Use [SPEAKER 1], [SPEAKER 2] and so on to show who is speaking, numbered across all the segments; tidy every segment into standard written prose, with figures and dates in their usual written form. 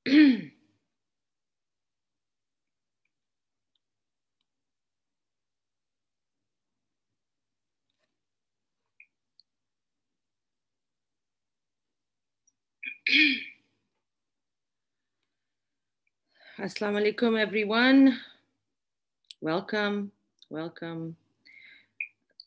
[SPEAKER 1] Assalamu alaikum everyone. Welcome, welcome.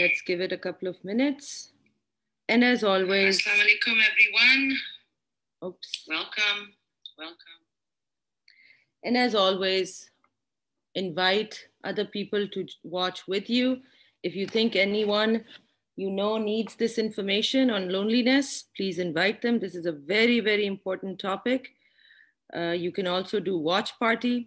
[SPEAKER 1] Let's give it a couple of minutes. And as always, Assalamu alaikum everyone. Oops. Welcome, welcome. And as always, invite other people to watch with you. If you think anyone you know needs this information on loneliness, please invite them. This is a very, very important topic. You can also do watch party.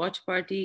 [SPEAKER 1] watch party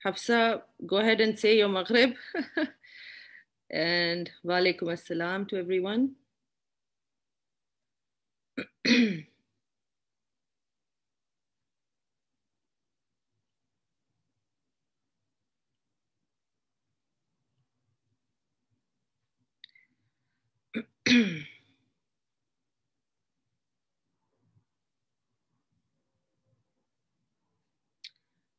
[SPEAKER 1] Hafsa, go ahead and say your maghrib. And wa alaikum assalam to everyone.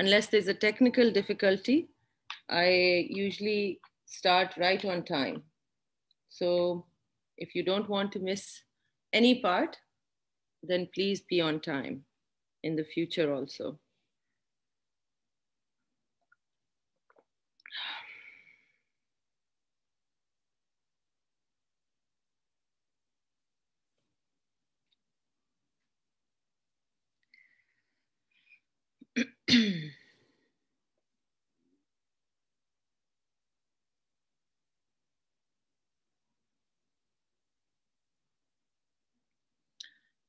[SPEAKER 1] Unless there's a technical difficulty, I usually start right on time. So if you don't want to miss any part, then please be on time in the future also.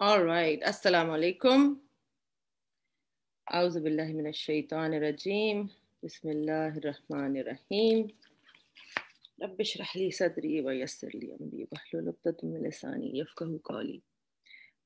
[SPEAKER 1] all right. Assalamu alaikum. A'udhu billahi minash shaitanir rajim. Bismillahir rahmanir rahim. Rabbi shrah li sadri wa yassir li amri wahlul 'uqdatam min lisani yafqahu qawli.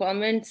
[SPEAKER 1] comments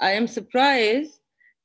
[SPEAKER 1] I am surprised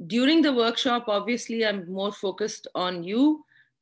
[SPEAKER 1] During the workshop, obviously, I'm more focused on you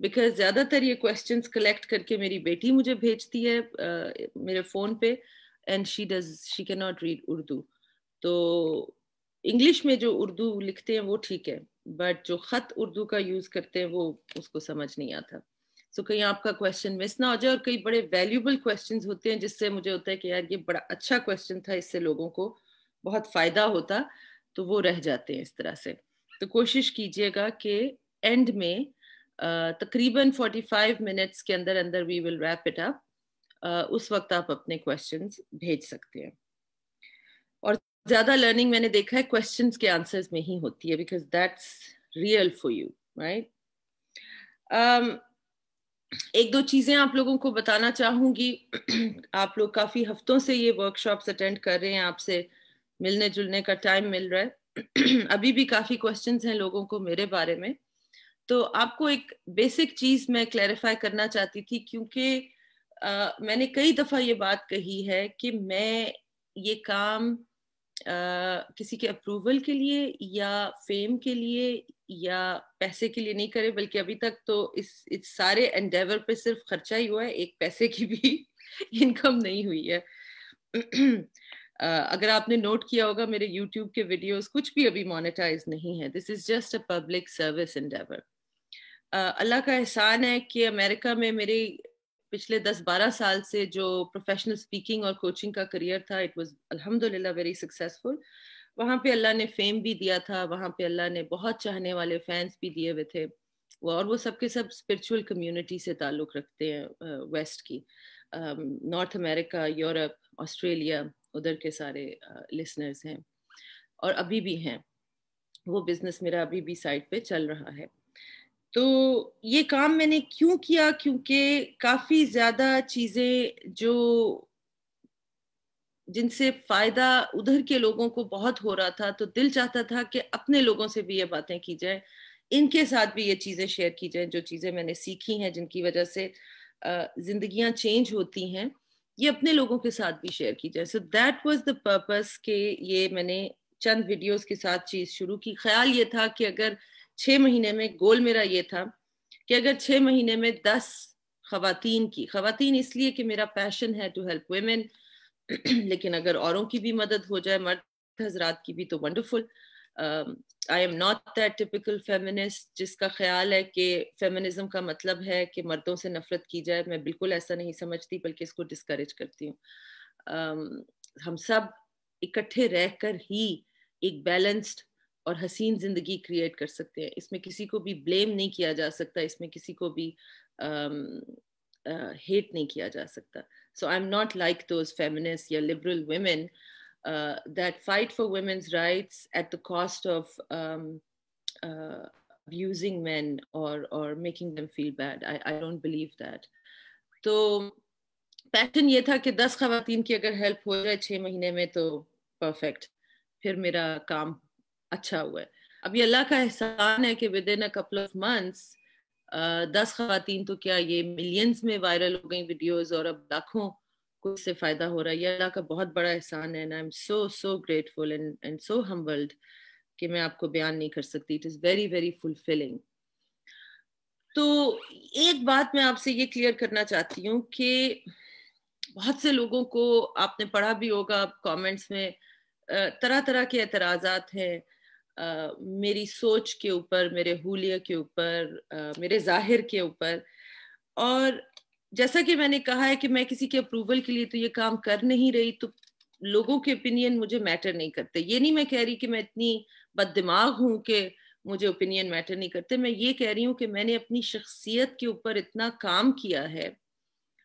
[SPEAKER 1] because زیادہ تر یہ questions collect کر کے میری بیٹی مجھے بھیجتی ہے میرے فون پہ، and she can not read Urdu. تو انگلش میں جو اردو لکھتے ہیں وہ ٹھیک ہے، بٹ جو خط اردو کا یوز کرتے ہیں وہ اس کو سمجھ نہیں آتا. سو کہیں آپ کا کویشچن مس نہ ہو جائے. اور کئی بڑے ویلیوبل کویشچنز ہوتے ہیں جس سے مجھے ہوتا ہے کہ یار یہ بڑا اچھا کویشچن تھا، اس سے لوگوں کو بہت فائدہ ہوتا، تو وہ رہ جاتے ہیں اس طرح سے. تو کوشش کیجیے گا کہ اینڈ میں تقریباً 45 منٹس کے اندر اندر وی ول ریپ اٹ اپ. اس وقت آپ اپنے کویشچنز بھیج سکتے ہیں. اور زیادہ لرننگ میں نے دیکھا ہے کویشچنز کے آنسرز میں ہی ہوتی ہے، because that's real for you, right. ایک دو چیزیں آپ لوگوں کو بتانا چاہوں گی. آپ لوگ کافی ہفتوں سے یہ ورک شاپس اٹینڈ کر رہے ہیں، آپ سے ملنے جلنے کا ٹائم مل رہا ہے. ابھی بھی کافی کویشچنز ہیں لوگوں کو میرے بارے میں. تو آپ کو ایک بیسک چیز میں کلیریفائی کرنا چاہتی تھی، کیونکہ میں نے کئی دفعہ یہ بات کہی ہے کہ میں یہ کام کسی کے اپروول کے لیے یا فیم کے لیے یا پیسے کے لیے نہیں کرے، بلکہ ابھی تک تو اس سارے انڈیور پہ صرف خرچہ ہی ہوا ہے، ایک پیسے کی بھی انکم نہیں ہوئی ہے. اگر آپ نے نوٹ کیا ہوگا میرے یوٹیوب کے ویڈیوز کچھ بھی ابھی مانیٹائز نہیں ہے. This is just a public service endeavour. اللہ کا احسان ہے کہ امریکہ میں میرے پچھلے 10-12 سال سے جو پروفیشنل اسپیکنگ اور کوچنگ کا کریئر تھا، اٹ واز الحمدللہ ویری سکسیسفل. وہاں پہ اللہ نے فیم بھی دیا تھا، وہاں پہ اللہ نے بہت چاہنے والے فینس بھی دیے ہوئے تھے، اور وہ سب کے سب اسپرچول کمیونٹی سے تعلق رکھتے ہیں ویسٹ کی. نارتھ امریکہ، یورپ، آسٹریلیا، ادھر کے سارے لسنرز ہیں اور ابھی بھی ہیں. وہ بزنس میرا ابھی بھی سائٹ پہ چل رہا ہے. تو یہ کام میں نے کیوں کیا؟ کیونکہ کافی زیادہ چیزیں جو جن سے فائدہ ادھر کے لوگوں کو بہت ہو رہا تھا، تو دل چاہتا تھا کہ اپنے لوگوں سے بھی یہ باتیں کی جائیں، ان کے ساتھ بھی یہ چیزیں شیئر کی جائیں، جو چیزیں میں نے سیکھی ہیں، جن کی وجہ سے زندگیاں چینج ہوتی ہیں، یہ اپنے لوگوں کے ساتھ بھی شیئر کی جائے. So that was the purpose کہ یہ میں نے چند ویڈیوز کے ساتھ چیز شروع کی. خیال یہ تھا کہ اگر 6 مہینے میں، گول میرا یہ تھا کہ اگر 6 مہینے میں 10 خواتین اس لیے کہ میرا پیشن ہے ٹو ہیلپ ویمن، لیکن اگر اوروں کی بھی مدد ہو جائے، مرد حضرات کی بھی، تو wonderful. I am not that typical feminist جس کا خیال ہے کہ فیمنزم کا مطلب ہے کہ مردوں سے نفرت کی جائے. میں بالکل ایسا نہیں سمجھتی، بلکہ اس کو ڈسکریج کرتی ہوں. ہم سب اکٹھے رہ کر ہی ایک بیلنسڈ اور حسین زندگی کریٹ کر سکتے ہیں. اس میں کسی کو بھی بلیم نہیں کیا جا سکتا، اس میں کسی کو بھی ہیٹ نہیں کیا جا سکتا. So I'm not like those feminists or liberal women that fight for women's rights at the cost of abusing men or making them feel bad. I don't believe that. تو پیشن یہ تھا کہ 10 خواتین کی اگر ہیلپ ہو جائے 6 مہینے میں تو پرفیکٹ، پھر میرا کام اچھا ہوا ہے. ابھی اللہ کا احسان ہے کہ within a couple of months 10 خواتین تو کیا، یہ ملینز میں وائرل ہو گئی ویڈیوز، اور اب لاکھوں کو اس سے فائدہ ہو رہا ہے. یہ اللہ کا بہت بڑا احسان ہے. and I'm so grateful and so humbled کہ میں آپ کو بیان نہیں کر سکتی. it is very very fulfilling. تو ایک بات میں آپ سے یہ کلیئر کرنا چاہتی ہوں کہ بہت سے لوگوں کو آپ نے پڑھا بھی ہوگا کامنٹس میں طرح طرح کے اعتراضات ہیں میری سوچ کے اوپر، میرے حولیہ کے اوپر، میرے ظاہر کے اوپر. اور جیسا کہ میں نے کہا ہے کہ میں کسی کے اپروول کے لیے تو یہ کام کر نہیں رہی، تو لوگوں کے اوپینین مجھے میٹر نہیں کرتے. یہ نہیں میں کہہ رہی کہ میں اتنی بد دماغ ہوں کہ مجھے اوپینین میٹر نہیں کرتے. میں یہ کہہ رہی ہوں کہ میں نے اپنی شخصیت کے اوپر اتنا کام کیا ہے،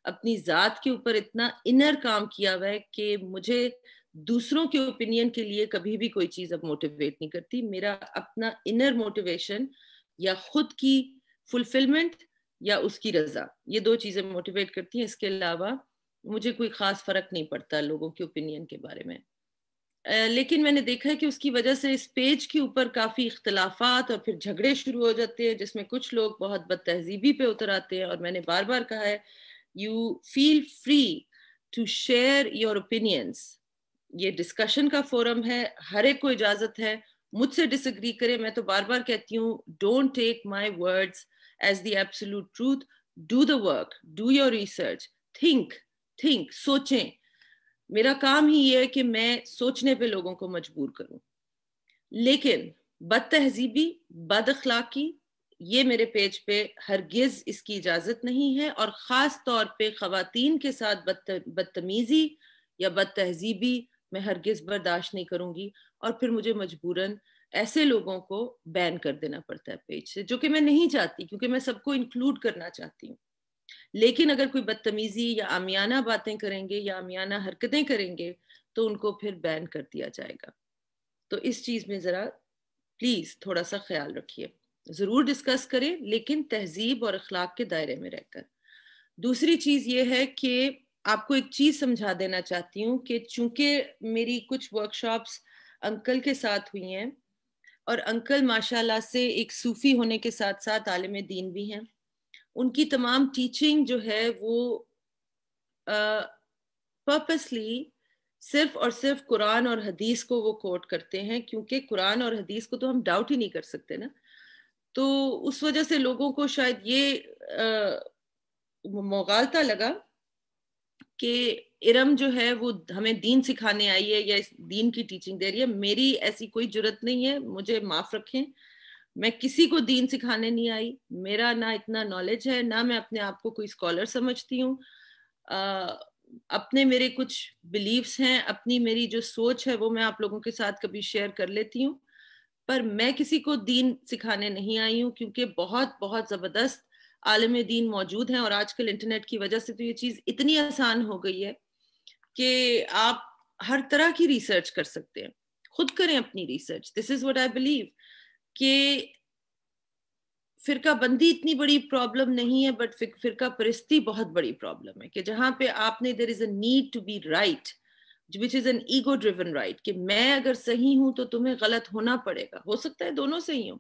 [SPEAKER 1] اپنی ذات کے اوپر اتنا انر کام کیا ہوا ہے کہ مجھے دوسروں کے اوپینین کے لیے کبھی بھی کوئی چیز اب موٹیویٹ نہیں کرتی. میرا اپنا انر موٹیویشن یا خود کی فلفلمنٹ یا اس کی رضا، یہ 2 چیزیں موٹیویٹ کرتی ہیں. اس کے علاوہ مجھے کوئی خاص فرق نہیں پڑتا لوگوں کے اوپینین کے بارے میں. لیکن میں نے دیکھا ہے کہ اس کی وجہ سے اس پیج کے اوپر کافی اختلافات اور پھر جھگڑے شروع ہو جاتے ہیں، جس میں کچھ لوگ بہت بد تہذیبی پہ اتر آتے ہیں. اور میں نے بار بار کہا ہے you feel free to share your opinions. یہ ڈسکشن کا فورم ہے، ہر ایک کو اجازت ہے مجھ سے ڈس ایگری کرے. میں تو بار بار کہتی ہوں don't take my words as the absolute truth. Do the work, do your research, think, سوچیں. میرا کام ہی یہ ہے کہ میں سوچنے پہ لوگوں کو مجبور کروں. لیکن بد تہذیبی، بد اخلاقی، یہ میرے پیج پہ ہرگز اس کی اجازت نہیں ہے، اور خاص طور پہ خواتین کے ساتھ بدتمیزی یا بد تہذیبی میں ہرگز برداشت نہیں کروں گی، اور پھر مجھے مجبوراً ایسے لوگوں کو بین کر دینا پڑتا ہے پیج سے، جو کہ میں نہیں چاہتی، کیونکہ میں سب کو انکلوڈ کرنا چاہتی ہوں. لیکن اگر کوئی بدتمیزی یا عامیانہ باتیں کریں گے یا عامیانہ حرکتیں کریں گے تو ان کو پھر بین کر دیا جائے گا. تو اس چیز میں ذرا پلیز تھوڑا سا خیال رکھیے. ضرور ڈسکس کریں لیکن تہذیب اور اخلاق کے دائرے میں رہ کر. دوسری چیز یہ ہے کہ آپ کو ایک چیز سمجھا دینا چاہتی ہوں کہ چونکہ میری کچھ ورکشاپس انکل کے ساتھ ہوئی ہیں، اور انکل ماشاءاللہ سے ایک صوفی ہونے کے ساتھ ساتھ عالم دین بھی ہیں، ان کی تمام ٹیچنگ جو ہے وہ پرپسلی صرف اور صرف قرآن اور حدیث کو وہ کوٹ کرتے ہیں، کیونکہ قرآن اور حدیث کو تو ہم ڈاؤٹ ہی نہیں کر سکتے نا. تو اس وجہ سے لوگوں کو شاید یہ مغالطہ لگا کہ ارم جو ہے وہ ہمیں دین سکھانے آئی ہے یا اس دین کی ٹیچنگ دے رہی ہے. میری ایسی کوئی جرت نہیں ہے، مجھے معاف رکھیں، میں کسی کو دین سکھانے نہیں آئی. میرا نہ اتنا نالج ہے، نہ میں اپنے آپ کو کوئی اسکالر سمجھتی ہوں. اپنے میرے کچھ بلیفز ہیں، اپنی میری جو سوچ ہے وہ میں آپ لوگوں کے ساتھ کبھی شیئر کر لیتی ہوں، پر میں کسی کو دین سکھانے نہیں آئی ہوں، کیونکہ بہت بہت زبردست عالم دین موجود ہیں. اور آج کل انٹرنیٹ کی وجہ سے تو یہ چیز اتنی آسان ہو گئی ہے کہ آپ ہر طرح کی ریسرچ کر سکتے ہیں. خود کریں اپنی research. This is what I believe کہ فرقہ بندی اتنی بڑی پرابلم نہیں ہے، بٹ فرقہ پرستی بہت بڑی پرابلم ہے، کہ جہاں پہ آپ نے there is a need to be right which is an ego driven right، کہ میں اگر صحیح ہوں تو تمہیں غلط ہونا پڑے گا. ہو سکتا ہے دونوں صحیح ہوں،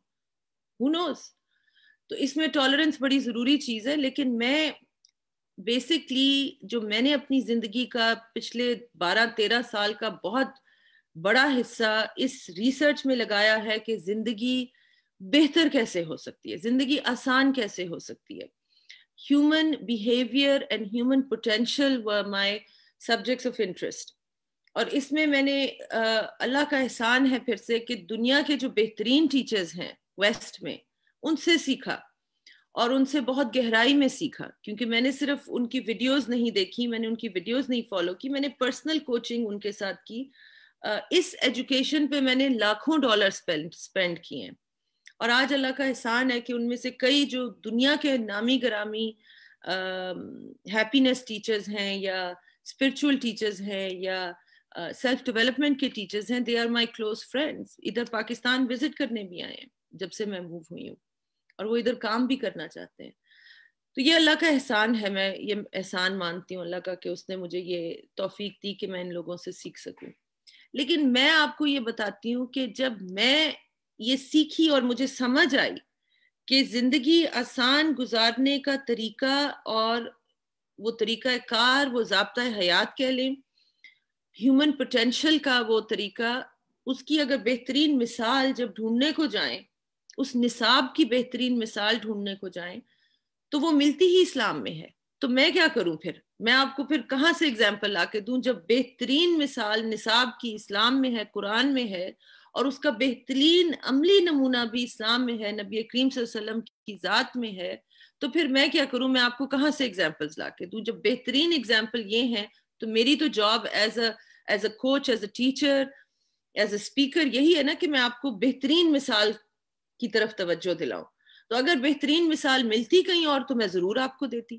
[SPEAKER 1] who knows. تو اس میں ٹالرنس بڑی ضروری چیز ہے. لیکن میں بیسکلی جو میں نے اپنی زندگی کا پچھلے 12-13 سال کا بہت بڑا حصہ اس ریسرچ میں لگایا ہے کہ زندگی بہتر کیسے ہو سکتی ہے، زندگی آسان کیسے ہو سکتی ہے. Human behaviour and human potential were my subjects of interest. اور اس میں نے اللہ کا احسان ہے پھر سے کہ دنیا کے جو بہترین ٹیچرز ہیں ویسٹ میں، ان سے سیکھا اور ان سے بہت گہرائی میں سیکھا. کیونکہ میں نے صرف ان کی ویڈیوز نہیں دیکھی، میں نے ان کی ویڈیوز نہیں فالو کی، میں نے پرسنل کوچنگ ان کے ساتھ کی. اس ایجوکیشن پہ میں نے لاکھوں ڈالر سپینڈ کیے ہیں. اور آج اللہ کا احسان ہے کہ ان میں سے کئی جو دنیا کے نامی گرامی ہیپینس ٹیچرز ہیں یا اسپرچول ٹیچرز ہیں یا سیلف ڈیولپمنٹ کے ٹیچرز ہیں، they are my close friends. ادھر پاکستان وزٹ کرنے بھی آئے ہیں جب سے میں موو ہوئی ہوں، اور وہ ادھر کام بھی کرنا چاہتے ہیں. تو یہ اللہ کا احسان ہے، میں یہ احسان مانتی ہوں اللہ کا کہ اس نے مجھے یہ توفیق دی کہ میں ان لوگوں سے سیکھ سکوں. لیکن میں آپ کو یہ بتاتی ہوں کہ جب میں یہ سیکھی اور مجھے سمجھ آئی کہ زندگی آسان گزارنے کا طریقہ، اور وہ طریقہ کار، وہ ضابطہ حیات کہہ لیں، ہیومن پوٹینشل کا وہ طریقہ، اس کی اگر بہترین مثال جب ڈھونڈنے کو جائیں، اس نصاب کی بہترین مثال ڈھونڈنے کو جائیں، تو وہ ملتی ہی اسلام میں ہے. تو میں کیا کروں پھر؟ میں آپ کو پھر کہاں سے اگزامپل لا کے دوں جب بہترین مثال نصاب کی اسلام میں ہے، قرآن میں ہے، اور اس کا بہترین عملی نمونہ بھی اسلام میں ہے، نبی کریم صلی اللہ علیہ وسلم کی ذات میں ہے. تو پھر میں کیا کروں؟ میں آپ کو کہاں سے اگزامپلز لا کے دوں؟ جب بہترین اگزامپل یہ ہیں تو میری تو job as a coach, as a teacher, as a speaker یہی ہے نا کہ میں آپ کو بہترین مثال کی طرف توجہ دلاؤں. تو اگر بہترین مثال ملتی کہیں اور تو میں ضرور آپ کو دیتی.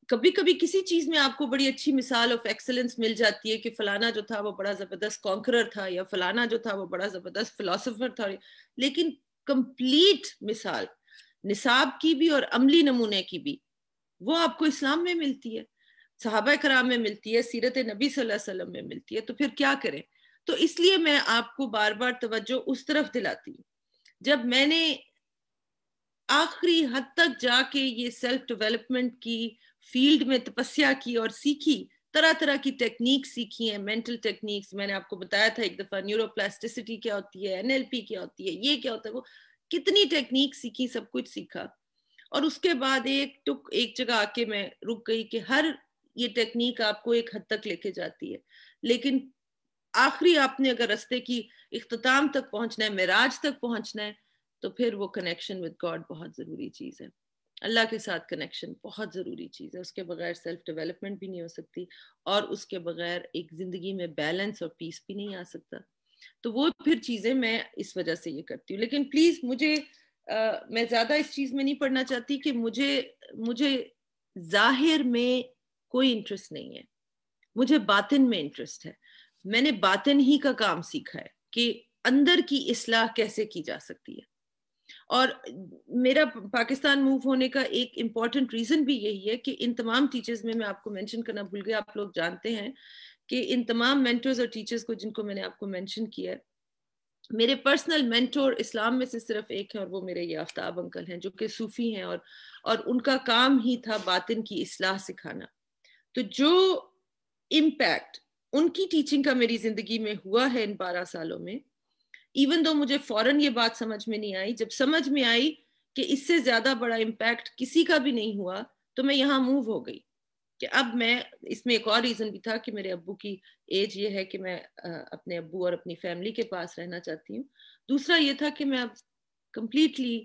[SPEAKER 1] کبھی کبھی کسی چیز میں آپ کو بڑی اچھی مثال آف ایکسلنس مل جاتی ہے کہ فلانا جو تھا وہ بڑا زبردست کانکرر تھا، یا فلانا جو تھا وہ بڑا زبردست فلاسفر تھا. لیکن کمپلیٹ مثال نصاب کی بھی اور عملی نمونے کی بھی وہ آپ کو اسلام میں ملتی ہے، صحابہ کرام میں ملتی ہے، سیرت نبی صلی اللہ علیہ وسلم میں ملتی ہے. تو پھر کیا کریں؟ تو اس لیے میں آپ کو بار بار توجہ اس طرف دلاتی ہوں. جب میں نے آخری حد تک جا کے یہ سیلف ڈیولپمنٹ کی فیلڈ میں تپسیا کی اور سیکھی، طرح طرح کی ٹیکنیک سیکھی ہیں، مینٹل ٹیکنیکس. میں نے آپ کو بتایا تھا ایک دفعہ نیورو پلاسٹیسٹی کیا ہوتی ہے، NLP کیا ہوتی ہے، یہ کیا ہوتا ہے، وہ کتنی ٹیکنیک سیکھی، سب کچھ سیکھا. اور اس کے بعد ایک جگہ آ کے میں رک گئی کہ ہر یہ ٹیکنیک آپ کو ایک حد تک لے کے جاتی ہے، لیکن آخری آپ نے اگر رستے کی اختتام تک پہنچنا ہے، معراج تک پہنچنا ہے، تو پھر وہ کنیکشن ود گاڈ بہت ضروری چیز ہے. اللہ کے ساتھ کنیکشن بہت ضروری چیز ہے. اس کے بغیر سیلف ڈیولپمنٹ بھی نہیں ہو سکتی، اور اس کے بغیر ایک زندگی میں بیلنس اور پیس بھی نہیں آ سکتا. تو وہ پھر چیزیں میں اس وجہ سے یہ کرتی ہوں. لیکن پلیز مجھے میں زیادہ اس چیز میں نہیں پڑھنا چاہتی کہ مجھے ظاہر میں کوئی انٹرسٹ نہیں ہے، مجھے باطن میں انٹرسٹ ہے. میں نے باطن ہی کا کام سیکھا ہے کہ اندر کی اصلاح کیسے کی جا سکتی ہے. اور میرا پاکستان موو ہونے کا ایک امپورٹنٹ ریزن بھی یہی ہے کہ ان تمام ٹیچرز میں آپ کو مینشن کرنا بھول گیا، آپ لوگ جانتے ہیں کہ ان تمام مینٹرز اور ٹیچرز کو جن کو میں نے آپ کو مینشن کیا ہے، میرے پرسنل مینٹور اسلام میں سے صرف ایک ہے، اور وہ میرے یہ آفتاب انکل ہیں جو کہ صوفی ہیں، اور ان کا کام ہی تھا باطن کی اصلاح سکھانا. تو جو امپیکٹ ان کی ٹیچنگ کا میری زندگی میں ہوا ہے ان 12 سالوں میں، ایون دو مجھے فوراً یہ بات سمجھ میں نہیں آئی، جب سمجھ میں آئی کہ اس سے زیادہ بڑا امپیکٹ کسی کا بھی نہیں ہوا، تو میں یہاں موو ہو گئی. کہ اب میں اس میں ایک اور ریزن بھی تھا کہ میرے ابو کی ایج یہ ہے کہ میں اپنے ابو اور اپنی فیملی کے پاس رہنا چاہتی ہوں. دوسرا یہ تھا کہ میں اب کمپلیٹلی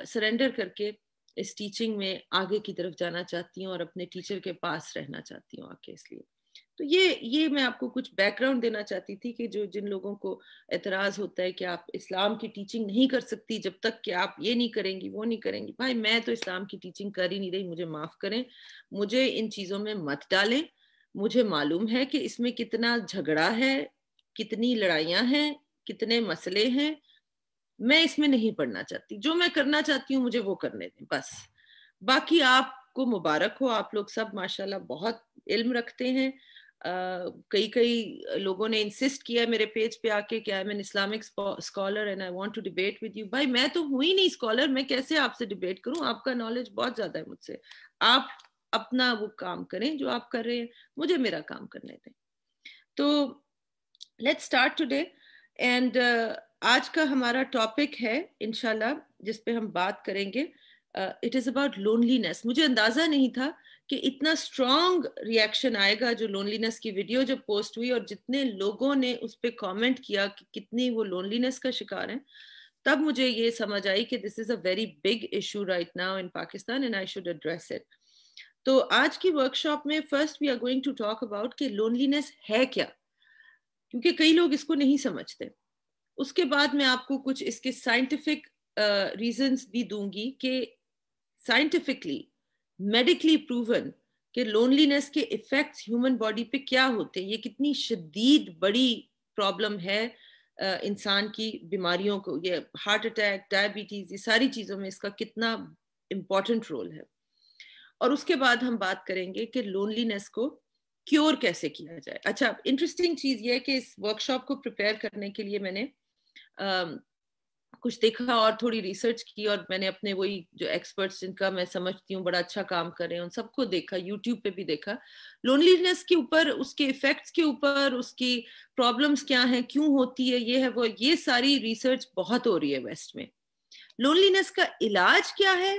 [SPEAKER 1] سرنڈر کر کے اس ٹیچنگ میں آگے کی طرف جانا چاہتی ہوں اور اپنے ٹیچر کے پاس رہنا چاہتی ہوں آ کے. اس لیے تو یہ میں آپ کو کچھ بیک گراؤنڈ دینا چاہتی تھی کہ جن لوگوں کو اعتراض ہوتا ہے کہ آپ اسلام کی ٹیچنگ نہیں کر سکتی جب تک کہ آپ یہ نہیں کریں گی وہ نہیں کریں گی. بھائی میں تو اسلام کی ٹیچنگ کر ہی نہیں رہی، مجھے معاف کریں، مجھے ان چیزوں میں مت ڈالیں. مجھے معلوم ہے کہ اس میں کتنا جھگڑا ہے، کتنی لڑائیاں ہیں، کتنے مسئلے ہیں. میں اس میں نہیں پڑھنا چاہتی، جو میں کرنا چاہتی ہوں مجھے وہ کرنے دیں بس. باقی آپ کو مبارک ہو، آپ لوگ سب ماشاءاللہ بہت علم رکھتے ہیں. کئی لوگوں نے انسسٹ کیا میرے پیج پہ آ کے کہ I'm an Islamic scholar and I want to debate with you. بھائی میں تو ہوں ہی نہیں اسکالر، میں کیسے آپ سے ڈیبیٹ کروں؟ آپ کا نالج بہت زیادہ ہے مجھ سے. آپ اپنا وہ کام کریں جو آپ کر رہے ہیں، مجھے میرا کام کرنے دیں. تو لیٹس اسٹارٹ ٹوڈے. اینڈ آج کا ہمارا ٹاپک ہے انشاءاللہ جس پہ ہم بات کریں گے، اٹ از اباؤٹ لونلینس. مجھے اندازہ نہیں تھا کہ اتنا اسٹرانگ ریئیکشن آئے گا جو لونلینس کی ویڈیو جب پوسٹ ہوئی، اور جتنے لوگوں نے اس پہ کامنٹ کیا کہ کتنی وہ لونلینس کا شکار ہیں. تب مجھے یہ سمجھ آئی کہ this is a very big issue right now in Pakistan and I should address it. تو آج کی ورک شاپ میں first we are going to talk about کہ لونلینس ہے کیا، کیونکہ کئی لوگ اس کو نہیں سمجھتے. اس کے بعد میں آپ کو کچھ اس کے سائنٹیفک ریزنز بھی دوں گی کہ سائنٹیفکلی میڈیکلی پروون کہ لونلینس کے ایفیکٹس ہیومن باڈی پہ کیا ہوتے ہیں، یہ کتنی شدید بڑی پرابلم ہے انسان کی بیماریوں کو، یہ ہارٹ اٹیک، ڈائبٹیز، یہ ساری چیزوں میں اس کا کتنا امپورٹنٹ رول ہے. اور اس کے بعد ہم بات کریں گے کہ لونلینس کو کیور کیسے کیا جائے. اچھا، انٹرسٹنگ چیز یہ ہے کہ اس ورک شاپ کو پریپیئر کرنے کے لیے میں نے کچھ دیکھا اور تھوڑی ریسرچ کی، اور میں نے اپنے وہی جو ایکسپرٹس جن کا میں سمجھتی ہوں بڑا اچھا کام کر رہے ہیں ان سب کو دیکھا، یوٹیوب پہ بھی دیکھا. لونلینس کے اوپر، اس کے ایفیکٹس کے اوپر، اس کی پرابلمس کیا ہیں، کیوں ہوتی ہے، یہ ہے وہ، یہ ساری ریسرچ بہت ہو رہی ہے ویسٹ میں. لونلینس کا علاج کیا ہے،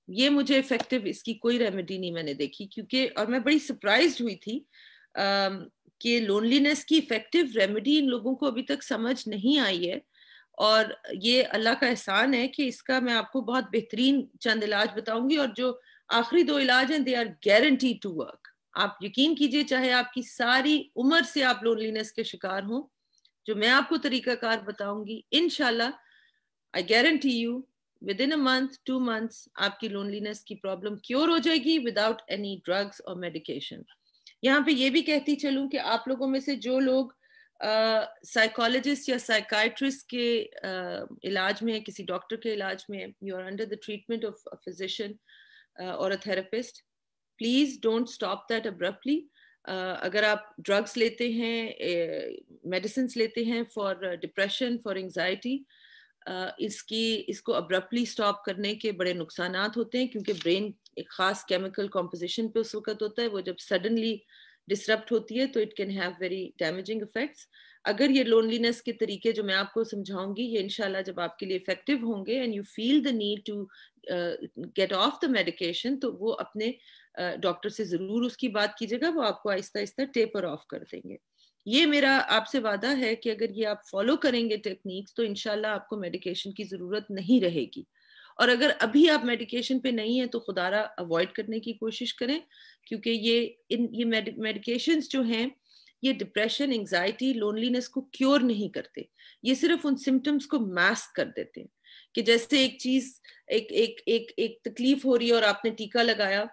[SPEAKER 1] یہ مجھے افیکٹو اس کی کوئی ریمیڈی نہیں میں نے دیکھی، کیونکہ اور میں بڑی سرپرائزڈ ہوئی تھی کہ لونلینس کی افیکٹو ریمیڈی ان لوگوں کو ابھی تک سمجھ نہیں آئی ہے. اور یہ اللہ کا احسان ہے کہ اس کا میں آپ کو بہت بہترین چند علاج بتاؤں گی، اور جو آخری 2 علاج ہیں they are guaranteed to work. آپ یقین کیجئے چاہے آپ کی ساری عمر سے آپ لونلینس کے شکار ہوں، جو میں آپ کو طریقہ کار بتاؤں گی انشاءاللہ I guarantee you within a month 2 months آپ کی لونلینس کی پرابلم کیور ہو جائے گی without any drugs or medication. یہاں پہ یہ بھی کہتی چلوں کہ آپ لوگوں میں سے جو لوگ سائیکالوجسٹ یا سائیکائٹرسٹ کے علاج میں، کسی ڈاکٹر کے علاج میں، you are under the treatment of a physician اور a therapist, please don't stop that abruptly. اگر آپ ڈرگس لیتے ہیں، میڈیسنس لیتے ہیں فار ڈپریشن، فار انگزائٹی، اس کو ابرپٹلی اسٹاپ کرنے کے بڑے نقصانات ہوتے ہیں، کیونکہ برین ایک خاص کیمیکل کمپوزیشن پہ اس وقت ہوتا ہے، وہ جب سڈنلی ڈسرپٹ ہوتی ہے تو it can have very damaging effects. اگر یہ لونلینس کے طریقے جو میں آپ کو سمجھاؤں گی یہ انشاءاللہ جب آپ کے لیے افیکٹو ہوں گے and you feel the need to get off the medication تو وہ اپنے ڈاکٹر سے ضرور اس کی بات کیجیے گا, وہ آپ کو آہستہ آہستہ ٹیپر آف کر دیں گے. یہ میرا آپ سے وعدہ ہے کہ اگر یہ آپ فالو کریں گے ٹیکنیکس تو انشاءاللہ آپ کو میڈیکیشن کی ضرورت نہیں رہے گی. اور اگر ابھی آپ میڈیکیشن پہ نہیں ہیں تو خدا را اوائڈ کرنے کی کوشش کریں, کیونکہ یہ میڈیکیشنز جو ہیں یہ ڈپریشن, انگزائٹی, لونلینس کو کیور نہیں کرتے, یہ صرف ان سمٹمز کو ماسک کر دیتے ہیں. کہ جیسے ایک چیز ایک تکلیف ہو رہی ہے اور آپ نے ٹیکا لگایا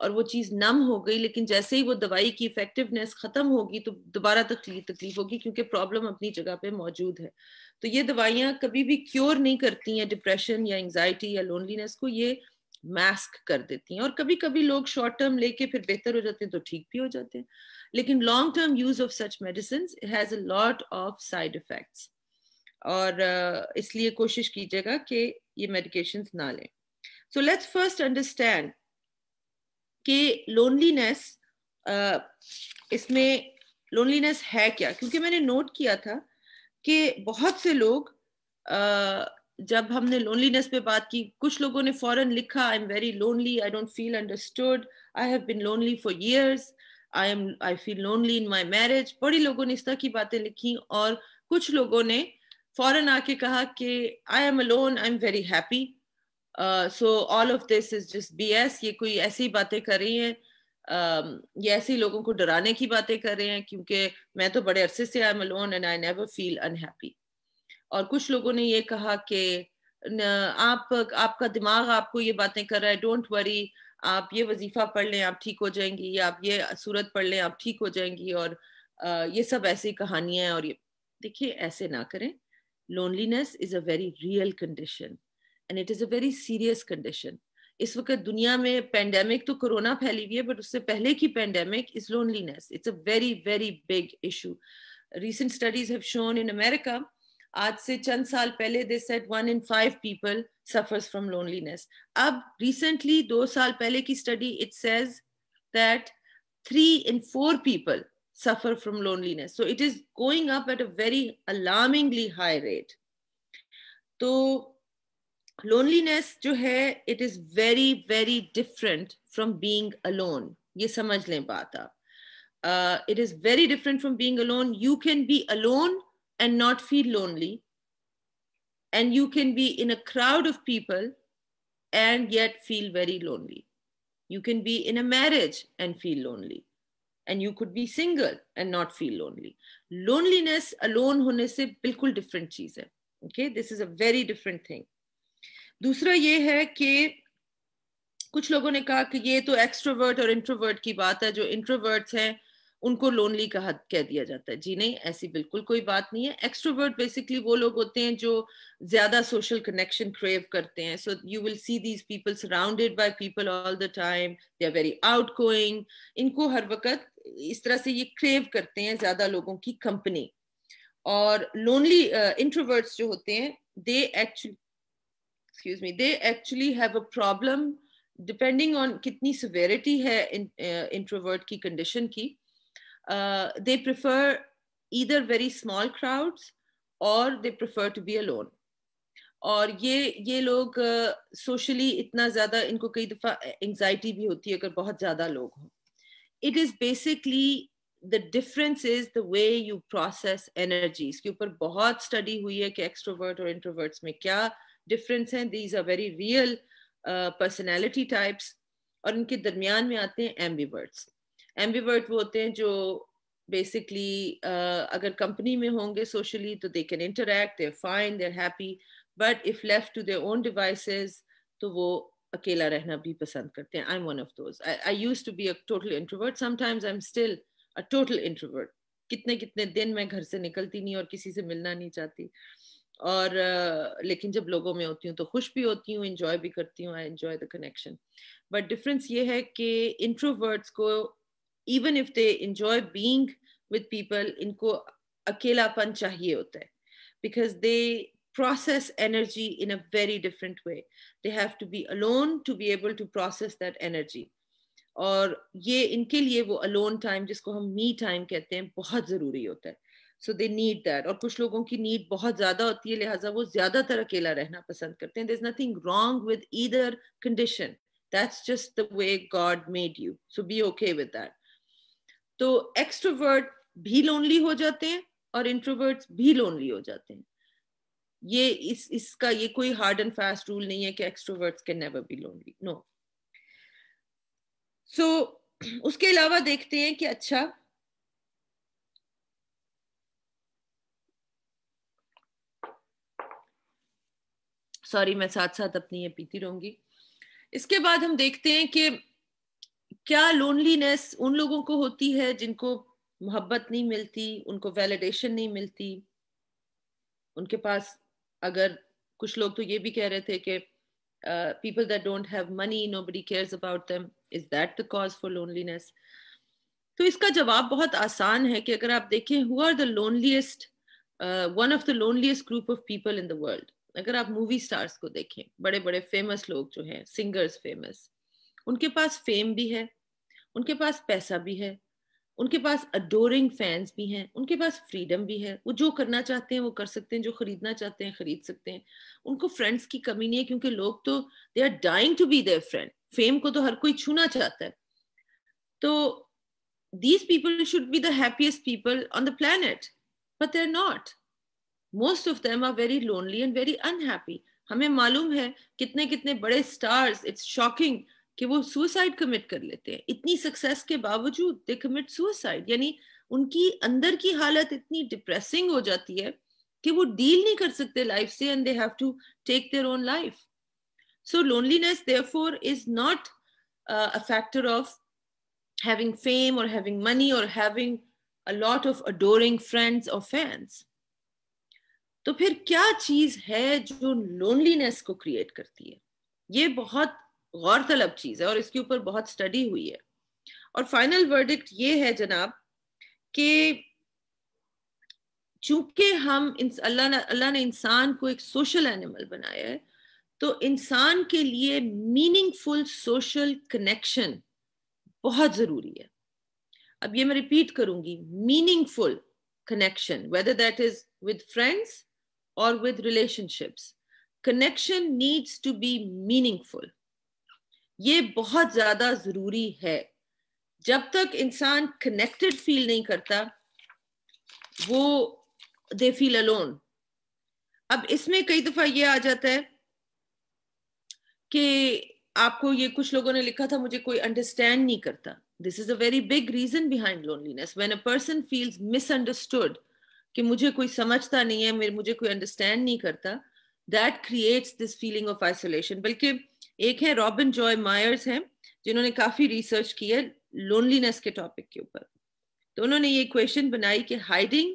[SPEAKER 1] اور وہ چیز نم ہو گئی, لیکن جیسے ہی وہ دوائی کی افیکٹونیس ختم ہوگی تو دوبارہ تکلیف ہوگی کیونکہ پرابلم اپنی جگہ پہ موجود ہے. تو یہ دوائیاں کبھی بھی کیور نہیں کرتی ہیں ڈپریشن یا انگزائٹی یا لونلینس کو, یہ ماسک کر دیتی ہیں. اور کبھی کبھی لوگ شارٹ ٹرم لے کے پھر بہتر ہو جاتے ہیں تو ٹھیک بھی ہو جاتے ہیں, لیکن long term use of such medicines has a lot of side effects. اور اس لیے کوشش کیجیے گا کہ یہ میڈیکیشنز نہ لیں. سو لیٹس فرسٹ انڈرسٹینڈ کہ لونلینس, اس میں لونلینس ہے کیا, کیونکہ میں نے نوٹ کیا تھا کہ بہت سے لوگ جب ہم نے لونلینس پہ بات کی, کچھ لوگوں نے فوراً لکھا I'm very lonely, I don't feel understood, I have been lonely for years, I feel lonely in my marriage. بڑی لوگوں نے اس طرح کی باتیں لکھی. اور کچھ لوگوں نے فوراً آ کے کہا کہ I am alone, I am very happy, so all of this is just B S. یہ کوئی ایسی باتیں کر رہی ہیں, یہ ایسے لوگوں کو ڈرانے کی باتیں کر رہے ہیں, کیونکہ میں تو بڑے عرصے سے I am alone and I never feel unhappy. اور کچھ لوگوں نے یہ کہا کہ آپ کا دماغ آپ کو یہ باتیں کر رہا ہے, ڈونٹ وری, آپ یہ وظیفہ پڑھ لیں آپ ٹھیک ہو جائیں گی, یا آپ یہ سورت پڑھ لیں آپ ٹھیک ہو جائیں گی, اور یہ سب ایسی کہانیاں ہیں. اور یہ دیکھیے ایسے نہ کریں. Loneliness is a very real condition and it is a very serious condition. اس وقت دنیا میں پینڈیمک تو کرونا پھیلی ہوئی ہے, بٹ اس سے پہلے کی pandemic is loneliness. It's a very very big issue. Recent studies have shown in America, آج سے چند سال پہلے they said 1 in 5 people suffers from loneliness. اب ریسنٹلی 2 سال پہلے کی study it says that 3 in 4 people suffer from loneliness. So it is going up at a very alarmingly high rate. تو loneliness جو ہے it is very very different from being alone. یہ سمجھ لیں بات آپ. It is very different from being alone. You can be alone and not feel lonely, and you can be in a crowd of people and yet feel very lonely. You can be in a marriage and feel lonely, and you could be single and not feel lonely. Loneliness alone ہونے سے بالکل different چیز ہے. Okay, this is a very different thing. دوسرا یہ ہے کہ کچھ لوگوں نے کہا کہ یہ تو ایکسٹروورٹ اور انٹروورٹ کی بات ہے, جو انٹروورٹس ہیں ان کو لونلی کہہ دیا جاتا ہے. جی نہیں, ایسی بالکل کوئی بات نہیں ہے. ایکسٹروورٹ بیسکلی وہ لوگ ہوتے ہیں جو زیادہ سوشل کنیکشن کریو کرتے ہیں. So you will see these people surrounded by people all the time, they are very آؤٹ گوئنگ. ان کو ہر وقت اس طرح سے یہ کریو کرتے ہیں زیادہ لوگوں کی کمپنی. اور لونلی انٹروورٹس جو ہوتے ہیں they actually have a problem depending on کتنی severity ہے introvert کی condition کی. They prefer either very small crowds or they prefer to be alone. اور یہ لوگ socially اتنا زیادہ, ان کو کئی دفعہ anxiety بھی ہوتی ہے اگر بہت زیادہ لوگ ہوں. It is basically the difference is the way you process energy. اس کے اوپر بہت اسٹڈی ہوئی ہے کہ extrovert اور introverts میں کیا ڈفرینس ہیں. These are very real personality types. اور ان کے درمیان میں آتے ہیں ایمبیورٹس. ایمبیورٹ وہ ہوتے ہیں جو بیسکلی اگر کمپنی میں ہوں گے سوشلی تو they can interact, they're fine, they're happy, but if left to their own devices تو وہ اکیلا رہنا بھی پسند کرتے ہیں. I'm one of those. I used to be a total introvert. Sometimes I'm still a total introvert. کتنے دن میں گھر سے نکلتی نہیں اور کسی سے ملنا نہیں چاہتی. اور لیکن جب لوگوں میں ہوتی ہوں تو خوش بھی ہوتی ہوں, انجوائے بھی کرتی ہوں, I enjoy the connection. But difference یہ ہے کہ introverts کو even if they enjoy being with people, ان کو اکیلا پن چاہیے ہوتا ہے because they process energy in a very different way. They have to be alone to be able to process that energy. اور یہ ان کے لیے وہ alone time جس کو ہم me time کہتے ہیں بہت ضروری ہوتا ہے. so they need that. اور کچھ لوگوں کی نیڈ بہت زیادہ ہوتی ہے لہٰذا وہ زیادہ تر اکیلا رہنا پسند کرتے ہیں. there's nothing wrong with either condition. That's just the way God made you. So be okay with that. تو extrovert بھی lonely ہو جاتے ہیں اور introverts بھی lonely ہو جاتے ہیں. یہ اس کا یہ کوئی hard and fast rule نہیں ہے کہ extroverts can never be lonely. No. So اس کے علاوہ دیکھتے ہیں کہ اچھا سوری میں ساتھ ساتھ اپنی یہ پیتی رہوں گی. اس کے بعد ہم دیکھتے ہیں کہ کیا لونلینس ان لوگوں کو ہوتی ہے جن کو محبت نہیں ملتی, ان کو ویلیڈیشن نہیں ملتی, ان کے پاس اگر کچھ لوگ تو یہ بھی کہہ رہے تھے کہ people that don't have money, nobody cares about them. Is that the cause for loneliness? تو اس کا جواب بہت آسان ہے کہ اگر آپ دیکھیں who are the loneliest, one of the loneliest group of people in the world. اگر آپ مووی سٹارز کو دیکھیں, بڑے بڑے فیمس لوگ جو ہیں, سنگرز فیمس, ان کے پاس فیم بھی ہے, ان کے پاس پیسہ بھی ہے, ان کے پاس اڈورنگ فینس بھی ہیں, ان کے پاس فریڈم بھی ہے, وہ جو کرنا چاہتے ہیں وہ کر سکتے ہیں, جو خریدنا چاہتے ہیں خرید سکتے ہیں, ان کو فرینڈس کی کمی نہیں ہے کیونکہ لوگ تو they are dying to be their friend. Fame کو تو ہر کوئی چھونا چاہتا ہے. تو these people should be the happiest people on the planet, but they're not. Most of them are very lonely and very unhappy. ہمیں معلوم ہے کتنے کتنے بڑے stars, it's shocking کہ وہ سوسائڈ کمٹ کر لیتے ہیں. اتنی سکسیس کے باوجود they commit suicide. یعنی ان کی اندر کی حالت اتنی ڈپریسنگ ہو جاتی ہے کہ وہ ڈیل نہیں کر سکتے لائف سے and they have to take their own life. So loneliness therefore is not a factor of having fame or having money or having a lot of adoring friends or fans. تو پھر کیا چیز ہے جو loneliness کو create کرتی ہے؟ یہ بہت غور طلب چیز ہے اور اس کے اوپر بہت سٹڈی ہوئی ہے. اور فائنل ورڈکٹ یہ ہے جناب کہ چونکہ اللہ نے انسان کو ایک سوشل اینیمل بنایا ہے تو انسان کے لیے میننگ فل سوشل کنیکشن بہت ضروری ہے. اب یہ میں ریپیٹ کروں گی, meaningful connection, whether that is with friends or with relationships. Connection needs to be meaningful. یہ بہت زیادہ ضروری ہے. جب تک انسان connected feel نہیں کرتا وہ they feel alone. اب اس میں کئی دفعہ یہ آ جاتا ہے کہ آپ کو یہ کچھ لوگوں نے لکھا تھا مجھے کوئی انڈرسٹینڈ نہیں کرتا. This is a very big reason behind loneliness. When a person feels misunderstood, کہ مجھے کوئی سمجھتا نہیں ہے, مجھے کوئی انڈرسٹینڈ نہیں کرتا, that creates this feeling of isolation. بلکہ ایک ہے رابن جوائے مائرز ہیں جنہوں نے کافی ریسرچ کی ہے لونلینس کے ٹاپک کے اوپر. تو انہوں نے یہ کویشچن بنائی کہ hiding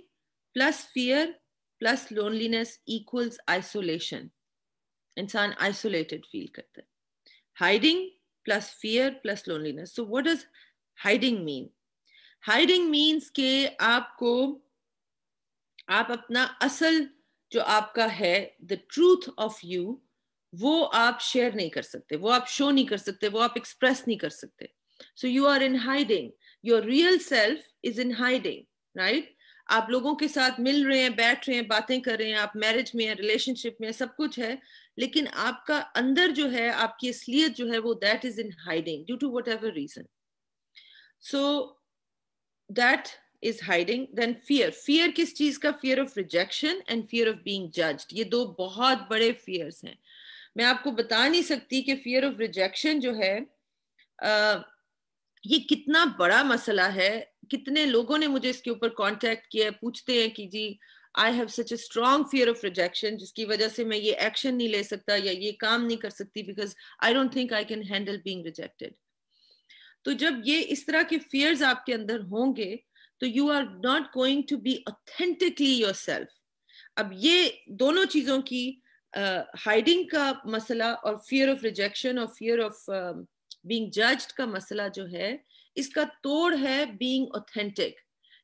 [SPEAKER 1] plus fear plus loneliness equals isolation. انسان آئسولیٹڈ فیل کرتا ہے. Hiding plus fear plus loneliness. So what does hiding mean? Hiding means کہ آپ اپنا اصل جو آپ کا ہے the truth of you وہ آپ شیئر نہیں کر سکتے, وہ آپ شو نہیں کر سکتے, وہ آپ ایکسپریس نہیں کر سکتے. So you are in hiding. Your real self is in hiding, right? آپ لوگوں کے ساتھ مل رہے ہیں, بیٹھ رہے ہیں, باتیں کر رہے ہیں, آپ میرج میں ہیں, ریلیشن شپ میں, سب کچھ ہے, لیکن آپ کا اندر جو ہے, آپ کی اصلیت جو ہے وہ that is in hiding due to whatever reason. So that is hiding. Then fear کس چیز کا؟ fear of rejection and fear of being judged. یہ دو بہت بڑے fears ہیں. میں آپ کو بتا نہیں سکتی کہ fear of rejection جو ہے یہ کتنا بڑا مسئلہ ہے. کتنے لوگوں نے مجھے اس کے اوپر کانٹیکٹ کیا, پوچھتے ہیں کہ جی I have such a strong fear of rejection جس کی وجہ سے میں یہ ایکشن نہیں لے سکتا یا یہ کام نہیں کر سکتی because I don't think I can handle being rejected. تو جب یہ اس طرح کے fears آپ کے اندر ہوں گے تو you are not going to be authentically yourself. اب یہ دونوں چیزوں کی hiding کا مسئلہ اور fear of rejection اور fear of being judged کا مسئلہ جو ہے, اس کا توڑ ہے being authentic,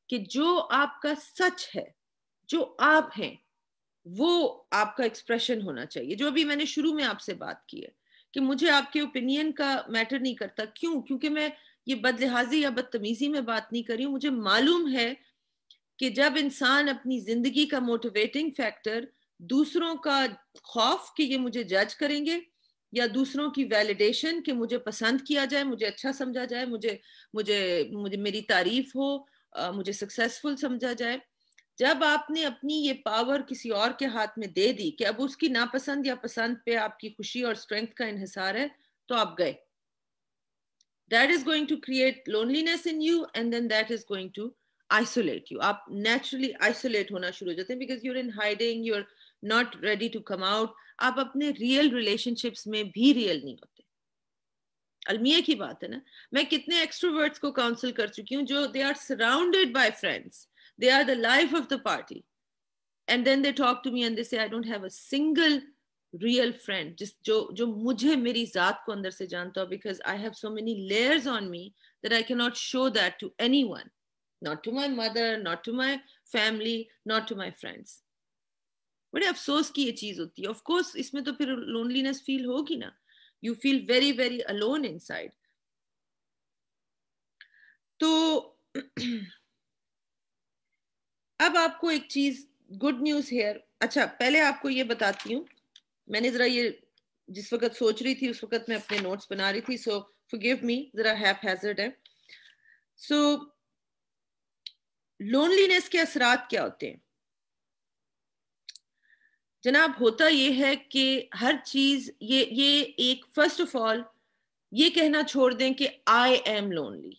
[SPEAKER 1] کہ جو آپ کا سچ ہے, جو آپ ہیں, وہ آپ کا ایکسپریشن ہونا چاہیے. جو بھی میں نے شروع میں آپ سے بات کی ہے کہ مجھے آپ کے اوپینین کا میٹر نہیں کرتا. کیوں؟ کیونکہ میں یہ بد لحاظی یا بدتمیزی میں بات نہیں کر رہی ہوں. مجھے معلوم ہے کہ جب انسان اپنی زندگی کا موٹیویٹنگ فیکٹر دوسروں کا خوف کہ یہ مجھے جج کریں گے یا دوسروں کی ویلیڈیشن کہ مجھے پسند کیا جائے, مجھے اچھا سمجھا جائے, مجھے میری تعریف ہو, مجھے سکسیسفل سمجھا جائے, جب آپ نے اپنی یہ پاور کسی اور کے ہاتھ میں دے دی کہ اب اس کی ناپسند یا پسند پہ آپ کی خوشی اور اسٹرینتھ کا انحصار ہے, تو آپ گئے. That is going to create loneliness in you, and then that is going to isolate you. آپ naturally isolate ہونا شروع ہو جاتے ہیں because you're in hiding, you're not ready to come out. آپ اپنے real relationships میں بھی real نہیں ہوتے. المیہ کی بات ہے نا, میں کتنے extroverts کو counsel کر چکی ہوں جو they are surrounded by friends, they are the life of the party, and then they talk to me and they say I don't have a single real friend جو مجھے میری ذات کو اندر سے جانتا ہو, because I have so many layers on me that I cannot show that to anyone, not to my mother, not to my family, not to my friends. بڑے افسوس کی یہ چیز ہوتی ہے. of course اس میں تو پھر loneliness feel ہوگی نا, you feel very very alone inside. تو اب آپ کو ایک چیز گڈ نیوز ہیئر. اچھا پہلے آپ کو یہ بتاتی ہوں, میں نے ذرا یہ جس وقت سوچ رہی تھی اس وقت میں اپنے نوٹس بنا رہی تھی, سو forgive me, ذرا ہیپ ہیزرڈ ہے. سو لونلینس کے اثرات کیا ہوتے ہیں جناب؟ ہوتا یہ ہے کہ ہر چیز یہ ایک فرسٹ آف آل یہ کہنا چھوڑ دیں کہ آئی ایم لونلی.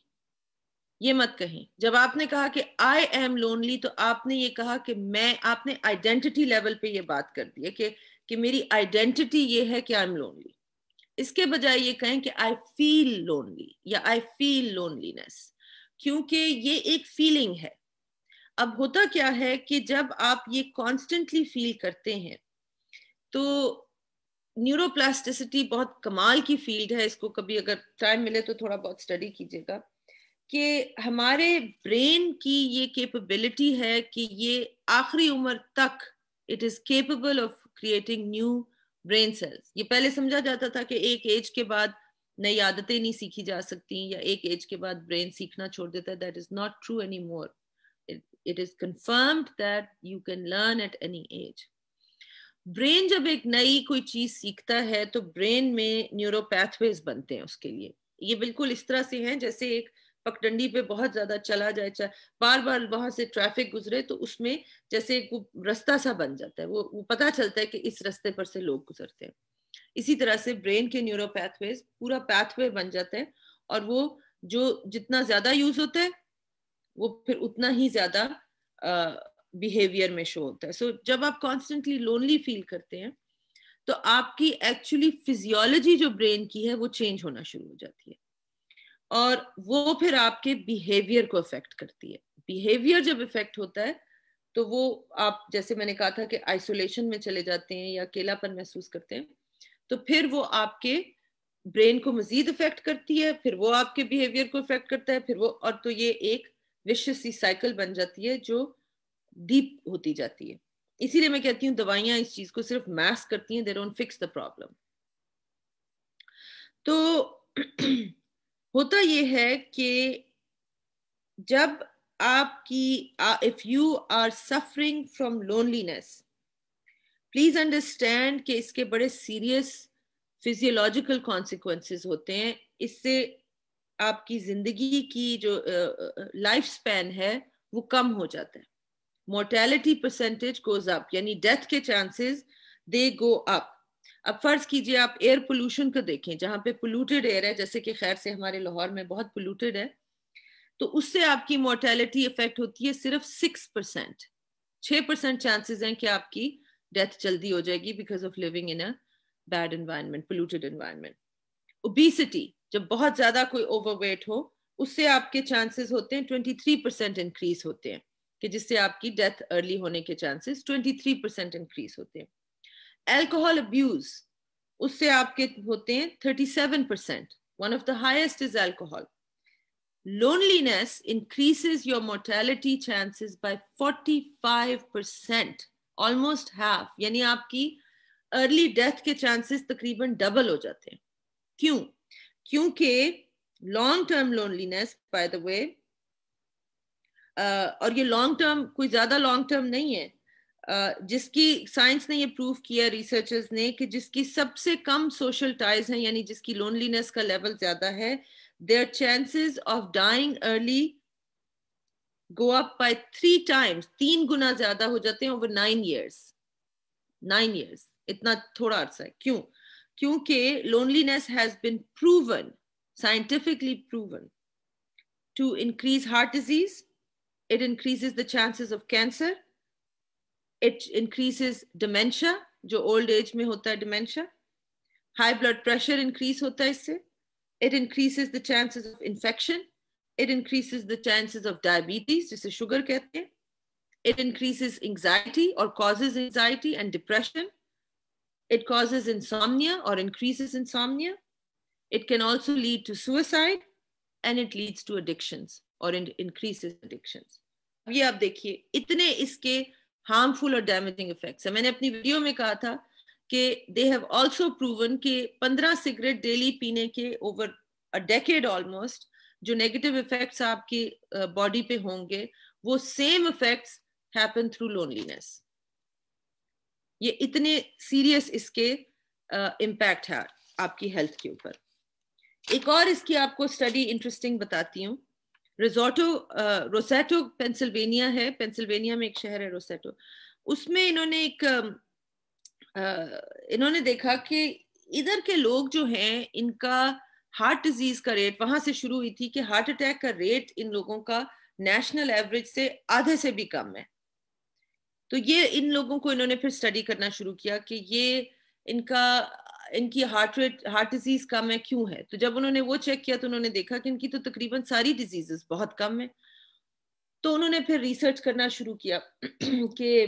[SPEAKER 1] یہ مت کہیں. جب آپ نے کہا کہ آئی ایم لونلی تو آپ نے یہ کہا کہ آپ نے آئیڈینٹی لیول پہ یہ بات کر دی ہے کہ میری آئیڈینٹی یہ ہے کہ آئی ایم لونلی. اس کے بجائے یہ کہیں کہ آئی فیل لونلی یا آئی فیل لونلینس, کیونکہ یہ ایک فیلنگ ہے. اب ہوتا کیا ہے کہ جب آپ یہ کانسٹنٹلی فیل کرتے ہیں تو نیورو پلاسٹیسٹی بہت کمال کی فیلڈ ہے, اس کو کبھی اگر ٹائم ملے تو تھوڑا بہت اسٹڈی کیجیے گا, کہ ہمارے برین کی یہ کیپیبلٹی ہے کہ یہ آخری عمر تک it is capable of creating new brain cells. یہ پہلے سمجھا جاتا تھا کہ ایک ایج کے بعد نئی عادتیں نہیں سیکھی جا سکتی یا ایک ایج کے بعد برین سیکھنا چھوڑ دیتا ہے. That is not true any more. It is confirmed that you can learn at any age. Brain جب ایک نئی کوئی چیز سیکھتا ہے تو برین میں نیورو پیتھ ویز بنتے ہیں اس کے لیے. یہ بالکل اس طرح سے ہیں جیسے ایک پگڈنڈی پہ بہت زیادہ چلا جائے, بار بار وہاں سے ٹریفک گزرے تو اس میں جیسے ایک رستہ سا بن جاتا ہے, وہ پتا چلتا ہے کہ اس رستے پر سے لوگ گزرتے ہیں. اسی طرح سے برین کے نیورو پیتھ ویز پورا پیتھ وے بن جاتا ہے, اور وہ جو جتنا زیادہ یوز ہوتا ہے وہ پھر اتنا ہی زیادہ بیہیویئر میں شو ہوتا ہے. سو جب آپ کانسٹنٹلی لونلی فیل کرتے ہیں تو آپ کی ایکچولی فزیولوجی جو برین کی ہے وہ چینج ہونا شروع ہو جاتی ہے, اور وہ پھر آپ کے بیہیویئر کو افیکٹ کرتی ہے. بیہیویئر جب افیکٹ ہوتا ہے تو وہ آپ جیسے میں نے کہا تھا کہ آئسولیشن میں چلے جاتے ہیں یا اکیلا پن محسوس کرتے ہیں, تو پھر وہ آپ کے برین کو مزید افیکٹ کرتی ہے, پھر وہ آپ کے بیہیویئر کو افیکٹ کرتا ہے, پھر وہ, اور تو یہ ایک وشیس سی سائیکل بن جاتی ہے جو ڈیپ ہوتی جاتی ہے. اسی لیے میں کہتی ہوں دوائیاں اس چیز کو صرف میسک کرتی ہیں, they don't fix the problem. تو ہوتا یہ ہے کہ جب آپ کی if you are suffering from loneliness, please understand کہ اس کے بڑے سیریس فزیولوجیکل کانسیکوینسز ہوتے ہیں. اس سے آپ کی زندگی کی جو لائف سپین ہے وہ کم ہو جاتا ہے. مورٹیلٹی پرسنٹیج گوز اپ, یعنی ڈیتھ کے چانسز دے گو اپ. اب فرض کیجئے آپ ایئر پولوشن کو دیکھیں, جہاں پہ پولوٹیڈ ایئر ہے, جیسے کہ خیر سے ہمارے لاہور میں بہت پولوٹیڈ ہے, تو اس سے آپ کی مورٹیلٹی افیکٹ ہوتی ہے صرف 6%. 6% چانسز ہیں کہ آپ کی ڈیتھ جلدی ہو جائے گی because of living in a bad environment, polluted environment. Obesity, جب بہت زیادہ کوئی اوور ویٹ ہو, اس سے آپ کے چانسز ہوتے ہیں 23% انکریز ہوتے ہیں, کہ جس سے آپ کی ڈیتھ ارلی ہونے کے چانسز 23% انکریز ہوتے ہیں. الکوہول ابیوز, اس سے آپ کے ہوتے ہیں 37%. One of the highest is alcohol. Loneliness increases your mortality chances by 45%, almost half. یعنی آپ کی ارلی ڈیتھ کے چانسز تقریباً ڈبل ہو جاتے ہیں. کیوں؟ کیونکہ long term loneliness, by the way, اور یہ لانگ ٹرم کوئی زیادہ لانگ ٹرم نہیں ہے, جس کی سائنس نے یہ پروو کیا, ریسرچرز نے, کہ جس کی سب سے کم سوشل ٹائز ہیں, یعنی جس کی لونلینس کا لیول زیادہ ہے, their chances of dying early go up by 3 times, 3 گنا زیادہ ہو جاتے ہیں over 9 years. 9 years, اتنا تھوڑا عرصہ ہے. کیوں؟ کیونکہ loneliness has been proven, scientifically proven, to increase heart disease, it increases the chances of cancer, it increases dementia, جو old age میں ہوتا ہے dementia, high blood pressure increase ہوتا ہے اس سے, it increases the chances of infection, it increases the chances of diabetes, جسے sugar کہتے ہیں, it increases anxiety or causes anxiety and depression, it causes insomnia or increases insomnia, it can also lead to suicide, and it leads to addictions or increases addictions. یہ آپ دیکھیے اتنے اس کے harmful اور damaging effects ہیں. میں نے اپنی ویڈیو میں کہا تھا کہ they have also proven کہ 15 سگریٹ ڈیلی پینے کے over a decade almost جو نیگیٹو افیکٹس آپ کی باڈی پہ ہوں گے, وہ same effects happen through loneliness. یہ اتنے سیریس اس کے امپیکٹ ہے آپ کی ہیلتھ کے اوپر. ایک اور اس کی آپ کو اسٹڈی انٹرسٹنگ بتاتی ہوں. روسیٹو پینسلوینیا ہے, پینسلوینیا میں ایک شہر ہے روسیٹو. اس میں انہوں نے دیکھا کہ ادھر کے لوگ جو ہیں ان کا ہارٹ ڈیزیز کا ریٹ, وہاں سے شروع ہوئی تھی کہ ہارٹ اٹیک کا ریٹ ان لوگوں کا نیشنل ایوریج سے آدھے سے بھی کم ہے. تو یہ ان لوگوں کو انہوں نے پھر اسٹڈی کرنا شروع کیا کہ یہ ان کی ہارٹ ڈیزیز کم ہے, کیوں ہے. تو جب انہوں نے وہ چیک کیا تو انہوں نے دیکھا کہ ان کی تو تقریباً ساری ڈیزیزز بہت کم ہیں. تو انہوں نے پھر ریسرچ کرنا شروع کیا کہ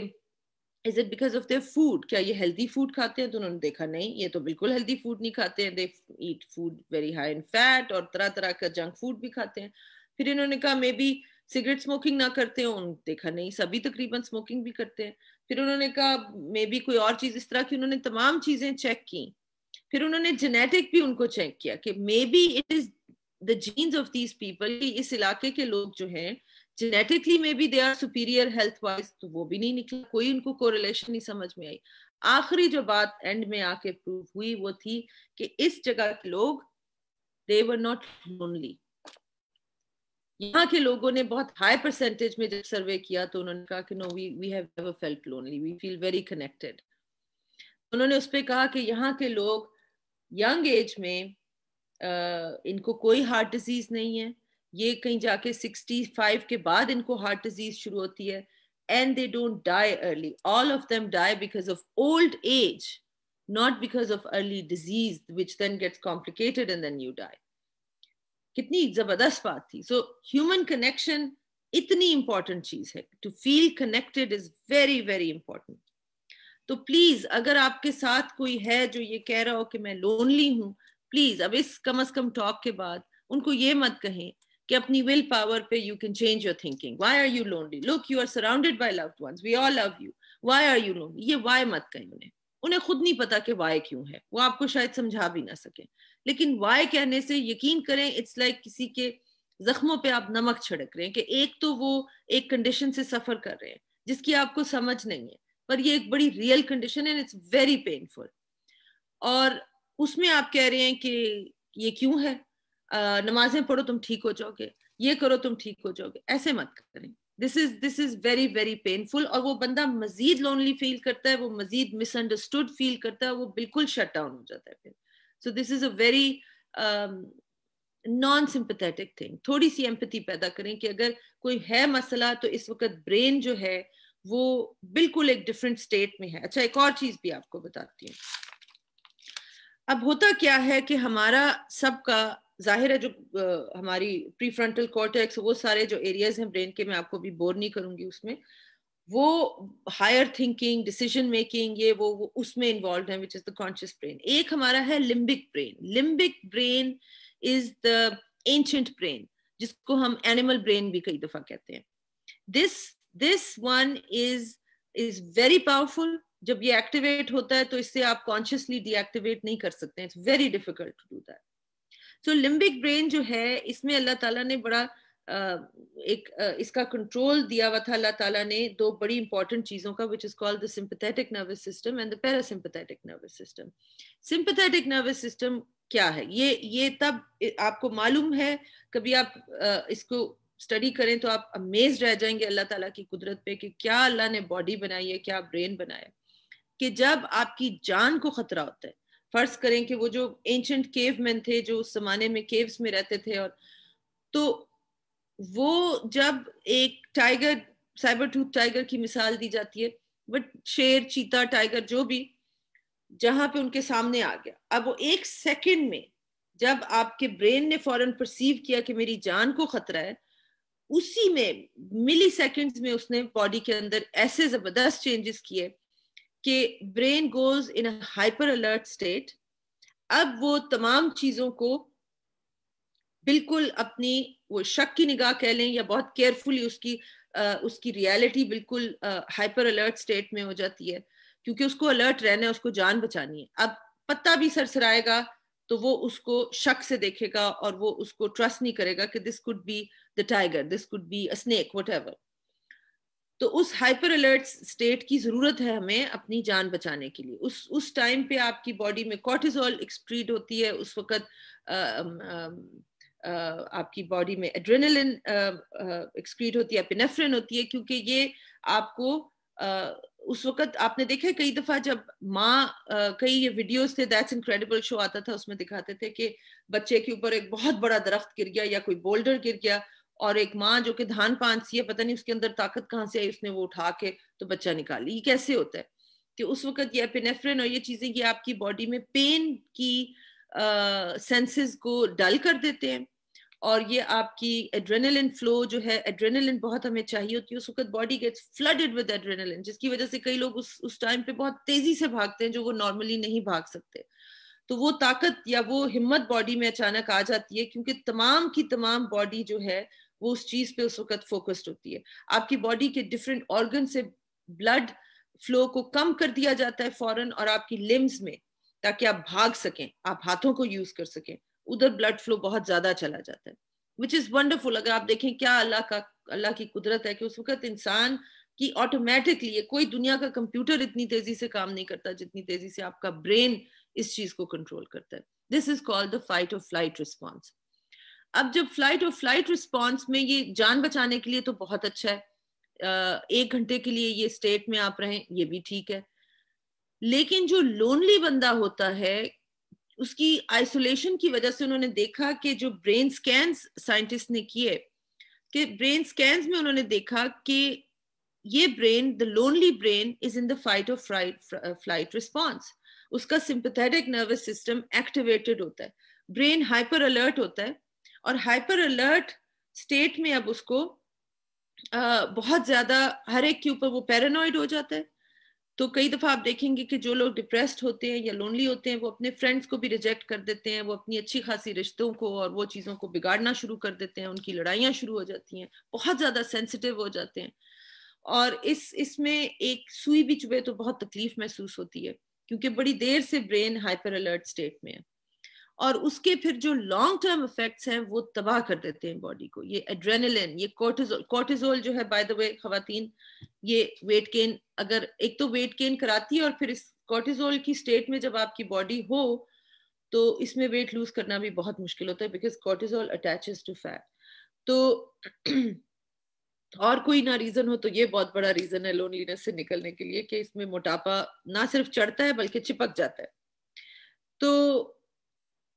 [SPEAKER 1] is it because of their food, کیا یہ ہیلدی فوڈ کھاتے ہیں. تو انہوں نے دیکھا نہیں, یہ تو بالکل ہیلدی فوڈ نہیں کھاتے ہیں, they eat food very high in fat, اور طرح طرح کا جنک فوڈ بھی کھاتے ہیں. پھر انہوں نے کہا مے بی سگریٹ اسموکنگ نہ کرتے ہوں, دیکھا نہیں سبھی تقریباً اسموکنگ بھی کرتے ہیں. پھر انہوں نے کہا مے بی کوئی اور چیز اس طرح کی, انہوں نے تمام چیزیں چیک کی. پھر انہوں نے جینیٹک بھی ان کو چیک کیا کہ may be it is the genes of these people, اس علاقے کے لوگ جو ہیں genetically may be they are superior health wise. تو وہ بھی نہیں نکلا, کوئی ان کو کوریلیشن نہیں سمجھ میں آئی. آخری جو بات اینڈ میں آ کے پروف ہوئی وہ تھی کہ اس جگہ کے لوگ they were not lonely. یہاں کے لوگوں نے بہت ہائی پرسنٹیج میں جب سروے کیا تو انہوں نے کہا کہ no, we have never felt lonely, we feel very connected. انہوں نے اس پہ کہا کہ یہاں کے لوگ ینگ ایج میں ان کو کوئی ہارٹ ڈیزیز نہیں ہے, یہ کہیں جا کے 65 کے بعد ان کو ہارٹ ڈیزیز شروع ہوتی ہے, and they don't die early. All of them die because of old age, not because of early disease, which then gets complicated and then you die. کتنی زبردست بات تھی. سو ہیومن کنیکشن اتنی important چیز ہے. To feel connected is very very important. تو please اگر آپ کے ساتھ کوئی ہے جو یہ کہہ رہا ہو کہ میں لونلی ہوں, پلیز اب اس کم از کم ٹاک کے بعد ان کو یہ مت کہیں کہ اپنی ول پاور پہ you can change your thinking. Why are you lonely, look you are surrounded by loved ones, we all love you, why are you lonely. یہ وائی مت کہیں انہیں خود نہیں پتا کہ وائی کیوں ہے, وہ آپ کو شاید سمجھا بھی نہ سکیں. لیکن وائی کہنے سے یقین کریں اٹس لائک کسی کے زخموں پہ آپ نمک چھڑک رہے ہیں کہ ایک تو وہ ایک کنڈیشن سے سفر کر رہے ہیں جس کی آپ کو سمجھ نہیں ہے, پر یہ ایک بڑی ریئل کنڈیشن ہے, اٹس ویری پینفل. اور اس میں آپ کہہ رہے ہیں کہ یہ کیوں ہے, نمازیں پڑھو تم ٹھیک ہو جاؤ گے, یہ کرو تم ٹھیک ہو جاؤ گے. ایسے مت کریں. This is very very painful. اور وہ بندہ مزید لونلی فیل کرتا ہے, وہ مزید مس انڈرسٹوڈ فیل کرتا ہے, وہ بالکل شٹ ڈاؤن ہو جاتا ہے پھر. So this is a very non sympathetic thing. تھوڑی سی ایمپتھی پیدا کریں کہ اگر کوئی ہے مسئلہ تو اس وقت برین جو ہے وہ بالکل ایک ڈفرینٹ اسٹیٹ میں ہے. اچھا ایک اور چیز بھی آپ کو بتاتی ہوں. اب ہوتا کیا ہے کہ ہمارا سب کا ظاہر ہے جو ہماری پری فرنٹل کارٹیکس, وہ سارے جو ایریاز ہیں برین کے, میں آپ کو بھی بور نہیں کروں گی اس میں, وہ ہائر تھنکنگ, ڈیسیژن میکنگ, یہ وہ اس میں انوالوڈ ہیں, وچ از دا کانشیس برین. ایک ہمارا ہے limbic brain. Limbic brain is the ancient brain, جس کو ہم اینیمل برین بھی کئی دفعہ کہتے ہیں. This one is very powerful. جب یہ ایکٹیویٹ ہوتا ہے تو اس سے آپ کانشیسلی ڈی ایکٹیویٹ نہیں کر سکتے. It's very difficult to do that. So limbic brain جو ہے اس میں اللہ تعالیٰ نے بڑا ایک اس کا کنٹرول دیا ہوا تھا اللہ تعالیٰ نے دو بڑی امپورٹنٹ چیزوں کا, which is called the sympathetic nervous system and the parasympathetic nervous system. sympathetic nervous system کیا ہے؟ یہ تب آپ کو معلوم ہے, کبھی آپ اس کو اسٹڈی کریں تو آپ امیز رہ جائیں گے اللہ تعالیٰ کی قدرت پہ کہ کیا اللہ نے باڈی بنائی ہے, کیا برین بنایا, کہ جب آپ کی جان کو خطرہ ہوتا ہے, فرض کریں کہ وہ جو اینشنٹ کیو مین تھے جو اس زمانے میں کیوز میں رہتے تھے, اور تو وہ جب ایک ٹائیگر, سائبر ٹوتھ ٹائیگر کی مثال دی جاتی ہے, بٹ شیر, چیتا, ٹائیگر جو بھی جہاں پہ ان کے سامنے آ گیا, اب وہ ایک سیکنڈ میں جب آپ کے برین نے فوراً پرسیو کیا کہ میری جان کو خطرہ ہے, اسی میں ملی سیکنڈز میں اس نے باڈی کے اندر ایسے زبردست چینجز کیے کہ brain goes in hyper alert state. اب وہ تمام چیزوں کو بالکل اپنی وہ شک کی نگاہ کہہ لیں یا بہت کیئرفلی اس کی ریالٹی بالکل ہائپر الرٹ اسٹیٹ میں ہو جاتی ہے, کیونکہ اس کو الرٹ رہنا ہے, اس کو جان بچانی ہے. اب پتا بھی سرسرائے گا تو وہ اس کو شک سے دیکھے گا اور وہ اس کو ٹرسٹ نہیں کرے گا کہ this could be the tiger, this could be a snake, whatever. تو اس ہائپر الرٹ اسٹیٹ کی ضرورت ہے ہمیں اپنی جان بچانے کے لیے. اس ٹائم پہ آپ کی باڈی میں کورٹیزول ایکسکریٹ ہوتی ہے, اس وقت آپ کی باڈی میں ایڈرینلن ایکسکریٹ ہوتی ہے, ایپینیفرین ہوتی ہے, کیونکہ یہ آپ کو اس وقت آپ نے دیکھا کئی دفعہ جب ماں, کئی یہ ویڈیوز تھے, دیٹس انکریڈیبل شو آتا تھا, اس میں دکھاتے تھے کہ بچے کے اوپر ایک بہت بڑا درخت گر گیا یا کوئی بولڈر گر گیا, اور ایک ماں جو کہ دھان پانسی ہے, پتہ نہیں اس کے اندر طاقت کہاں سے آئی, اس نے وہ اٹھا کے تو بچہ نکالی. یہ کیسے ہوتا ہے کہ اس وقت یہ ایپینیفرین اور یہ چیزیں یہ آپ کی باڈی میں پین کی سینسز کو ڈل کر دیتے ہیں, اور یہ آپ کی ایڈرینلن فلو جو ہے, ایڈرینلن بہت ہمیں چاہیے ہوتی ہے, اس وقت body Gates flooded with adrenaline, جس کی وجہ سے کئی لوگ اس ٹائم پہ بہت تیزی سے بھاگتے ہیں جو وہ نارملی نہیں بھاگ سکتے. تو وہ طاقت یا وہ ہمت باڈی میں اچانک آ جاتی ہے, کیونکہ تمام کی تمام باڈی جو ہے وہ اس چیز پہ اس وقت فوکسڈ ہوتی ہے. آپ کی باڈی کے ڈفرینٹ آرگن سے بلڈ فلو کو کم کر دیا جاتا ہے فوراً, اور آپ کی لمز میں, تاکہ آپ بھاگ سکیں, آپ ہاتھوں کو یوز کر سکیں, ادھر بلڈ فلو بہت زیادہ چلا جاتا ہے, which is wonderful. اگر آپ دیکھیں کیا اللہ کی قدرت ہے کہ اس وقت انسان کی آٹومیٹکلی, کوئی دنیا کا کمپیوٹر اتنی تیزی سے کام نہیں کرتا جتنی تیزی سے آپ کا برین اس چیز کو کنٹرول کرتا ہے. This is called the fight or flight response. اب جب فلائٹ اور فلائٹ رسپانس میں یہ جان بچانے کے لیے تو بہت اچھا ہے, 1 گھنٹے کے لیے یہ اسٹیٹ میں آپ رہیں, یہ بھی ٹھیک ہے. لیکن جو لونلی بندہ ہوتا ہے, اس کی آئسولیشن کی وجہ سے انہوں نے دیکھا کہ جو برین سکینز سائنٹسٹ نے کیے, کہ برین سکینز میں انہوں نے دیکھا کہ یہ brain, the lonely brain is in the fight or flight response. اس کا sympathetic nervous system activated ہوتا ہے, برین ہائپر الرٹ ہوتا ہے, اور ہائپر الرٹ اسٹیٹ میں اب اس کو بہت زیادہ ہر ایک کے اوپر وہ پیرانوئڈ ہو جاتا ہے. تو کئی دفعہ آپ دیکھیں گے کہ جو لوگ ڈپریسڈ ہوتے ہیں یا لونلی ہوتے ہیں, وہ اپنے فرینڈس کو بھی ریجیکٹ کر دیتے ہیں, وہ اپنی اچھی خاصی رشتوں کو اور وہ چیزوں کو بگاڑنا شروع کر دیتے ہیں, ان کی لڑائیاں شروع ہو جاتی ہیں, بہت زیادہ سینسٹیو ہو جاتے ہیں. اور اس میں ایک سوئی بھی چبھے تو بہت تکلیف محسوس ہوتی ہے, کیونکہ بڑی دیر سے برین ہائپر الرٹ اسٹیٹ میں ہے, اور اس کے پھر جو لانگ ٹرم افیکٹس ہیں وہ تباہ کر دیتے ہیں باڈی کو. یہ ایڈرینلن, یہ کورٹیزول جو ہے, بائی دا وے خواتین, یہ ویٹ گین, اگر ایک تو ویٹ گین کراتی ہے, اور پھر اس کورٹیزول کی اسٹیٹ میں جب آپ کی باڈی ہو تو اس میں ویٹ لوز کرنا بھی بہت مشکل ہوتا ہے, بیکاز کورٹیزول اٹیچز ٹو فیٹ. تو اور کوئی نہ ریزن ہو تو یہ بہت بڑا ریزن ہے لونلینس سے نکلنے کے لیے, کہ اس میں موٹاپا نہ صرف چڑھتا ہے بلکہ چپک جاتا ہے. تو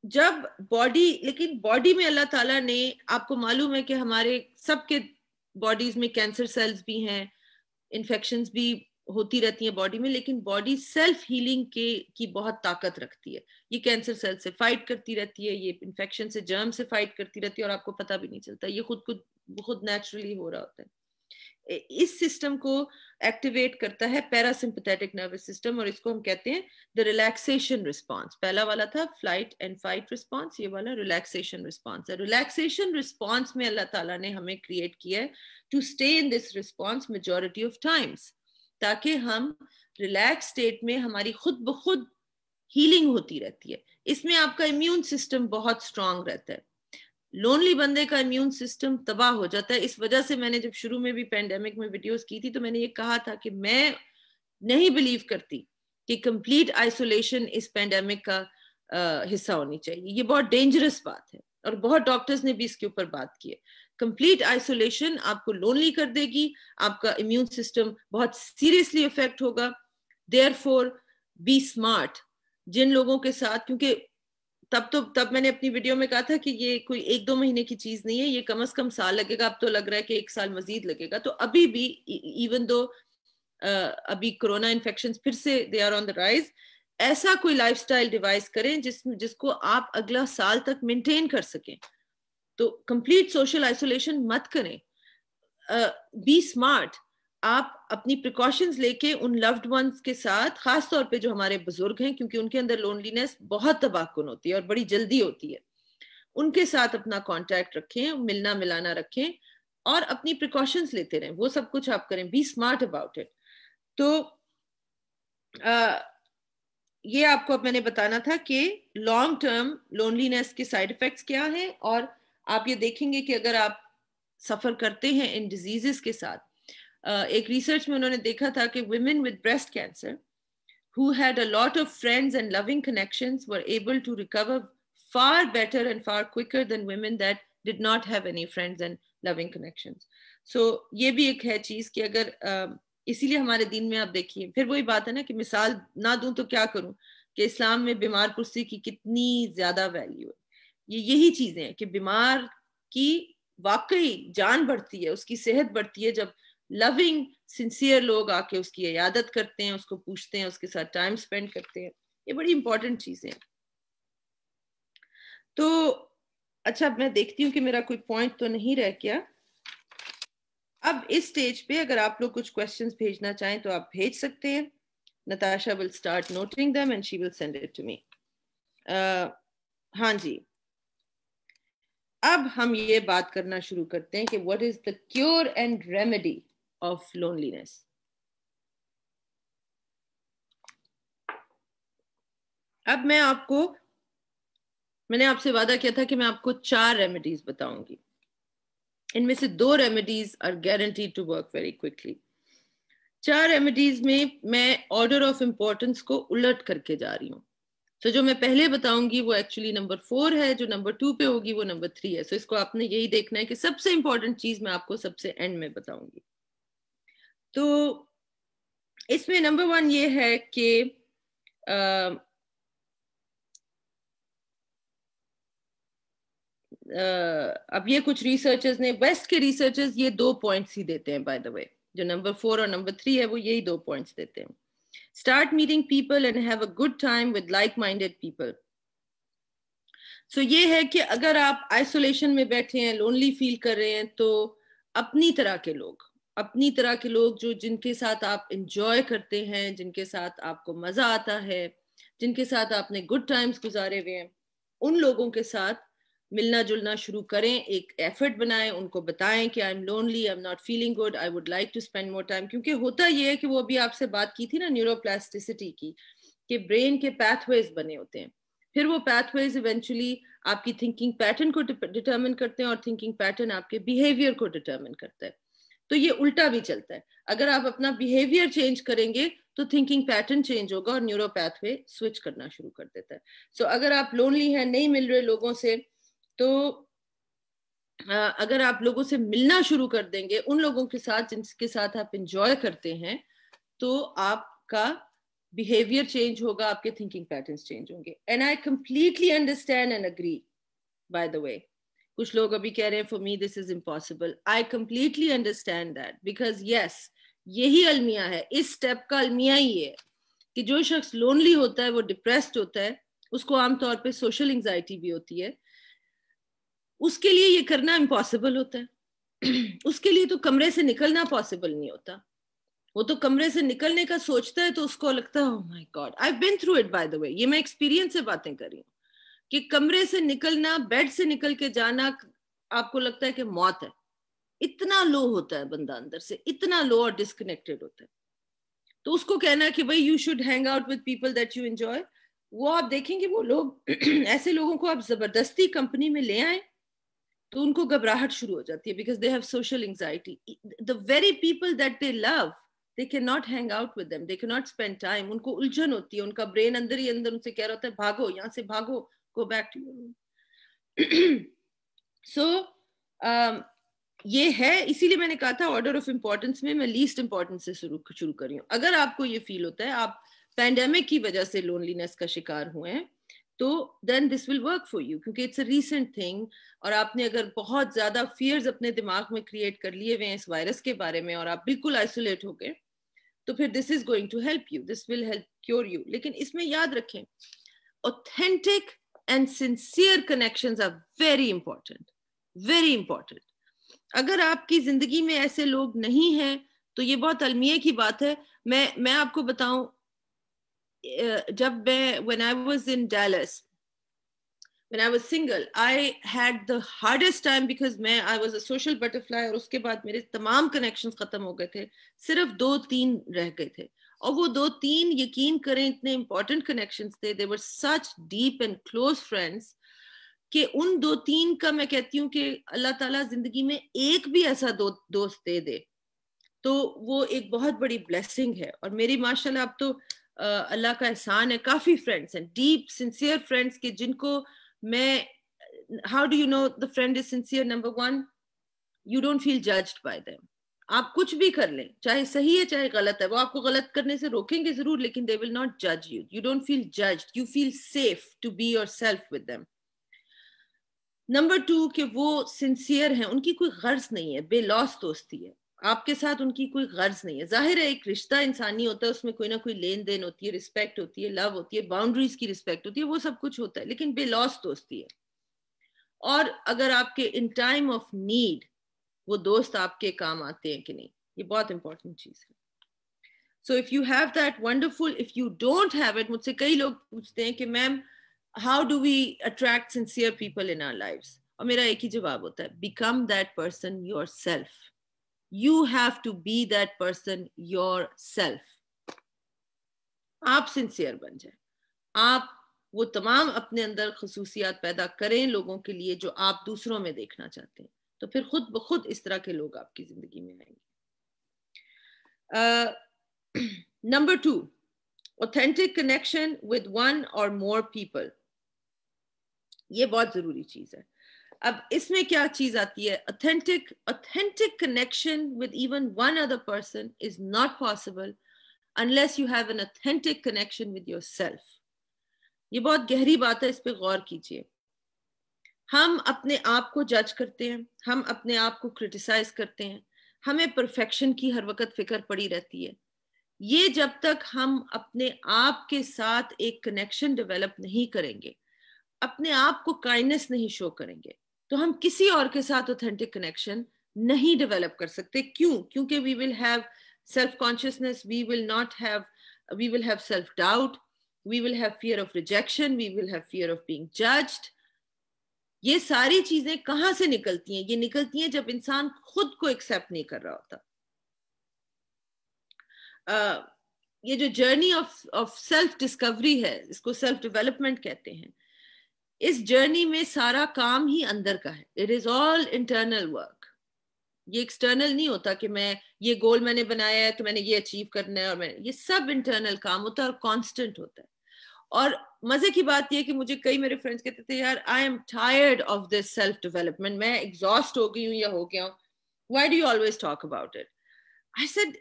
[SPEAKER 1] جب باڈی, لیکن باڈی میں اللہ تعالیٰ نے, آپ کو معلوم ہے کہ ہمارے سب کے باڈیز میں کینسر سیلز بھی ہیں, انفیکشنز بھی ہوتی رہتی ہیں باڈی میں, لیکن باڈی سیلف ہیلنگ کی بہت طاقت رکھتی ہے. یہ کینسر سیل سے فائٹ کرتی رہتی ہے, یہ انفیکشن سے, جرم سے فائٹ کرتی رہتی ہے, اور آپ کو پتہ بھی نہیں چلتا, یہ خود نیچرلی ہو رہا ہوتا ہے. اس سسٹم کو ایکٹیویٹ کرتا ہے پیرا سمپیتھیٹک نروس سسٹم, اور اس کو ہم کہتے ہیں the relaxation response. پہلا والا تھا flight and fight response, یہ والا relaxation response ہے. relaxation response میں اللہ تعالیٰ نے ہمیں کریٹ کیا ہے to stay in this response majority of times, تاکہ ہم ریلیکس اسٹیٹ میں ہماری خود بخود ہیلنگ ہوتی رہتی ہے. اس میں آپ کا امیون سسٹم بہت اسٹرانگ رہتا ہے. لونلی بندے کا امیون سسٹم تباہ ہو جاتا ہے. اس وجہ سے میں نے جب شروع میں بھی پینڈیمک میں ویڈیوز کی تھی تو میں نے یہ کہا تھا کہ میں نہیں بلیو کرتی کہ کمپلیٹ آئسولیشن اس پینڈیمک کا حصہ ہونی چاہیے. یہ بہت ڈینجرس بات ہے اور بہت ڈاکٹرز نے بھی اس کے اوپر بات کی ہے. کمپلیٹ آئسولیشن آپ کو لونلی کر دے گی, آپ کا امیون سسٹم بہت سیریسلی افیکٹ ہوگا. Therefore be smart. جن لوگوں کے ساتھ, کیونکہ تب میں نے اپنی ویڈیو میں کہا تھا کہ یہ کوئی 1-2 مہینے کی چیز نہیں ہے, یہ کم از کم سال لگے گا. اب تو لگ رہا ہے کہ 1 سال مزید لگے گا. تو ابھی بھی ایون دو ابھی کرونا انفیکشن پھر سے they are on the rise, ایسا کوئی لائف سٹائل ڈیوائز کریں جس کو آپ اگلا سال تک مینٹین کر سکیں. تو کمپلیٹ سوشل آئسولیشن مت کریں. Be smart. آپ اپنی پریکاشنز لے کے ان لوڈ ونز کے ساتھ, خاص طور پہ جو ہمارے بزرگ ہیں, کیونکہ ان کے اندر لونلینس بہت تباہ کن ہوتی ہے اور بڑی جلدی ہوتی ہے, ان کے ساتھ اپنا کانٹیکٹ رکھیں, ملنا ملانا رکھیں اور اپنی پریکاشنز لیتے رہیں. وہ سب کچھ آپ کریں. Be smart about it. تو یہ آپ کو اب میں نے بتانا تھا کہ لانگ ٹرم لونلینس کے سائیڈ افیکٹس کیا ہیں, اور آپ یہ دیکھیں گے کہ اگر آپ سفر کرتے ہیں ان ڈیزیزز کے ساتھ. ایک ریسرچ میں انہوں نے دیکھا تھا کہ women with breast cancer who had a lot of friends and loving connections were able to recover far better and far quicker than women that did not have any friends and loving connections. So یہ بھی ایک ہے چیز کہ اگر اسی لیے ہمارے دین میں آپ دیکھیے, پھر وہی بات ہے نا کہ مثال نہ دوں تو کیا کروں, کہ اسلام میں بیمار پرسی کی کتنی زیادہ ویلیو ہے. یہی چیزیں ہیں کہ بیمار کی واقعی جان بڑھتی ہے, اس کی صحت بڑھتی ہے جب لونگ سنسیئر لوگ آ کے اس کی عیادت کرتے ہیں, اس کو پوچھتے ہیں, اس کے ساتھ ٹائم سپینڈ کرتے ہیں. یہ بڑی امپورٹنٹ چیزیں ہیں. تو اچھا, میں دیکھتی ہوں کہ میرا کوئی پوائنٹ تو نہیں رہ گیا. اب اس سٹیج پہ اگر آپ لوگ کچھ کوسچنز بھیجنا چاہیں تو آپ بھیج سکتے ہیں. Natasha will start noting them and she will send it to me. ہاں جی, اب ہم یہ بات کرنا شروع کرتے ہیں کہ what is the cure and remedy of loneliness. اب میں نے آپ سے وعدہ کیا تھا کہ میں آپ کو 4 ریمیڈیز بتاؤں گی. ان میں سے 2 remedies are guaranteed to work very quickly. 4 remedies میں آرڈر آف امپورٹنس کو الٹ کر کے جا رہی ہوں. تو جو میں پہلے بتاؤں گی وہ ایکچولی نمبر 4 ہے, جو نمبر 2 پہ ہوگی وہ نمبر 3 ہے. سو اس کو آپ نے یہی دیکھنا ہے کہ سب سے امپورٹنٹ چیز میں آپ کو سب سے اینڈ میں بتاؤں گی. تو اس میں نمبر 1 یہ ہے کہ اب یہ کچھ ریسرچرز نے, ویسٹ کے ریسرچرز یہ 2 پوائنٹس ہی دیتے ہیں بائی دا وے. جو نمبر 4 اور نمبر 3 ہے وہ یہی 2 پوائنٹس دیتے ہیں. Start meeting people and have a good time with like-minded people. So یہ ہے کہ اگر آپ آئسولیشن میں بیٹھے ہیں, لونلی فیل کر رہے ہیں, تو اپنی طرح کے لوگ جن کے ساتھ آپ انجوائے کرتے ہیں, جن کے ساتھ آپ کو مزہ آتا ہے, جن کے ساتھ آپ نے گڈ ٹائمز گزارے ہوئے ہیں, ان لوگوں کے ساتھ ملنا جلنا شروع کریں. ایک ایفرٹ بنائیں, ان کو بتائیں کہ I'm lonely, I'm not feeling good, I would like to spend more time. کیونکہ ہوتا یہ ہے کہ وہ ابھی آپ سے بات کی تھی نا نیورو پلاسٹیسٹی کی, کہ برین کے پیتھ ویز بنے ہوتے ہیں. پھر وہ پیتھ ویز ایونچولی آپ کی تھنکنگ پیٹرن کو ڈٹرمن کرتے ہیں, اور تھنکنگ پیٹرن آپ کے بیہیویئر کو ڈٹرمن کرتا ہے. تو یہ الٹا بھی چلتا ہے. اگر آپ اپنا بیہیویئر چینج کریں گے تو تھنکنگ پیٹرن چینج ہوگا اور نیورو پیتھ وے سوئچ کرنا شروع کر دیتا ہے. سو اگر آپ لونلی ہیں, نہیں مل رہے لوگوں سے, تو اگر آپ لوگوں سے ملنا شروع کر دیں گے, ان لوگوں کے ساتھ جن کے ساتھ آپ انجوائے کرتے ہیں, تو آپ کا بیہیویئر چینج ہوگا, آپ کے تھنکنگ پیٹرنز چینج ہوں گے. And I completely understand and agree. By the way, کچھ لوگ ابھی کہہ رہے ہیں for me this is impossible. I completely understand that because yes, یہی المیہ ہے, اس سٹیپ کا المیہ ہی ہے کہ جو شخص لونلی ہوتا ہے وہ ڈپریسڈ ہوتا ہے, اس کو عام طور پہ سوشل انگزائٹی بھی ہوتی ہے, اس کے لیے یہ کرنا امپاسبل ہوتا ہے. اس کے لیے تو کمرے سے نکلنا پاسبل نہیں ہوتا. وہ تو کمرے سے نکلنے کا سوچتا ہے تو اس کو لگتا ہے oh my God, I've been through it by the way. یہ میں ایکسپیرینس سے باتیں کر رہی ہوں کہ کمرے سے نکلنا, بیڈ سے نکل کے جانا, آپ کو لگتا ہے کہ موت ہے. اتنا لو ہوتا ہے بندہ اندر سے, اتنا لو اور ڈسکنیکٹڈ ہوتا ہے. تو اس کو کہنا کہ بھائی you should hang out with people that you enjoy, وہ آپ دیکھیں گے وہ لوگ ایسے لوگوں کو آپ زبردستی کمپنی میں لے آئیں, تو ان کو گھبراہٹ شروع ہو جاتی ہے because they have social anxiety. The very people that they love, they cannot hang out with them, they cannot spend time. ان کو الجھن ہوتی ہے, ان کا برین اندر ہی اندر ان سے کہہ رہا ہوتا ہے بھاگو یہاں سے, بھاگو, go back to your room. So یہ ہے, اسی لیے میں نے کہا تھا آرڈر آف امپورٹنس میں لیسٹ امپورٹنس سے شروع کر رہی ہوں. اگر آپ کو یہ فیل ہوتا ہے آپ پینڈیمک کی وجہ سے لونلینس کا شکار ہوئے ہیں, تو دین دس ول ورک فار یو, کیونکہ اٹس اے ریسنٹ تھنگ, اور آپ نے اگر بہت زیادہ فیئرز اپنے دماغ میں کریٹ کر لیے ہوئے ہیں اس وائرس کے بارے میں, اور آپ بالکل آئسولیٹ ہو گئے, تو پھر this is going to help you, this will help cure you. لیکن اس میں یاد رکھیں, authentic and sincere connections are very important, very important. اگر آپ کی زندگی میں ایسے لوگ نہیں ہیں تو یہ بہت المیہ کی بات ہے. میں آپ کو بتاؤں, جب میں when I was in Dallas, when I was single, I had the hardest time because I was a social butterfly, اور اس کے بعد میرے تمام connections ختم ہو گئے تھے, صرف 2-3 رہ گئے تھے, اور وہ 2-3 یقین کریں اتنے important connections تھے, they were such deep and close friends, کہ ان 2-3 کا میں کہتی ہوں کہ اللہ تعالیٰ زندگی میں ایک بھی ایسا دوست دے دے تو وہ ایک بہت بڑی بلیسنگ ہے. اور میری ماشاءاللہ اب تو اللہ کا احسان ہے, کافی فرینڈس ہیں, ڈیپ سنسیئر فرینڈس, کہ جن کو میں, how do you know the friend is sincere? Number one, you don't feel judged by them. آپ کچھ بھی کر لیں, چاہے صحیح ہے چاہے غلط ہے, وہ آپ کو غلط کرنے سے روکیں گے ضرور, لیکن they will not judge you. You don't feel judged. You feel safe to be yourself with them. Number 2 کہ وہ سنسیئر ہیں, ان کی کوئی غرض نہیں ہے, بے لوس دوستی ہے, آپ کے ساتھ ان کی کوئی غرض نہیں ہے. ظاہر ہے ایک رشتہ انسانی ہوتا ہے, اس میں کوئی نہ کوئی لین دین ہوتی ہے, رسپیکٹ ہوتی ہے, لو ہوتی ہے, باؤنڈریز کی رسپیکٹ ہوتی ہے, وہ سب کچھ ہوتا ہے, لیکن بے لوس دوستی ہے. اور اگر آپ کے ان ٹائم آف نیڈ وہ دوست آپ کے کام آتے ہیں کہ نہیں, یہ بہت امپورٹنٹ چیز ہے. So if you have that wonderful, if you don't have it, مجھ سے کئی لوگ پوچھتے ہیں کہ میم how do we attract sincere people in our lives, اور میرا ایک ہی جواب ہوتا ہے, become that person yourself. You have to be that person yourself. آپ سنسیئر بن جائیں, آپ وہ تمام اپنے اندر خصوصیات پیدا کریں لوگوں کے لیے جو آپ دوسروں میں دیکھنا چاہتے ہیں, تو پھر خود بخود اس طرح کے لوگ آپ کی زندگی میں آئیں گے. Number 2, authentic connection with one or more people. یہ بہت ضروری چیز ہے. اب اس میں کیا چیز آتی ہے, authentic connection with even one other person is not possible unless you have an authentic connection with yourself. یہ بہت گہری بات ہے, اس پہ غور کیجئے. ہم اپنے آپ کو جج کرتے ہیں, ہم اپنے آپ کو کرٹیسائز کرتے ہیں, ہمیں پرفیکشن کی ہر وقت فکر پڑی رہتی ہے. یہ جب تک ہم اپنے آپ کے ساتھ ایک کنیکشن ڈیولپ نہیں کریں گے, اپنے آپ کو کائنڈنس نہیں شو کریں گے, تو ہم کسی اور کے ساتھ اوتھینٹک کنیکشن نہیں ڈیولپ کر سکتے. کیوں؟ کیونکہ we will have self consciousness, we will have self doubt, we will have fear of rejection, we will have fear of being judged. یہ ساری چیزیں کہاں سے نکلتی ہیں؟ یہ نکلتی ہیں جب انسان خود کو ایکسیپٹ نہیں کر رہا ہوتا. یہ جو جرنی آف سیلف ڈسکوری ہے, اس کو سیلف ڈیولپمنٹ کہتے ہیں, اس جرنی میں سارا کام ہی اندر کا ہے. It is all internal work. یہ ایکسٹرنل نہیں ہوتا کہ میں یہ گول میں نے بنایا ہے تو میں نے یہ اچیو کرنا ہے, اور یہ سب انٹرنل کام ہوتا ہے اور کانسٹنٹ ہوتا ہے. اور مزے کی بات یہ کہ مجھے کئی میرے فرینڈس کہتے تھے, یار I'm tired of this self development, میں ایگزاسٹ ہو گئی ہوں یا ہو گیا ہوں, why do you always talk about it? I said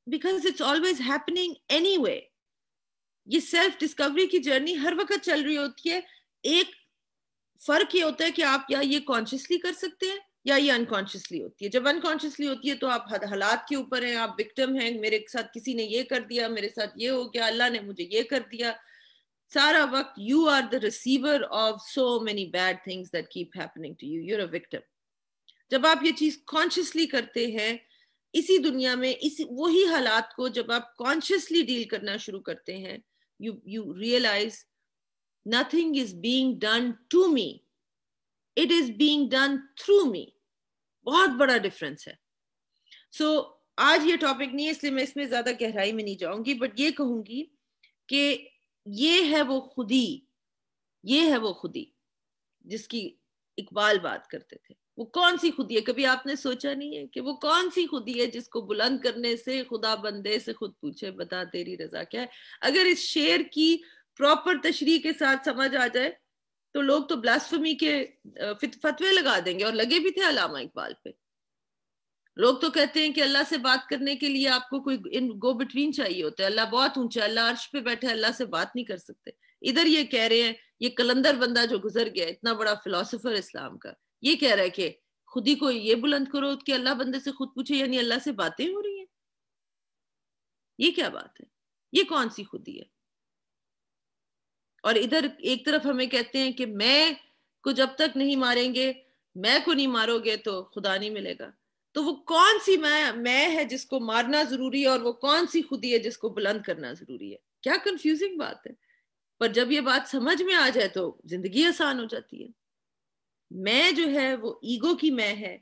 [SPEAKER 1] because it's always happening anyway. یہ سیلف ڈسکوری کی جرنی ہر وقت چل رہی ہوتی ہے. ایک فرق یہ ہوتا ہے کہ آپ یا یہ کانشیسلی کر سکتے ہیں یا یہ انکانشیسلی ہوتی ہے. جب انکانشیسلی ہوتی ہے تو آپ حالات کے اوپر ہیں, آپ وکٹم ہیں, میرے ساتھ کسی نے یہ کر دیا, میرے ساتھ یہ ہو گیا, اللہ نے مجھے یہ کر دیا. سارا وقت you are the receiver of so many bad things that keep happening to you. You're a victim. جب آپ یہ چیز کانشیسلی کرتے ہیں اسی دنیا میں, وہی حالات کو جب آپ کانشیسلی ڈیل کرنا شروع کرتے ہیں, you realize nothing is being done to me, it is being done through me. بہت بڑا ڈفرنس ہے. سو آج یہ ٹاپک نہیں ہے اس لیے میں اس میں زیادہ گہرائی میں نہیں جاؤں گی, بٹ یہ کہوں گی کہ یہ ہے وہ خودی, یہ ہے وہ خودی جس کی اقبال بات کرتے تھے. وہ کون سی خودی ہے؟ کبھی آپ نے سوچا نہیں ہے کہ وہ کون سی خودی ہے جس کو بلند کرنے سے خدا بندے سے خود پوچھے بتا تیری رضا کیا ہے؟ اگر اس شعر کی پراپر تشریح کے ساتھ سمجھ آ جائے تو لوگ تو بلاسفمی کے فتوے لگا دیں گے، اور لگے بھی تھے علامہ اقبال پہ. لوگ تو کہتے ہیں کہ اللہ سے بات کرنے کے لیے آپ کو کوئی گو بٹوین چاہیے ہوتا ہے، اللہ بہت اونچا ہے، اللہ عرش پہ بیٹھے، اللہ سے بات نہیں کر سکتے. ادھر یہ کہہ رہے ہیں، یہ کلندر بندہ جو گزر گیا اتنا بڑا فلسفر اسلام کا، یہ کہہ رہا ہے کہ خودی کو یہ بلند کرو کہ اللہ بندے سے خود پوچھے، یعنی اللہ سے باتیں ہو رہی ہیں. یہ کیا بات ہے؟ یہ کون سی خودی ہے؟ اور ادھر ایک طرف ہمیں کہتے ہیں کہ میں کو جب تک نہیں ماریں گے، میں کو نہیں مارو گے تو خدا نہیں ملے گا. تو وہ کون سی میں ہے جس کو مارنا ضروری ہے، اور وہ کون سی خودی ہے جس کو بلند کرنا ضروری ہے؟ کیا کنفیوزنگ بات ہے. پر جب یہ بات سمجھ میں آ جائے تو زندگی آسان ہو جاتی ہے. میں جو ہے وہ ایگو کی میں ہے،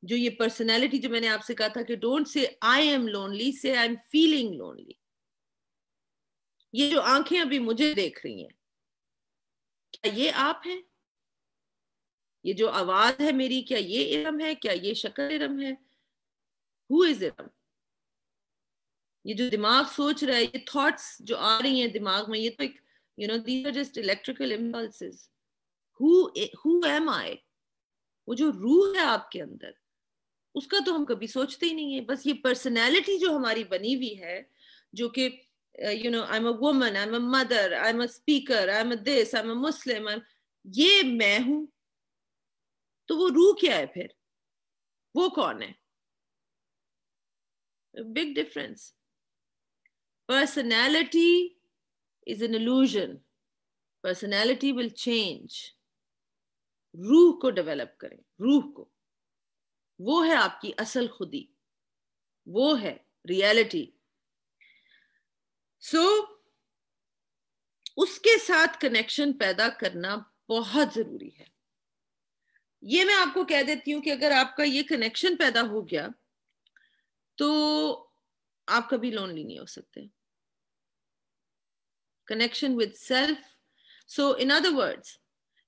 [SPEAKER 1] جو یہ پرسنالٹی جو میں نے آپ سے کہا تھا کہ don't say I am lonely, سے آئی ایم فیلنگ لونلی. یہ جو آنکھیں ابھی مجھے دیکھ رہی ہیں، کیا یہ آپ ہیں؟ یہ جو آواز ہے میری، کیا یہ ارم ہے؟ کیا یہ شکل ارم ہے؟ ہو از ارم؟ یہ جو دماغ سوچ رہا ہے، یہ تھاٹس جو آ رہی ہیں دماغ میں، یہ تو ایک these are just electrical impulses. who am I؟ وہ جو روح ہے آپ کے اندر، اس کا تو ہم کبھی سوچتے ہی نہیں ہے. بس یہ پرسنالٹی جو ہماری بنی ہوئی ہے، جو کہ I'm a woman, I'm a mother, I'm a speaker, I'm a this, I'm a Muslim, یہ میں ہوں. تو وہ روح کیا ہے پھر؟ وہ کون ہے؟ big difference. Personality is an illusion. Personality will change. روح کو ڈیولپ کریں، روح کو، وہ ہے آپ کی اصل خودی، وہ ہے ریالٹی. سو اس کے ساتھ کنیکشن پیدا کرنا بہت ضروری ہے. یہ میں آپ کو کہہ دیتی ہوں کہ اگر آپ کا یہ کنیکشن پیدا ہو گیا تو آپ کبھی لونلی نہیں ہو سکتے. Connection with self. So in other words,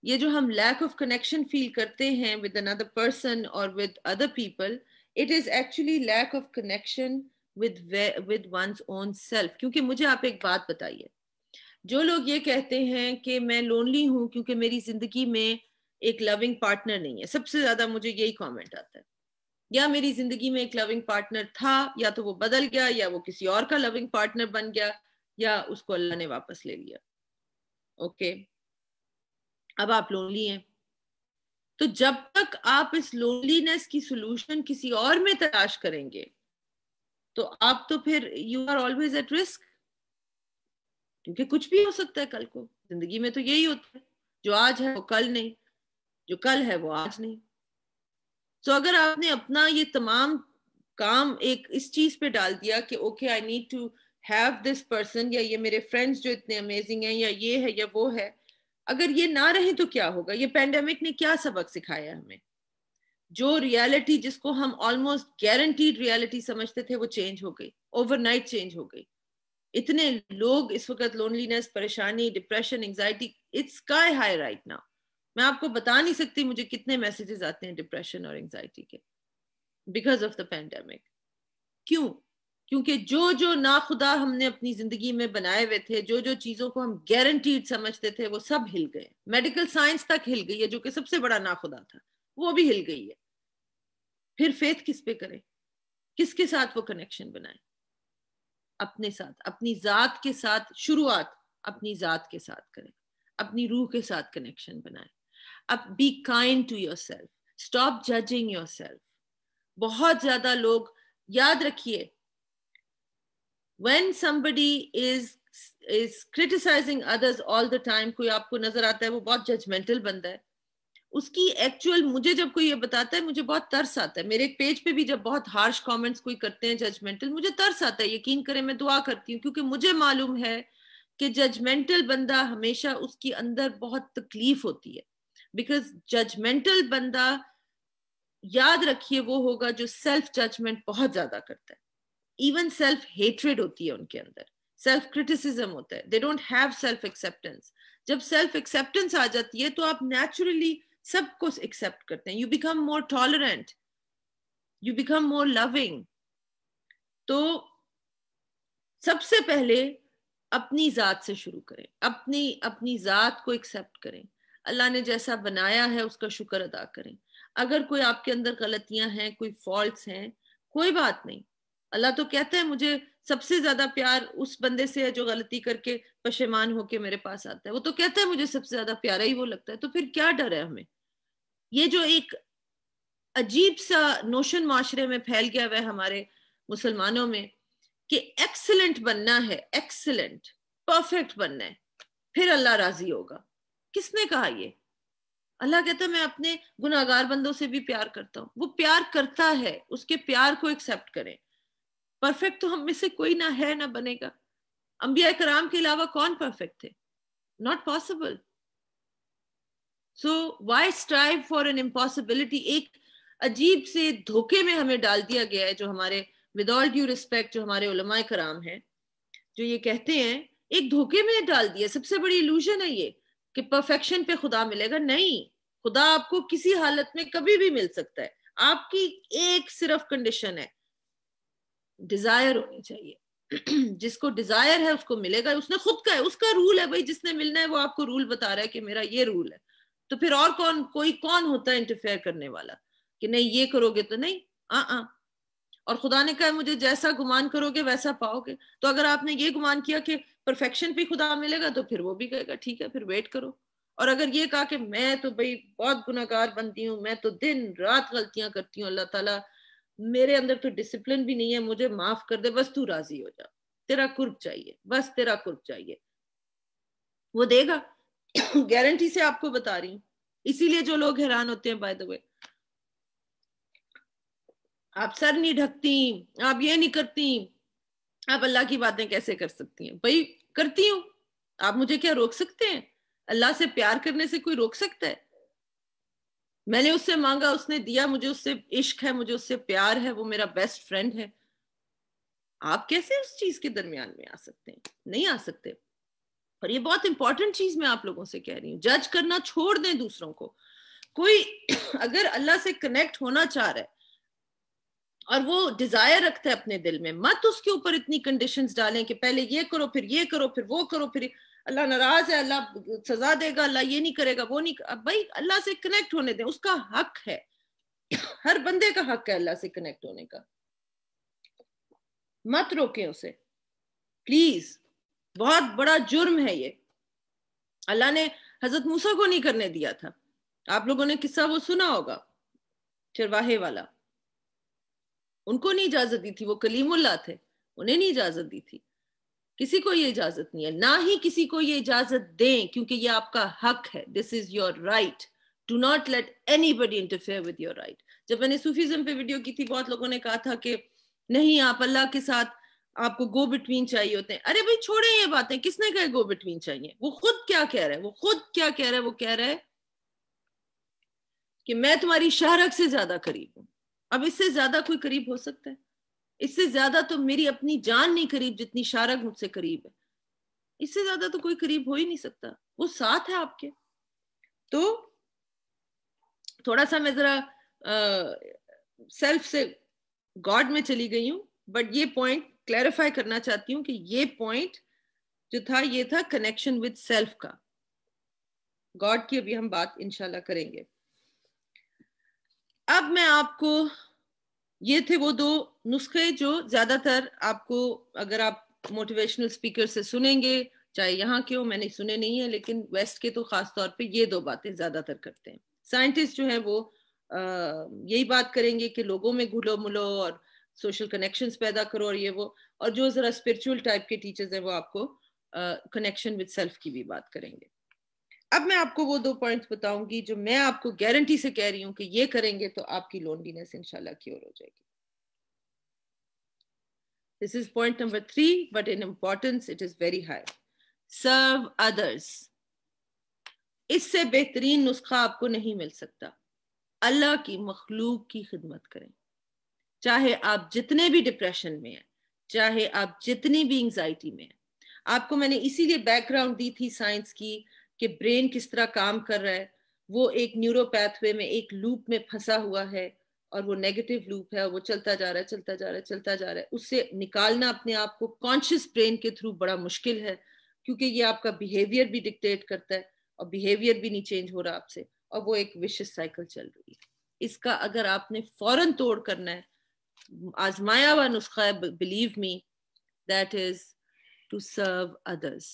[SPEAKER 1] یہ جو ہم لیک آف کنیکشن فیل کرتے ہیں ود اندر پرسن اور with other people, it is actually lack of connection with one's own self. کیونکہ مجھے آپ ایک بات بتائیے، جو لوگ یہ کہتے ہیں کہ میں لونلی ہوں کیونکہ میری زندگی میں ایک لونگ پارٹنر نہیں ہے، سب سے زیادہ مجھے یہی کامنٹ آتا ہے. یا میری زندگی میں ایک لونگ پارٹنر تھا، یا تو وہ بدل گیا، یا وہ کسی اور کا لونگ پارٹنر بن گیا، یا اس کو اللہ نے واپس لے لیا. اوکے، اب آپ لونلی ہیں. تو جب تک آپ اس لونلینس کی سولوشن کسی اور میں تلاش کریں گے تو آپ تو پھر you are always at risk. کیونکہ کچھ بھی ہو سکتا ہے کل کو، زندگی میں تو یہی ہوتا ہے، جو آج ہے وہ کل نہیں، جو کل ہے وہ آج نہیں. تو اگر آپ نے اپنا یہ تمام کام ایک اس چیز پہ ڈال دیا کہ okay I need to have this person, یا یہ میرے فرینڈس جو اتنے امیزنگ ہیں، یا یہ ہے یا وہ ہے، اگر یہ نہ رہے تو کیا ہوگا؟ یہ پینڈیمک نے کیا سبق سکھایا ہمیں؟ جو ریالٹی جس کو ہم آلموسٹ گارنٹیڈ ریالٹی سمجھتے تھے وہ چینج ہو گئی، اوور نائٹ چینج ہو گئی. اتنے لوگ اس وقت لونلینس، پریشانی، depression, anxiety, it's sky high right now. میں آپ کو بتا نہیں سکتی مجھے کتنے میسیجز آتے ہیں ڈپریشن اور انگزائٹی کے بیکاز آف دا پینڈیمک. کیوں؟ کیونکہ جو ناخدا ہم نے اپنی زندگی میں بنائے ہوئے تھے، جو چیزوں کو ہم گارنٹیڈ سمجھتے تھے، وہ سب ہل گئے. میڈیکل سائنس تک ہل گئی ہے، جو کہ سب سے بڑا ناخدا تھا، وہ بھی ہل گئی ہے. پھر فیتھ کس پہ کریں؟ کس کے ساتھ وہ کنیکشن بنائیں؟ اپنے ساتھ، اپنی ذات کے ساتھ. شروعات اپنی ذات کے ساتھ کریں، اپنی روح کے ساتھ کنیکشن بنائیں. اب be kind to yourself, stop judging yourself. بہت زیادہ لوگ، یاد رکھیے، when somebody is criticizing others all the time، کوئی آپ کو نظر آتا ہے وہ بہت ججمنٹل بندہ ہے، اس کی ایکچوئل، مجھے جب کوئی یہ بتاتا ہے مجھے بہت ترس آتا ہے. میرے ایک پیج پہ بھی جب بہت ہارش کامنٹس کوئی کرتے ہیں ججمنٹل، مجھے ترس آتا ہے. یقین کریں میں دعا کرتی ہوں، کیونکہ مجھے معلوم ہے کہ ججمنٹل بندہ ہمیشہ اس کی اندر بہت تکلیف ہوتی ہے. بیکاز ججمنٹل بندہ، یاد رکھیے، وہ ہوگا جو سیلف ججمنٹ بہت زیادہ کرتا ہے. ایون سیلف ہیٹریڈ ہوتی ہے ان کے اندر، سیلف کرٹیسزم ہوتا ہے. They don't have self acceptance. جب سیلف ایکسیپٹنس آ جاتی ہے تو آپ نیچرلی سب کو ایکسیپٹ کرتے ہیں. You become more tolerant, you become more loving. تو سب سے پہلے اپنی ذات سے شروع کریں, اپنی ذات کو ایکسیپٹ کریں. اللہ نے جیسا بنایا ہے اس کا شکر ادا کریں. اگر کوئی آپ کے اندر غلطیاں ہیں, کوئی فالٹس ہیں, کوئی بات نہیں. اللہ تو کہتا ہے مجھے سب سے زیادہ پیار اس بندے سے ہے جو غلطی کر کے پشیمان ہو کے میرے پاس آتا ہے. وہ تو کہتا ہے مجھے سب سے زیادہ پیارا ہی وہ لگتا ہے. تو پھر کیا ڈر ہے ہمیں؟ یہ جو ایک عجیب سا نوشن معاشرے میں پھیل گیا ہے ہمارے مسلمانوں میں کہ ایکسلنٹ بننا ہے, ایکسلنٹ پرفیکٹ بننا ہے, پھر اللہ راضی ہوگا. کس نے کہا یہ؟ اللہ کہتا ہے میں اپنے گناہگار بندوں سے بھی پیار کرتا ہوں. وہ پیار کرتا ہے, اس کے پیار کو ایکسیپٹ کریں. پرفیکٹ تو ہم میں سے کوئی نہ ہے نہ بنے گا. انبیاء کرام کے علاوہ کون پرفیکٹ تھے؟ Not possible. So why strive for an impossibility? ایک عجیب سے دھوکے میں ہمیں ڈال دیا گیا ہے, جو ہمارے ود آل ڈیو ریسپیکٹ جو ہمارے علماء کرام ہیں جو یہ کہتے ہیں, ایک دھوکے میں ڈال دیا. سب سے بڑی illusion ہے یہ کہ پرفیکشن پہ خدا ملے گا. نہیں, خدا آپ کو کسی حالت میں کبھی بھی مل سکتا ہے. آپ کی ایک صرف کنڈیشن ہے, ڈیزائر ہونی چاہیے. جس کو ڈیزائر ہے اس کو ملے گا. اس نے خود کا ہے, اس کا رول ہے بھائی, جس نے ملنا ہے وہ آپ کو رول بتا رہا ہے کہ میرا یہ رول ہے. تو پھر اور کون ہوتا ہے انٹرفیئر کرنے والا کہ نہیں یہ کرو گے تو نہیں. اور خدا نے کہا مجھے جیسا گمان کرو گے ویسا پاؤ گے. تو اگر آپ نے یہ گمان کیا کہ پرفیکشن پہ خدا ملے گا تو پھر وہ بھی کہے گا ٹھیک ہے پھر ویٹ کرو. اور اگر یہ کہا کہ میں تو بھائی بہت گناہگار بنتی ہوں, میں تو دن رات غلطیاں کرتی ہوں, اللہ تعالیٰ میرے اندر تو ڈسپلن بھی نہیں ہے, مجھے معاف کر دے, بس تو راضی ہو جا, تیرا قرب چاہیے, بس تیرا قرب چاہیے, وہ دے گا. گارنٹی سے آپ کو بتا رہی ہوں. اسی لیے جو لوگ حیران ہوتے ہیں, بائی دا وے, آپ سر نہیں ڈھکتی, آپ یہ نہیں کرتی, آپ اللہ کی باتیں کیسے کر سکتی ہیں؟ بھائی کرتی ہوں, آپ مجھے کیا روک سکتے ہیں؟ اللہ سے پیار کرنے سے کوئی روک سکتا ہے؟ میں نے اس سے مانگا, اس نے دیا, مجھے اس سے عشق ہے, مجھے اس سے پیار ہے, وہ میرا بیسٹ فرینڈ ہے. آپ کیسے اس چیز کے درمیان میں آ سکتے ہیں؟ نہیں آ سکتے. اور یہ بہت امپورٹنٹ چیز میں آپ لوگوں سے کہہ رہی ہوں, جج کرنا چھوڑ دیں دوسروں کو. کوئی اگر اللہ سے کنیکٹ ہونا چاہ رہا ہے اور وہ ڈیزائر رکھتا ہے اپنے دل میں, مت اس کے اوپر اتنی کنڈیشنز ڈالیں کہ پہلے یہ کرو, پھر یہ کرو, پھر وہ کرو, پھر اللہ ناراض ہے, اللہ سزا دے گا, اللہ یہ نہیں کرے گا, وہ نہیں. بھائی اللہ سے کنیکٹ ہونے دیں, اس کا حق ہے, ہر بندے کا حق ہے اللہ سے کنیکٹ ہونے کا. مت روکیں اسے پلیز. بہت بڑا جرم ہے یہ. اللہ نے حضرت موسیٰ کو نہیں کرنے دیا تھا. آپ لوگوں نے قصہ وہ سنا ہوگا, چرواہے والا. ان کو نہیں اجازت دی تھی, وہ کلیم اللہ تھے, انہیں نہیں اجازت دی تھی. کسی کو یہ اجازت نہیں ہے, نہ ہی کسی کو یہ اجازت دیں, کیونکہ یہ آپ کا حق ہے. This is your right. Do not let anybody interfere with your right. جب میں نے صوفیزم پہ ویڈیو کی تھی, بہت لوگوں نے کہا تھا کہ نہیں آپ اللہ کے ساتھ آپ کو گو بٹوین چاہیے ہوتے ہیں. ارے بھائی چھوڑیں یہ باتیں, کس نے کہا گو بٹوین چاہیے؟ وہ خود کیا کہہ رہا ہے, وہ خود کیا کہہ رہا ہے؟ وہ کہہ رہا ہے کہ میں تمہاری شہرک سے زیادہ قریب ہوں. اب اس سے زیادہ کوئی قریب ہو سکتا ہے؟ اس سے زیادہ تو میری اپنی جان نہیں قریب جتنی شارک مجھ سے قریب ہے. اس سے زیادہ تو کوئی قریب ہو ہی نہیں سکتا, وہ ساتھ ہے آپ کے. تو تھوڑا سا میں ذرا سیلف سے گاڈ میں چلی گئی ہوں, بٹ یہ پوائنٹ کلیریفائی کرنا چاہتی ہوں کہ یہ پوائنٹ جو تھا یہ تھا کنیکشن ود سیلف کا. گاڈ کی ابھی ہم بات انشاءاللہ کریں گے. اب میں آپ کو, یہ تھے وہ دو نسخے جو زیادہ تر آپ کو, اگر آپ موٹیویشنل اسپیکر سے سنیں گے, چاہے یہاں کے ہو, میں نے سنے نہیں ہیں, لیکن ویسٹ کے تو خاص طور پہ یہ دو باتیں زیادہ تر کرتے ہیں. سائنٹسٹ جو ہیں وہ یہی بات کریں گے کہ لوگوں میں گھلو ملو اور سوشل کنیکشنز پیدا کرو, اور یہ وہ, اور جو ذرا اسپرچول ٹائپ کے ٹیچرز ہیں وہ آپ کو کنیکشن ود سیلف کی بھی بات کریں گے. اب میں آپ کو وہ دو پوائنٹس بتاؤں گی جو میں آپ کو گارنٹی سے کہہ رہی ہوں کہ یہ کریں گے تو آپ کی لونلینس انشاءاللہ کیور ہو جائے گی. This is point number 3, but in importance it is very high. Serve others. اس سے بہترین نسخہ آپ کو نہیں مل سکتا. اللہ کی مخلوق کی خدمت کریں, چاہے آپ جتنے بھی ڈپریشن میں ہیں, چاہے آپ جتنی بھی انگزائٹی میں ہیں. آپ کو میں نے اسی لیے بیک گراؤنڈ دی تھی سائنس کی کہ برین کس طرح کام کر رہا ہے. وہ ایک نیورو پیتھ وے میں ایک لوپ میں پھنسا ہوا ہے اور وہ نیگیٹو لوپ ہے اور وہ چلتا جا رہا ہے چلتا جا رہا ہے چلتا جا رہا ہے. اس سے نکالنا اپنے آپ کو کانشیس برین کے تھرو بڑا مشکل ہے, کیونکہ یہ آپ کا بیہیویئر بھی ڈکٹیٹ کرتا ہے اور بیہیویئر بھی نہیں چینج ہو رہا آپ سے, اور وہ ایک وشس سائیکل چل رہی ہے. اس کا اگر آپ نے فوراً توڑ کرنا ہے, آزمایا ہوا نسخہ ہے, believe me, that is to serve others.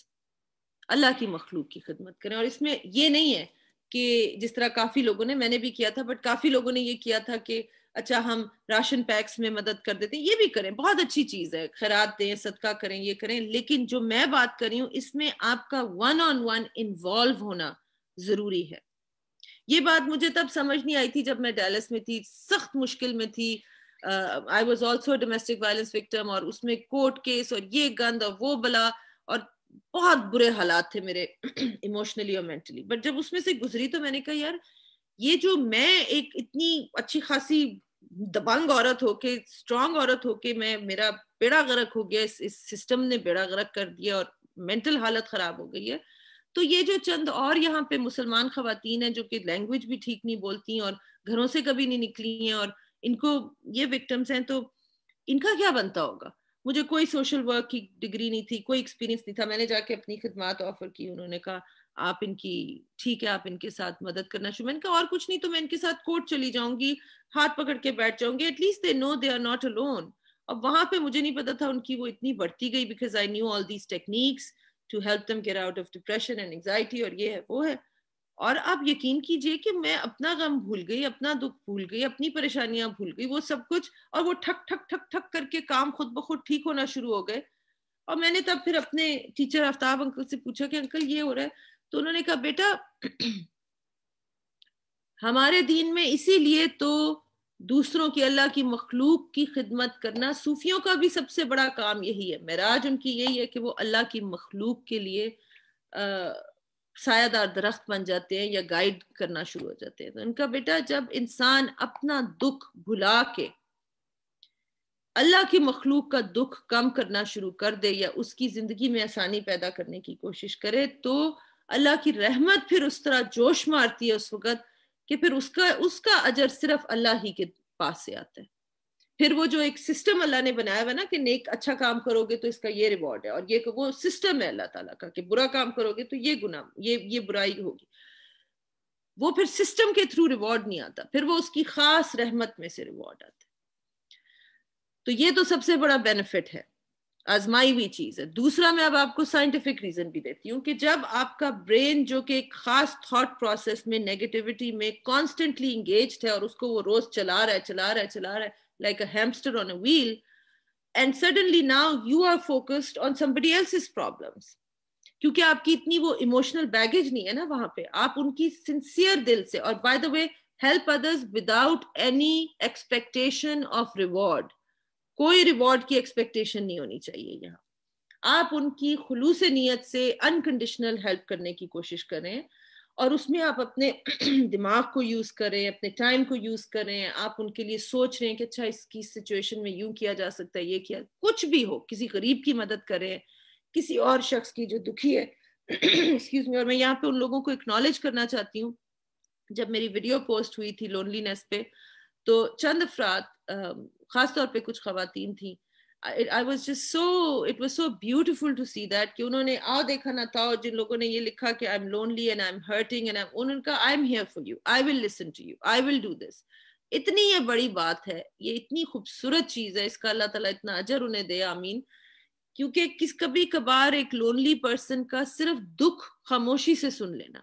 [SPEAKER 1] اللہ کی مخلوق کی خدمت کریں. اور اس میں یہ نہیں ہے کہ جس طرح کافی لوگوں نے, میں نے بھی کیا تھا, بٹ کافی لوگوں نے یہ کیا تھا کہ اچھا ہم راشن پیکس میں مدد کر دیتے ہیں. یہ بھی کریں, بہت اچھی چیز ہے, خیرات دیں, صدقہ کریں, یہ کریں, لیکن جو میں بات کر رہی ہوں اس میں آپ کا ون آن ون انوالو ہونا ضروری ہے. یہ بات مجھے تب سمجھ نہیں آئی تھی جب میں ڈیلس میں تھی, سخت مشکل میں تھی. I was also a domestic violence victim, اور اس میں کورٹ کیس اور یہ گند اور وہ بلا, اور بہت برے حالات تھے میرے ایموشنلی اور مینٹلی. بٹ جب اس میں سے گزری تو میں نے کہا یار یہ جو میں ایک اتنی اچھی خاصی دبنگ عورت ہو کے, اسٹرانگ عورت ہو کے, میرا بیڑا غرق ہو گیا, اس سسٹم نے بیڑا غرق کر دیا اور مینٹل حالت خراب ہو گئی ہے. تو یہ جو چند اور یہاں پہ مسلمان خواتین ہیں جو کہ لینگویج بھی ٹھیک نہیں بولتی اور گھروں سے کبھی نہیں نکلی ہیں, اور ان کو یہ وکٹمز ہیں, تو ان کا کیا بنتا ہوگا. مجھے کوئی سوشل ورک کی ڈگری نہیں تھی, کوئی ایکسپیرینس نہیں تھا. میں نے جا کے اپنی خدمات آفر کی, انہوں نے کہا آپ ان کی ٹھیک ہے, آپ ان کے ساتھ مدد کرنا شروع. میں نے کہا اور کچھ نہیں تو میں ان کے ساتھ کورٹ چلی جاؤں گی, ہاتھ پکڑ کے بیٹھ جاؤں گی, at least they know they are not alone. اب وہاں پہ مجھے نہیں پتا تھا ان کی وہ اتنی بڑھتی گئی, because I knew all these techniques to help them get out of depression and anxiety, اور یہ ہے وہ ہے. اور آپ یقین کیجئے کہ میں اپنا غم بھول گئی, اپنا دکھ بھول گئی, اپنی پریشانیاں بھول گئی, وہ سب کچھ, اور وہ ٹھک ٹھک ٹھک ٹھک کر کے کام خود بخود ٹھیک ہونا شروع ہو گئے. اور میں نے تب پھر اپنے ٹیچر آفتاب انکل سے پوچھا کہ انکل یہ ہو رہا ہے, تو انہوں نے کہا بیٹا ہمارے دین میں اسی لیے تو دوسروں کی, اللہ کی مخلوق کی خدمت کرنا, صوفیوں کا بھی سب سے بڑا کام یہی ہے, معراج ان کی یہی ہے کہ وہ اللہ کی مخلوق کے لیے سایہ دار درخت بن جاتے ہیں یا گائیڈ کرنا شروع ہو جاتے ہیں. تو ان کا بیٹا جب انسان اپنا دکھ بھلا کے اللہ کی مخلوق کا دکھ کم کرنا شروع کر دے یا اس کی زندگی میں آسانی پیدا کرنے کی کوشش کرے, تو اللہ کی رحمت پھر اس طرح جوش مارتی ہے اس وقت کہ پھر اس کا اجر صرف اللہ ہی کے پاس سے آتا ہے. پھر وہ جو ایک سسٹم اللہ نے بنایا ہوا نا کہ نیک اچھا کام کرو گے تو اس کا یہ ریوارڈ ہے, اور یہ وہ سسٹم ہے اللہ تعالیٰ کا کہ برا کام کرو گے تو یہ گناہ, یہ برائی ہوگی, وہ پھر سسٹم کے تھرو ریوارڈ نہیں آتا, پھر وہ اس کی خاص رحمت میں سے ریوارڈ آتا ہے. تو یہ تو سب سے بڑا بینیفٹ ہے, آزمائی ہوئی چیز ہے. دوسرا میں اب آپ کو سائنٹیفک ریزن بھی دیتی ہوں کہ جب آپ کا برین جو کہ ایک خاص تھاٹ پروسیس میں نیگیٹیوٹی میں کانسٹنٹلی انگیجڈ ہے اور اس کو وہ روز چلا رہا ہے like a hamster on a wheel, and suddenly now you are focused on somebody else's problems, کیونکہ آپ کی اتنی وہ ایموشنل بیگیج نہیں ہے نا وہاں پہ, آپ ان کی سنسیئر دل سے, اور by the way help others without any expectation of reward, کوئی ریوارڈ کی ایکسپیکٹیشن نہیں ہونی چاہیے یہاں. آپ ان کی خلوص نیت سے انکنڈیشنل ہیلپ کرنے کی کوشش کریں, اور اس میں آپ اپنے دماغ کو یوز کریں, اپنے ٹائم کو یوز کریں, آپ ان کے لیے سوچ رہے ہیں کہ اچھا اس کی سچویشن میں یوں کیا جا سکتا ہے, یہ کیا, کچھ بھی ہو, کسی غریب کی مدد کریں, کسی اور شخص کی جو دکھی ہے ایکسکیوز می. اور میں یہاں پہ ان لوگوں کو اکنالج کرنا چاہتی ہوں, جب میری ویڈیو پوسٹ ہوئی تھی لونلینس پہ, تو چند افراد, خاص طور پہ کچھ خواتین تھیں, it was so beautiful to see that کہ انہوں نے دیکھا نہ تھا, جن لوگوں نے یہ لکھا کہ I'm lonely and I'm hurting and انہوں نے کہا I'm here for you, I will listen to you, I will do this. اتنی یہ بڑی بات ہے, یہ اتنی خوبصورت چیز ہے, اس کا اللہ تعالیٰ اتنا اجر انہیں دے, آمین. کیونکہ کبھی کبھار ایک لونلی پرسن کا صرف دکھ خاموشی سے سن لینا,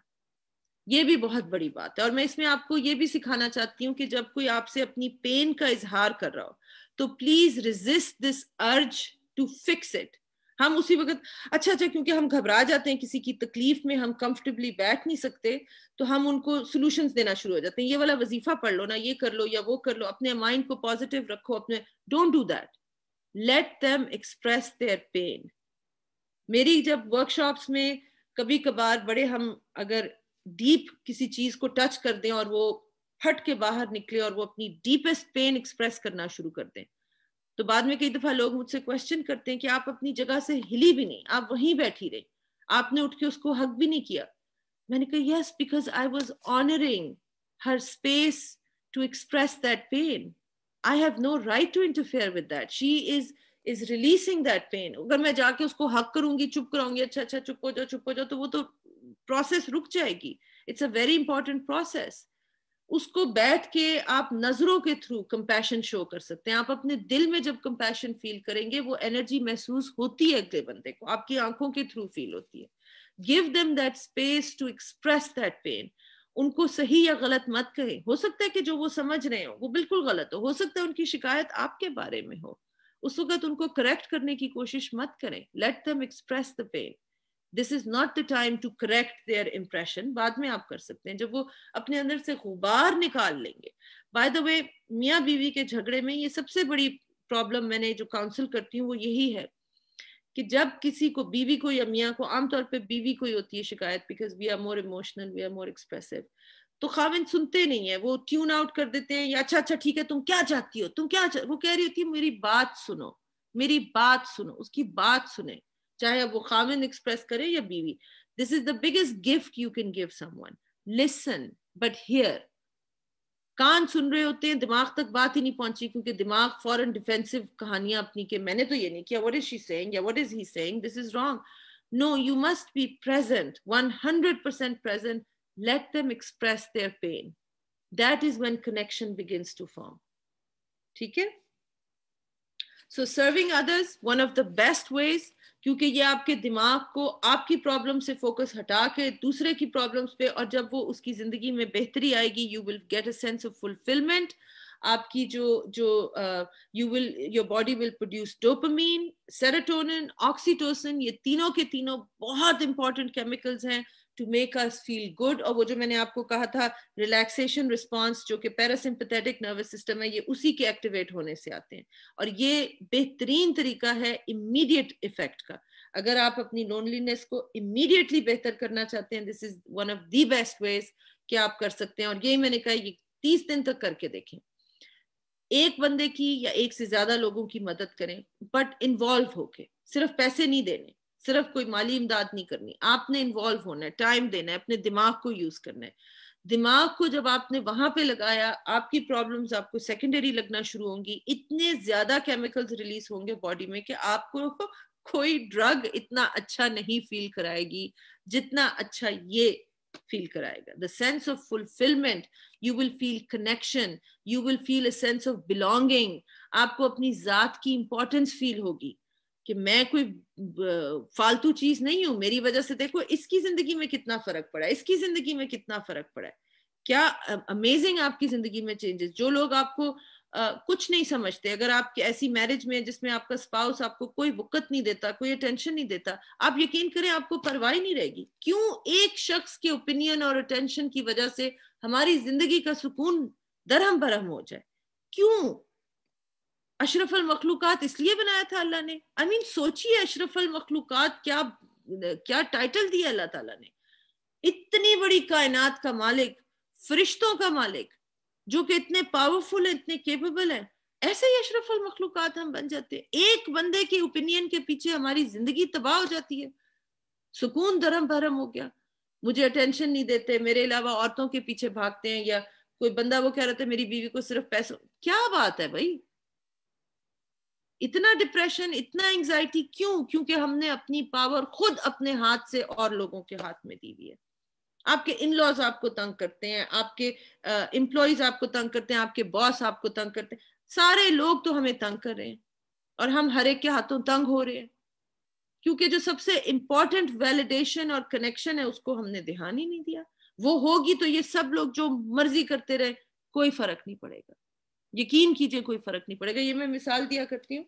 [SPEAKER 1] یہ بھی بہت بڑی بات ہے. اور میں اس میں آپ کو یہ بھی سکھانا چاہتی ہوں کہ جب کوئی آپ سے اپنی پین کا اظہار کر رہا ہو تو please resist this urge to fix it. ہم اسی وقت اچھا کیونکہ ہم گھبرا جاتے ہیں, کسی کی تکلیف میں ہم کمفرٹیبلی بیٹھ نہیں سکتے, تو ہم ان کو سولوشنز دینا شروع ہو جاتے ہیں, یہ والا وظیفہ پڑھ لو نا, یہ کر لو یا وہ کر لو, اپنے مائنڈ کو پازیٹیو رکھو, اپنے don't do that, let them express their pain. میری جب ورک شاپس میں کبھی کبھار بڑے ہم اگر ڈیپ کسی چیز کو ٹچ کر دیں اور وہ پھٹ کے باہر نکلے اور وہ اپنی ڈیپسٹ پین ایکسپریس کرنا شروع کر دیں, تو بعد میں کئی دفعہ لوگ مجھ سے کوشچن کرتے ہیں کہ آپ اپنی جگہ سے ہلی بھی نہیں, آپ وہیں بیٹھی رہی, آپ نے اٹھ کے اس کو ہگ بھی نہیں کیا. میں نے کہا yes, because I was honoring her space to express that pain. I have no right to interfere with that. She is releasing that pain. اگر میں جا کے اس کو حق کروں گی, چپ کراؤں گی, اچھا اچھا چپ ہو جاؤ, تو وہ تو پروسیس رک جائے گی. It's a very important process. اس کو بیٹھ کے آپ نظروں کے تھرو کمپیشن شو کر سکتے ہیں. آپ اپنے دل میں جب کمپیشن فیل کریں گے, وہ انرجی محسوس ہوتی ہے اگلے بندے کو, آپ کی آنکھوں کے تھرو فیل ہوتی ہے. Give them that space to express that pain. ان کو صحیح یا غلط مت کہیں. ہو سکتا ہے کہ جو وہ سمجھ رہے ہو وہ بالکل غلط ہو سکتا ہے ان کی شکایت آپ کے بارے میں ہو. اس وقت ان کو کریکٹ کرنے کی کوشش مت کریں. Let them express the pain. This is not the time to correct their impression. بعد میں آپ کر سکتے ہیں جب وہ اپنے اندر سے غبار نکال لیں گے. By the way, میاں بیوی کے جھگڑے میں یہ سب سے بڑی پرابلم میں نے جو کاؤنسل کرتی ہوں وہ یہی ہے کہ جب کسی کو, بیوی کو یا میاں کو, عام طور پہ بیوی کو ہی ہوتی ہے شکایت, because we are more emotional, we are more expressive, تو خاوند سنتے نہیں ہیں, وہ ٹیون آؤٹ کر دیتے ہیں, یا اچھا ٹھیک ہے تم کیا چاہتی ہو, وہ کہہ رہی ہوتی ہے میری بات سنو, میری بات سنو, اس کی بات سنیں, چاہے وہ خاوند ایکسپریس کرے یا بیوی. This is the biggest gift you can give someone. Listen, but hear. کان سن رہے ہوتے ہیں, دماغ تک بات ہی نہیں پہنچی, کیونکہ دماغ فوراً ڈیفینسو کہانیاں اپنی کہ میں نے تو یہ نہیں کیا, what is she saying یا what is he saying, this is wrong. No, you must be present, 100% present. Let them express their pain. That is when connection begins to form. ٹھیک ہے. So serving others, one of the best ways, کیونکہ یہ آپ کے دماغ کو آپ کی پرابلم سے فوکس ہٹا کے دوسرے کی پرابلمس پہ, اور جب وہ اس کی زندگی میں بہتری آئے گی, you will get a sense of fulfillment. آپ کی your body will produce dopamine, serotonin, oxytocin, یہ تینوں کے تینوں بہت important chemicals ہیں to make us feel good. اور وہ جو میں نے آپ کو کہا تھا relaxation response جو کہ parasympathetic nervous system ہے, یہ اسی کے ایکٹیویٹ ہونے سے آتے ہیں. اور یہ بہترین طریقہ ہے immediate effect کا. اگر آپ اپنی لونلینس کو immediately بہتر کرنا چاہتے ہیں, this is one of the best ways کہ آپ کر سکتے ہیں. اور یہی میں نے کہا یہ 30 دن تک کر کے دیکھیں. ایک بندے کی یا ایک سے زیادہ لوگوں کی مدد کریں, بٹ انوالو ہو کے, صرف پیسے نہیں دینے, صرف کوئی مالی امداد نہیں کرنی, آپ نے انوالو ہونا ہے, ٹائم دینا ہے, اپنے دماغ کو یوز کرنا ہے. دماغ کو جب آپ نے وہاں پہ لگایا, آپ کی پرابلمز آپ کو سیکنڈری لگنا شروع ہوں گی, اتنے زیادہ کیمیکلز ریلیز ہوں گے باڈی میں کہ آپ کو کوئی ڈرگ اتنا اچھا نہیں فیل کرائے گی جتنا اچھا یہ فیل کرائے گا. The sense of fulfillment, you will feel connection, you will feel a sense of belonging. آپ کو اپنی ذات کی امپورٹنس فیل ہوگی کہ میں کوئی فالتو چیز نہیں ہوں, میری وجہ سے دیکھو اس کی زندگی میں کتنا فرق پڑا ہے, اس کی زندگی میں کتنا فرق پڑا ہے, کیا امیزنگ آپ کی زندگی میں چینجز. جو لوگ آپ کو کچھ نہیں سمجھتے, اگر آپ کی ایسی میرج میں جس میں آپ کا اسپاؤس آپ کو کوئی وقت نہیں دیتا, کوئی اٹینشن نہیں دیتا, آپ یقین کریں آپ کو پرواہ نہیں رہے گی. کیوں ایک شخص کے اوپینین اور اٹینشن کی وجہ سے ہماری زندگی کا سکون درہم برہم ہو جائے؟ کیوں؟ اشرف المخلوقات اس لیے بنایا تھا اللہ نے. سوچیے اشرف المخلوقات کیا ٹائٹل دیا اللہ تعالیٰ نے. اتنی بڑی کائنات کا مالک, فرشتوں کا مالک, جو کہ اتنے پاورفل ہیں, اتنے کیپیبل ہیں, ایسے ہی اشرف المخلوقات ہم بن جاتے ہیں. ایک بندے کے اوپینین کے پیچھے ہماری زندگی تباہ ہو جاتی ہے, سکون درہم بھرم ہو گیا, مجھے اٹینشن نہیں دیتے, میرے علاوہ عورتوں کے پیچھے بھاگتے ہیں, یا کوئی بندہ وہ کہہ رہا تھا میری بیوی کو صرف پیسوں. کیا بات ہے بھائی, اتنا ڈپریشن, اتنا انگزائٹی کیوں؟ کیونکہ ہم نے اپنی پاور خود اپنے ہاتھ سے اور لوگوں کے ہاتھ میں دی ہوئی ہے. آپ کے ان لاز آپ کو تنگ کرتے ہیں, آپ کے امپلائیز آپ کو تنگ کرتے ہیں, آپ کے باس آپ کو تنگ کرتے ہیں, سارے لوگ تو ہمیں تنگ کر رہے ہیں, اور ہم ہر ایک کے ہاتھوں تنگ ہو رہے ہیں, کیونکہ جو سب سے امپورٹنٹ ویلیڈیشن اور کنیکشن ہے اس کو ہم نے دھیان ہی نہیں دیا. وہ ہوگی تو یہ سب لوگ جو مرضی کرتے رہے, کوئی فرق نہیں پڑے گا, یقین کیجئے کوئی فرق نہیں پڑے گا. یہ میں مثال دیا کرتی ہوں.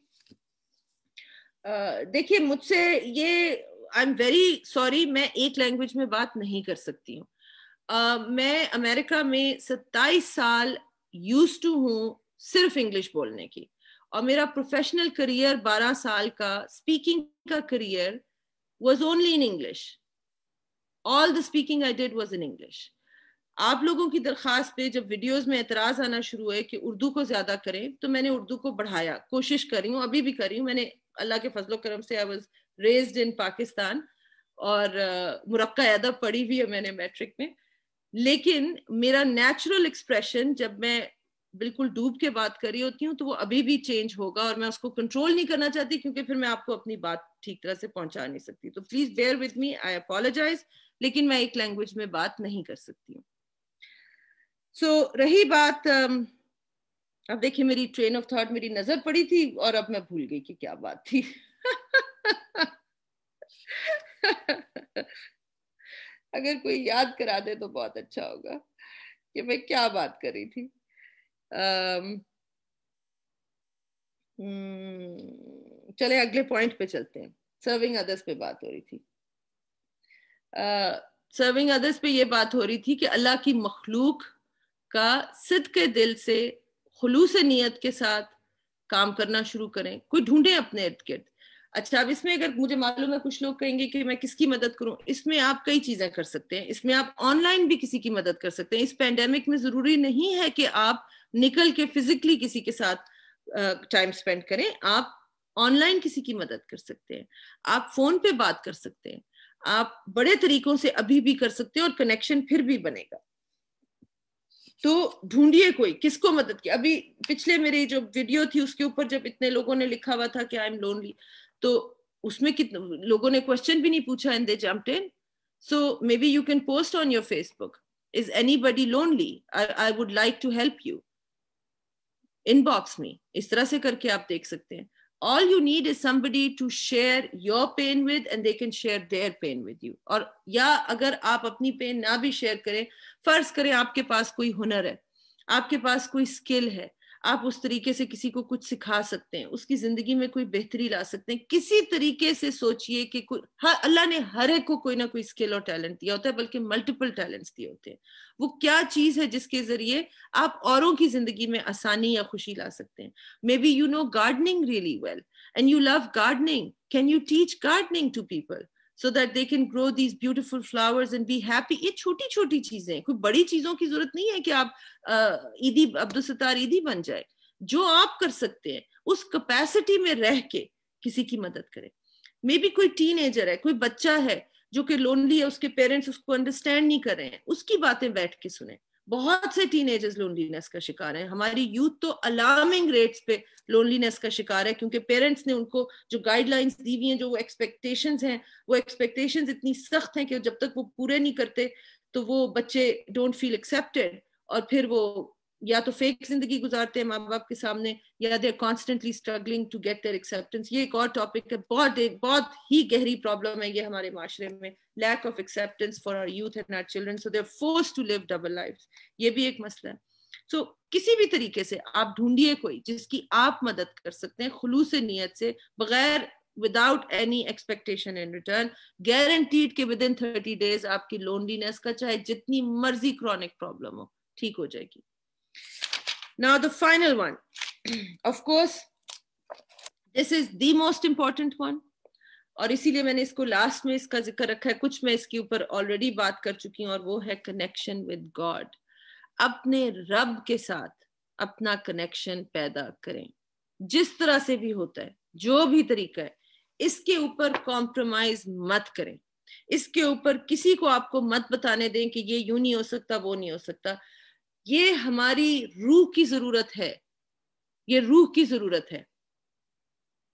[SPEAKER 1] دیکھیے مجھ سے یہ آئی ایم ویری سوری, میں ایک لینگویج میں بات نہیں کر سکتی ہوں. میں امریکہ میں 27 سال یوز ٹو ہوں صرف انگلش بولنے کی, اور میرا پروفیشنل کریئر 12 سال کا اسپیکنگ کا career was only in English. All the speaking I did was in English. آپ لوگوں کی درخواست پہ جب ویڈیوز میں اعتراض آنا شروع ہوئے کہ اردو کو زیادہ کریں, تو میں نے اردو کو بڑھایا, کوشش کر رہی ہوں, ابھی بھی کر رہی ہوں. میں نے اللہ کے فضل و کرم سے I was raised in Pakistan, اور مرقع ادب پڑھی بھی ہے میں نے میٹرک میں، لیکن میرا نیچرل ایکسپریشن جب میں بالکل ڈوب کے بات کر رہی ہوتی ہوں تو وہ ابھی بھی چینج ہوگا، اور میں اس کو کنٹرول نہیں کرنا چاہتی کیونکہ پھر میں آپ کو اپنی بات ٹھیک طرح سے پہنچا نہیں سکتی. تو please bear with me, I apologise, لیکن میں ایک لینگویج میں بات نہیں کر سکتی ہوں. سو رہی بات، اب دیکھیں میری ٹرین آف تھاٹ، میری نظر پڑی تھی اور اب میں بھول گئی کہ کیا بات تھی. اگر کوئی یاد کرا دے تو بہت اچھا ہوگا کہ میں کیا بات کر رہی تھی. چلے اگلے پوائنٹ پہ چلتے ہیں. سرونگ ادرس پہ بات ہو رہی تھی. سرونگ ادرس پہ یہ بات ہو رہی تھی کہ اللہ کی مخلوق کا صدق کے دل سے خلوص نیت کے ساتھ کام کرنا شروع کریں. کوئی ڈھونڈے اپنے ارد گرد. اچھا اب اس میں اگر مجھے معلوم ہے کچھ لوگ کہیں گے کہ میں کس کی مدد کروں، اس میں آپ کئی چیزیں کر سکتے ہیں. اس میں آپ آن لائن بھی کسی کی مدد کر سکتے ہیں. اس پینڈیمک میں ضروری نہیں ہے کہ آپ نکل کے فزیکلی کسی کے ساتھ ٹائم سپینڈ کریں. آپ آن لائن کسی کی مدد کر سکتے ہیں، آپ فون پہ بات کر سکتے ہیں، آپ بڑے طریقوں سے ابھی بھی کر سکتے ہیں اور کنیکشن پھر بھی بنے گا. تو ڈھونڈیے کوئی کس کو مدد کی. ابھی پچھلے میری جو ویڈیو تھی اس کے اوپر جب اتنے لوگوں نے لکھا ہوا تھا کہ آئی ایم لونلی، تو اس میں کتنے لوگوں نے کوشچن بھی نہیں پوچھا and they jumped in. So maybe you can post on your Facebook, is anybody lonely? I would like to help you. Inbox me. اس طرح سے کر کے آپ دیکھ سکتے ہیں. All you need is somebody to share your pain with and they can share their pain with you. اور یا اگر آپ اپنی پین نہ بھی شیئر کریں، فرض کریں آپ کے پاس کوئی ہنر ہے، آپ کے پاس کوئی سکل ہے، آپ اس طریقے سے کسی کو کچھ سکھا سکتے ہیں، اس کی زندگی میں کوئی بہتری لا سکتے ہیں. کسی طریقے سے سوچئے کہ اللہ نے ہر ایک کو کوئی نہ کوئی سکل اور ٹیلنٹ دیا ہوتا ہے، بلکہ ملٹیپل ٹیلنٹس دیے ہوتے ہیں. وہ کیا چیز ہے جس کے ذریعے آپ اوروں کی زندگی میں آسانی یا خوشی لا سکتے ہیں. Maybe you know gardening really well and you love gardening. Can you teach gardening to people so that they can grow these beautiful flowers and be happy? یہ چھوٹی چھوٹی چیزیں، کوئی بڑی چیزوں کی ضرورت نہیں ہے کہ آپ عیدی عبدالستار عیدی بن جائے. جو آپ کر سکتے ہیں اس کیپیسٹی میں رہ کے کسی کی مدد کریں. مے بی کوئی ٹین ایجر ہے، کوئی بچہ ہے جو کہ لونلی ہے، اس کے پیرنٹس اس کو انڈرسٹینڈ نہیں کر رہے ہیں، اس کی باتیں بیٹھ کے سنیں. بہت سے ٹین ایجرز لونلینس کا شکار ہیں. ہماری یوتھ تو الارمنگ ریٹس پہ لونلینس کا شکار ہے، کیونکہ پیرنٹس نے ان کو جو گائیڈ لائنز دی ہوئی ہیں، جو وہ ایکسپیکٹیشنز ہیں، وہ ایکسپیکٹیشنز اتنی سخت ہیں کہ جب تک وہ پورے نہیں کرتے تو وہ بچے ڈونٹ فیل ایکسیپٹیڈ، اور پھر وہ یا تو فیک زندگی گزارتے ہیں ماں باپ کے سامنے، یا they constantly struggling to get their acceptance. یہ ایک اور ٹاپک ہے، بہت ہی گہری پرابلم ہے یہ ہمارے معاشرے میں، lack of acceptance for our youth and our children, so they are forced to live double lives. یہ بھی ایک مسئلہ ہے. سو کسی بھی طریقے سے آپ ڈھونڈیے کوئی جس کی آپ مدد کر سکتے ہیں خلوص نیت سے، بغیر without any expectation in return. guaranteed کہ within 30 days آپ کی لونلینس کا چاہے جتنی مرضی chronic problem ہو ٹھیک ہو جائے گی. Now the final one, of course, this is the most important one, اور اسی لیے میں نے اس کو لاسٹ میں اس کا ذکر رکھا ہے. کچھ میں اس کے اوپر آلریڈی بات کر چکی ہوں، اور وہ ہے کنیکشن ود گاڈ. اپنے رب کے ساتھ اپنا کنیکشن پیدا کریں، جس طرح سے بھی ہوتا ہے، جو بھی طریقہ ہے. اس کے اوپر کمپرومائز مت کریں. اس کے اوپر کسی کو آپ کو مت بتانے دیں کہ یہ یوں نہیں ہو سکتا، وہ نہیں ہو سکتا. یہ ہماری روح کی ضرورت ہے، یہ روح کی ضرورت ہے.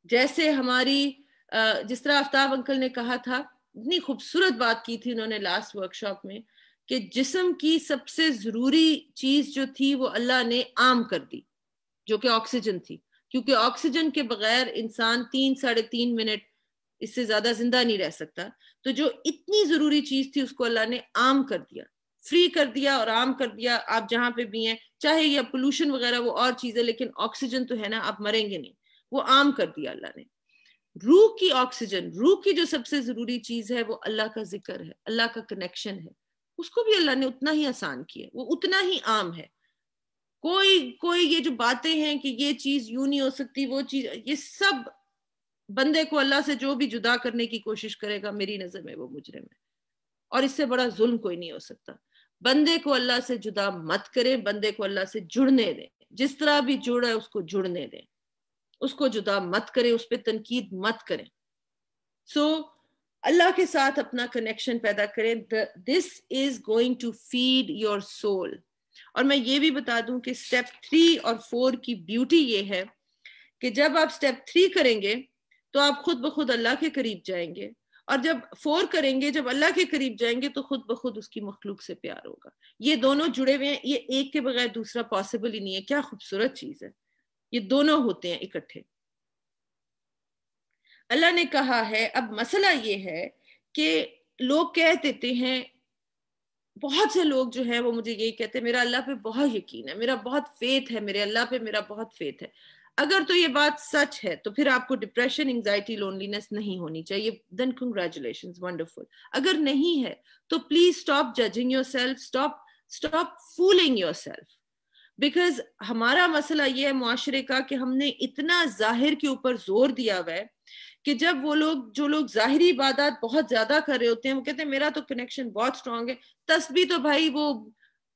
[SPEAKER 1] جیسے ہماری جس طرح آفتاب انکل نے کہا تھا، اتنی خوبصورت بات کی تھی انہوں نے لاسٹ ورکشاپ میں، کہ جسم کی سب سے ضروری چیز جو تھی وہ اللہ نے عام کر دی، جو کہ آکسیجن تھی. کیونکہ آکسیجن کے بغیر انسان 3-3.5 منٹ اس سے زیادہ زندہ نہیں رہ سکتا. تو جو اتنی ضروری چیز تھی اس کو اللہ نے عام کر دیا، فری کر دیا اور عام کر دیا. آپ جہاں پہ بھی ہیں، چاہے یہ پولوشن وغیرہ وہ اور چیز ہے، لیکن آکسیجن تو ہے نا، آپ مریں گے نہیں. وہ عام کر دیا اللہ نے. روح کی آکسیجن، روح کی جو سب سے ضروری چیز ہے وہ اللہ کا ذکر ہے، اللہ کا کنیکشن ہے. اس کو بھی اللہ نے اتنا ہی آسان کیا، وہ اتنا ہی عام ہے. کوئی یہ جو باتیں ہیں کہ یہ چیز یوں نہیں ہو سکتی، وہ چیز، یہ سب بندے کو اللہ سے جو بھی جدا کرنے کی کوشش کرے گا میری نظر میں وہ مجرم ہے. اور اس سے بڑا ظلم کوئی نہیں ہو سکتا. بندے کو اللہ سے جدا مت کریں، بندے کو اللہ سے جڑنے دیں. جس طرح بھی جڑ ہے اس کو جڑنے دیں، اس کو جدا مت کریں، اس پہ تنقید مت کریں. سو اللہ کے ساتھ اپنا کنیکشن پیدا کریں. This is going to feed your soul. اور میں یہ بھی بتا دوں کہ اسٹیپ 3 اور 4 کی بیوٹی یہ ہے کہ جب آپ اسٹیپ 3 کریں گے تو آپ خود بخود اللہ کے قریب جائیں گے, اور جب 4 کریں گے, جب اللہ کے قریب جائیں گے تو خود بخود اس کی مخلوق سے پیار ہوگا. یہ دونوں جڑے ہوئے ہیں, یہ ایک کے بغیر دوسرا پاسبل ہی نہیں ہے. کیا خوبصورت چیز ہے, یہ دونوں ہوتے ہیں اکٹھے. اللہ نے کہا ہے, اب مسئلہ یہ ہے کہ لوگ کہہ دیتے ہیں, بہت سے لوگ جو ہیں وہ مجھے یہی کہتے ہیں میرا اللہ پہ بہت یقین ہے, میرا بہت فیتھ ہے, میرے اللہ پہ میرا بہت فیتھ ہے. اگر تو یہ بات سچ ہے تو پھر آپ کو ڈپریشن, انگزائٹی, لونلینس نہیں ہونی چاہیے. دین کنگریچولیشنز, ونڈرفل. اگر نہیں ہے تو please stop judging yourself, stop fooling your self. Because ہمارا مسئلہ یہ ہے معاشرے کا کہ ہم نے اتنا ظاہر کے اوپر زور دیا ہوا ہے کہ جب وہ لوگ جو لوگ ظاہری عبادات بہت زیادہ کر رہے ہوتے ہیں وہ کہتے ہیں میرا تو کنیکشن بہت اسٹرانگ ہے. تسبیح تو بھائی وہ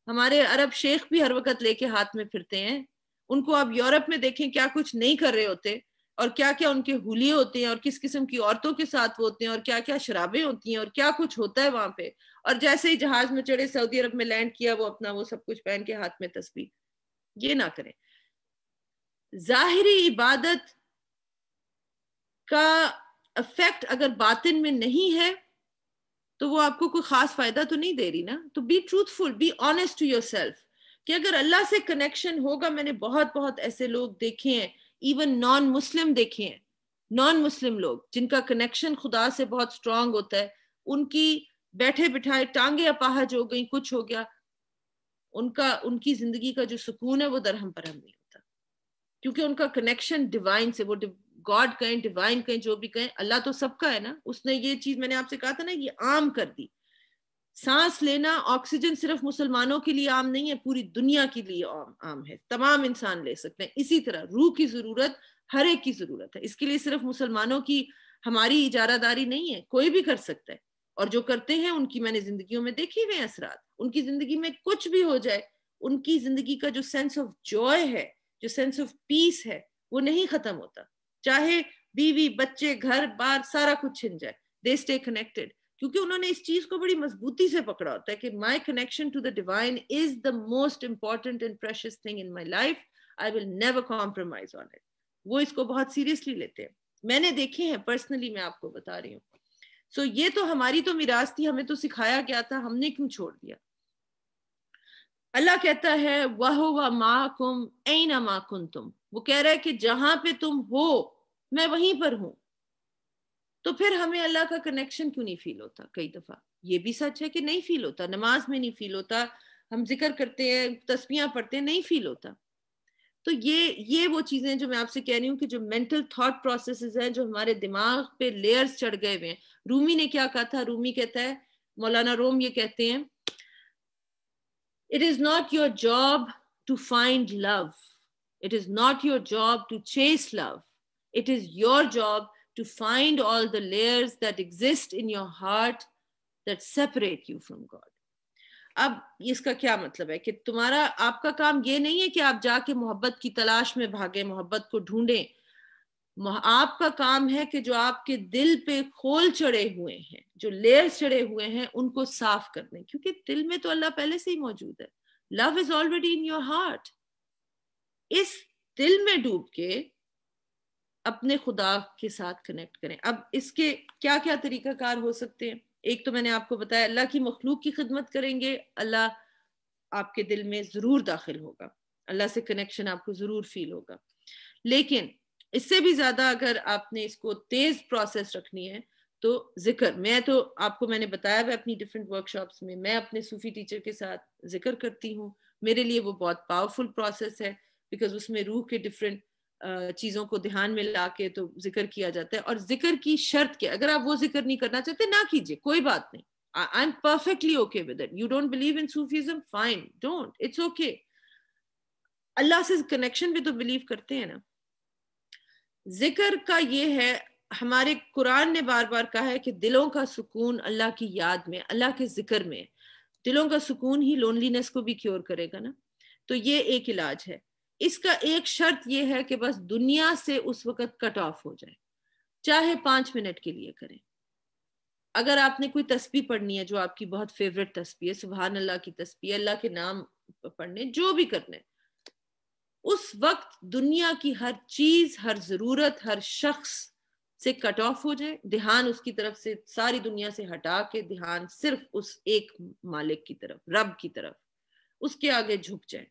[SPEAKER 1] ہمارے عرب شیخ بھی ہر وقت لے کے ہاتھ میں پھرتے ہیں. ان کو آپ یورپ میں دیکھیں کیا کچھ نہیں کر رہے ہوتے, اور کیا کیا ان کے حلیے ہوتے ہیں, اور کس قسم کی عورتوں کے ساتھ وہ ہوتے ہیں, اور کیا کیا شرابیں ہوتی ہیں, اور کیا کچھ ہوتا ہے وہاں پہ. اور جیسے ہی جہاز میں چڑھے, سعودی عرب میں لینڈ کیا, وہ اپنا وہ سب کچھ پہن کے ہاتھ میں تسبیح. یہ نہ کریں. ظاہری عبادت کا افیکٹ اگر باطن میں نہیں ہے تو وہ آپ کو کوئی خاص فائدہ تو نہیں دے رہی نا. تو be truthful, be honest to yourself کہ اگر اللہ سے کنیکشن ہوگا. میں نے بہت بہت ایسے لوگ دیکھے ہیں, ایون نان مسلم دیکھے ہیں, نان مسلم لوگ جن کا کنیکشن خدا سے بہت اسٹرانگ ہوتا ہے, ان کی بیٹھے بٹھائے ٹانگیں اپاہج ہو گئیں, کچھ ہو گیا, ان کی زندگی کا جو سکون ہے وہ درہم برہم نہیں ہوتا, کیونکہ ان کا کنیکشن ڈیوائن سے, وہ گاڈ کہیں, ڈیوائن کہیں, جو بھی کہیں, اللہ تو سب کا ہے نا. اس نے یہ چیز میں نے آپ سے کہا تھا نا, یہ عام کر دی. سانس لینا, آکسیجن صرف مسلمانوں کے لیے عام نہیں ہے, پوری دنیا کے لیے عام ہے, تمام انسان لے سکتے ہیں. اسی طرح روح کی ضرورت ہر ایک کی ضرورت ہے. اس کے لیے صرف مسلمانوں کی ہماری اجارہ داری نہیں ہے, کوئی بھی کر سکتا ہے. اور جو کرتے ہیں ان کی میں نے زندگیوں میں دیکھی ہوئے اثرات. ان کی زندگی میں کچھ بھی ہو جائے, ان کی زندگی کا جو سینس آف جوائے ہے, جو سینس آف پیس ہے, وہ نہیں ختم ہوتا. چاہے بیوی, بچے, گھر بار سارا کچھ چھن جائے, دے اسٹے کنیکٹڈ, کیونکہ انہوں نے اس چیز کو بڑی مضبوطی سے پکڑا ہوتا ہے کہ my connection to the divine is the most important and precious thing in my life. I will never compromise on it. وہ اس کو بہت سیریسلی لیتے ہیں. میں نے دیکھے ہیں پرسنلی, میں آپ کو بتا رہی ہوں. سو یہ تو ہماری تو میراث تھی, ہمیں تو سکھایا گیا تھا, ہم نے کیوں چھوڑ دیا. اللہ کہتا ہے وَهُوَ مَعَكُمْ أَيْنَمَا كُنْتُمْ. وہ کہہ رہا ہے کہ جہاں پہ تم ہو میں وہیں پر ہوں. تو پھر ہمیں اللہ کا کنیکشن کیوں نہیں فیل ہوتا؟ کئی دفعہ یہ بھی سچ ہے کہ نہیں فیل ہوتا, نماز میں نہیں فیل ہوتا, ہم ذکر کرتے ہیں, تسبیحاں پڑھتے ہیں, نہیں فیل ہوتا. تو یہ وہ چیزیں جو میں آپ سے کہہ رہی ہوں کہ جو مینٹل تھاٹ پروسیسز ہیں, جو ہمارے دماغ پہ لیئرز چڑھ گئے ہوئے ہیں. رومی نے کیا کہا تھا؟ رومی کہتا ہے, مولانا روم یہ کہتے ہیں, It is not your job to find love. It is not your job to chase love. It is your job to find all the layers that exist in your heart that separate you from God. اب اس کا کیا مطلب ہے کہ آپ کا کام یہ نہیں ہے کہ آپ جا کے محبت کی تلاش میں بھاگیں, محبت کو ڈھونڈیں. آپ کا کام ہے کہ جو آپ کے دل پہ کھول چڑھے ہوئے ہیں, جو لیئر چڑھے ہوئے ہیں, ان کو صاف کر دیں, کیونکہ دل میں تو اللہ پہلے سے ہی موجود ہے. Love is already in your heart. اس دل میں ڈوب کے اپنے خدا کے ساتھ کنیکٹ کریں. اب اس کے کیا کیا طریقہ کار ہو سکتے ہیں؟ ایک تو میں نے آپ کو بتایا, اللہ کی مخلوق کی خدمت کریں گے, اللہ آپ کے دل میں ضرور داخل ہوگا, اللہ سے کنیکشن آپ کو ضرور فیل ہوگا. لیکن اس سے بھی زیادہ اگر آپ نے اس کو تیز پروسیس رکھنی ہے تو ذکر. میں نے بتایا ہے اپنی ڈیفرنٹ ورکشاپس میں اپنے صوفی ٹیچر کے ساتھ ذکر کرتی ہوں. میرے لیے وہ بہت پاورفل پروسیس ہے, بیکاز اس میں روح کے ڈیفرنٹ چیزوں کو دھیان میں لا کے تو ذکر کیا جاتا ہے. اور ذکر کی شرط کیا, اگر آپ وہ ذکر نہیں کرنا چاہتے نہ کیجیے, کوئی بات نہیں. I'm perfectly okay with it. You don't believe in Sufism? Fine, don't. It's okay. اللہ سے کنیکشن بھی تو بلیو کرتے ہیں نا. ذکر کا یہ ہے, ہمارے قرآن نے بار بار کہا ہے کہ دلوں کا سکون اللہ کی یاد میں, اللہ کے ذکر میں. دلوں کا سکون ہی لونلینس کو بھی کیور کرے گا نا. تو یہ ایک علاج ہے. اس کا ایک شرط یہ ہے کہ بس دنیا سے اس وقت کٹ آف ہو جائے, چاہے 5 منٹ کے لیے کریں. اگر آپ نے کوئی تسبیح پڑھنی ہے جو آپ کی بہت فیوریٹ تسبیح ہے، سبحان اللہ کی تسبیح، اللہ کے نام پڑھنے، جو بھی کرنے، اس وقت دنیا کی ہر چیز، ہر ضرورت، ہر شخص سے کٹ آف ہو جائے، دھیان اس کی طرف سے ساری دنیا سے ہٹا کے دھیان صرف اس ایک مالک کی طرف، رب کی طرف، اس کے آگے جھک جائے.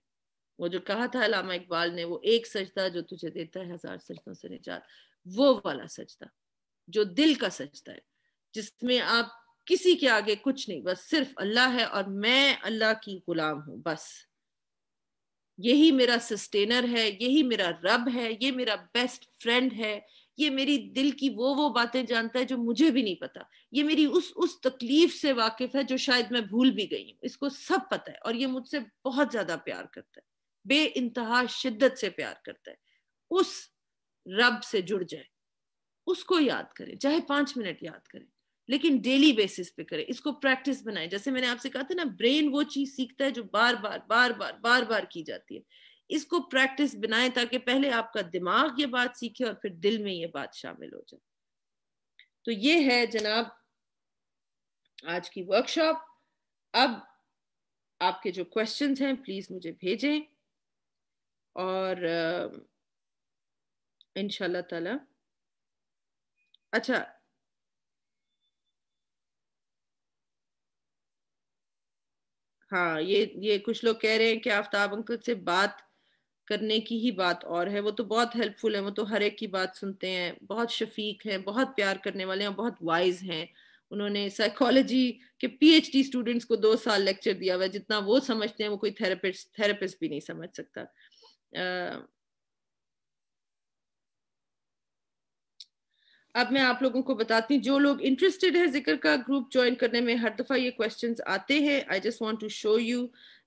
[SPEAKER 1] وہ جو کہا تھا علامہ اقبال نے، وہ ایک سجدہ جو تجھے دیتا ہے 1000 سجدوں سے نجات، وہ والا سجدہ جو دل کا سجدہ ہے، جس میں آپ کسی کے آگے کچھ نہیں، بس صرف اللہ ہے اور میں اللہ کی غلام ہوں، بس یہی میرا سسٹینر ہے، یہی میرا رب ہے، یہ میرا بیسٹ فرینڈ ہے، یہ میری دل کی وہ باتیں جانتا ہے جو مجھے بھی نہیں پتا، یہ میری اس تکلیف سے واقف ہے جو شاید میں بھول بھی گئی ہوں، اس کو سب پتا ہے، اور یہ مجھ سے بہت زیادہ پیار کرتا ہے، بے انتہا شدت سے پیار کرتا ہے. اس رب سے جڑ جائے، اس کو یاد کریں، چاہے 5 منٹ یاد کریں، لیکن ڈیلی بیسس پہ کریں، اس کو پریکٹس بنائیں. جیسے میں نے آپ سے کہا تھا نا، برین وہ چیز سیکھتا ہے جو بار بار کی جاتی ہے. اس کو پریکٹس بنائیں تاکہ پہلے آپ کا دماغ یہ بات سیکھے اور پھر دل میں یہ بات شامل ہو جائے. تو یہ ہے جناب آج کی ورکشاپ. اب آپ کے جو کوشچنز ہیں پلیز مجھے بھیجیں، اور انشاءاللہ تعالی. اچھا، ہاں، یہ کچھ لوگ کہہ رہے ہیں کہ آفتاب انکل سے بات کرنے کی ہی بات اور ہے، وہ تو بہت ہیلپ فل ہیں، وہ تو ہر ایک کی بات سنتے ہیں، بہت شفیق ہیں، بہت پیار کرنے والے ہیں، بہت وائز ہیں. انہوں نے سائیکالوجی کے پی ایچ ڈی اسٹوڈنٹس کو 2 سال لیکچر دیا ہوا ہے، جتنا وہ سمجھتے ہیں وہ کوئی تھراپسٹ بھی نہیں سمجھ سکتا. اب میں آپ لوگوں کو بتاتی ہوں، جو لوگ انٹرسٹڈ ہے ذکر کا گروپ جوائن کرنے میں، ہر دفعہ یہ کویسچنز آتے ہیں. I just want to show you,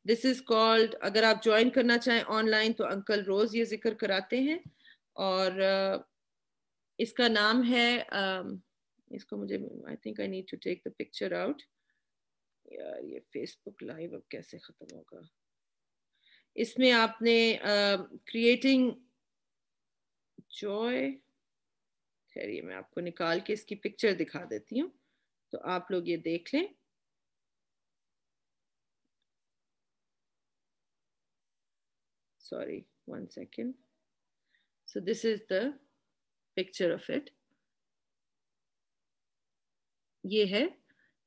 [SPEAKER 1] this is called، اگر آپ جوائن کرنا چاہیں آن لائن تو انکل روز یہ ذکر کراتے ہیں، اور اس کا نام ہے، اس کو مجھے I think I need to take the picture out. یار یہ فیس بک لائیو اب کیسے ختم ہوگا؟ اس میں آپ نے کریٹنگ جوائے، خیریے میں آپ کو نکال کے اس کی پکچر دکھا دیتی ہوں تو آپ لوگ یہ دیکھ لیں. Sorry, 1 second. So this is the picture of it. یہ ہے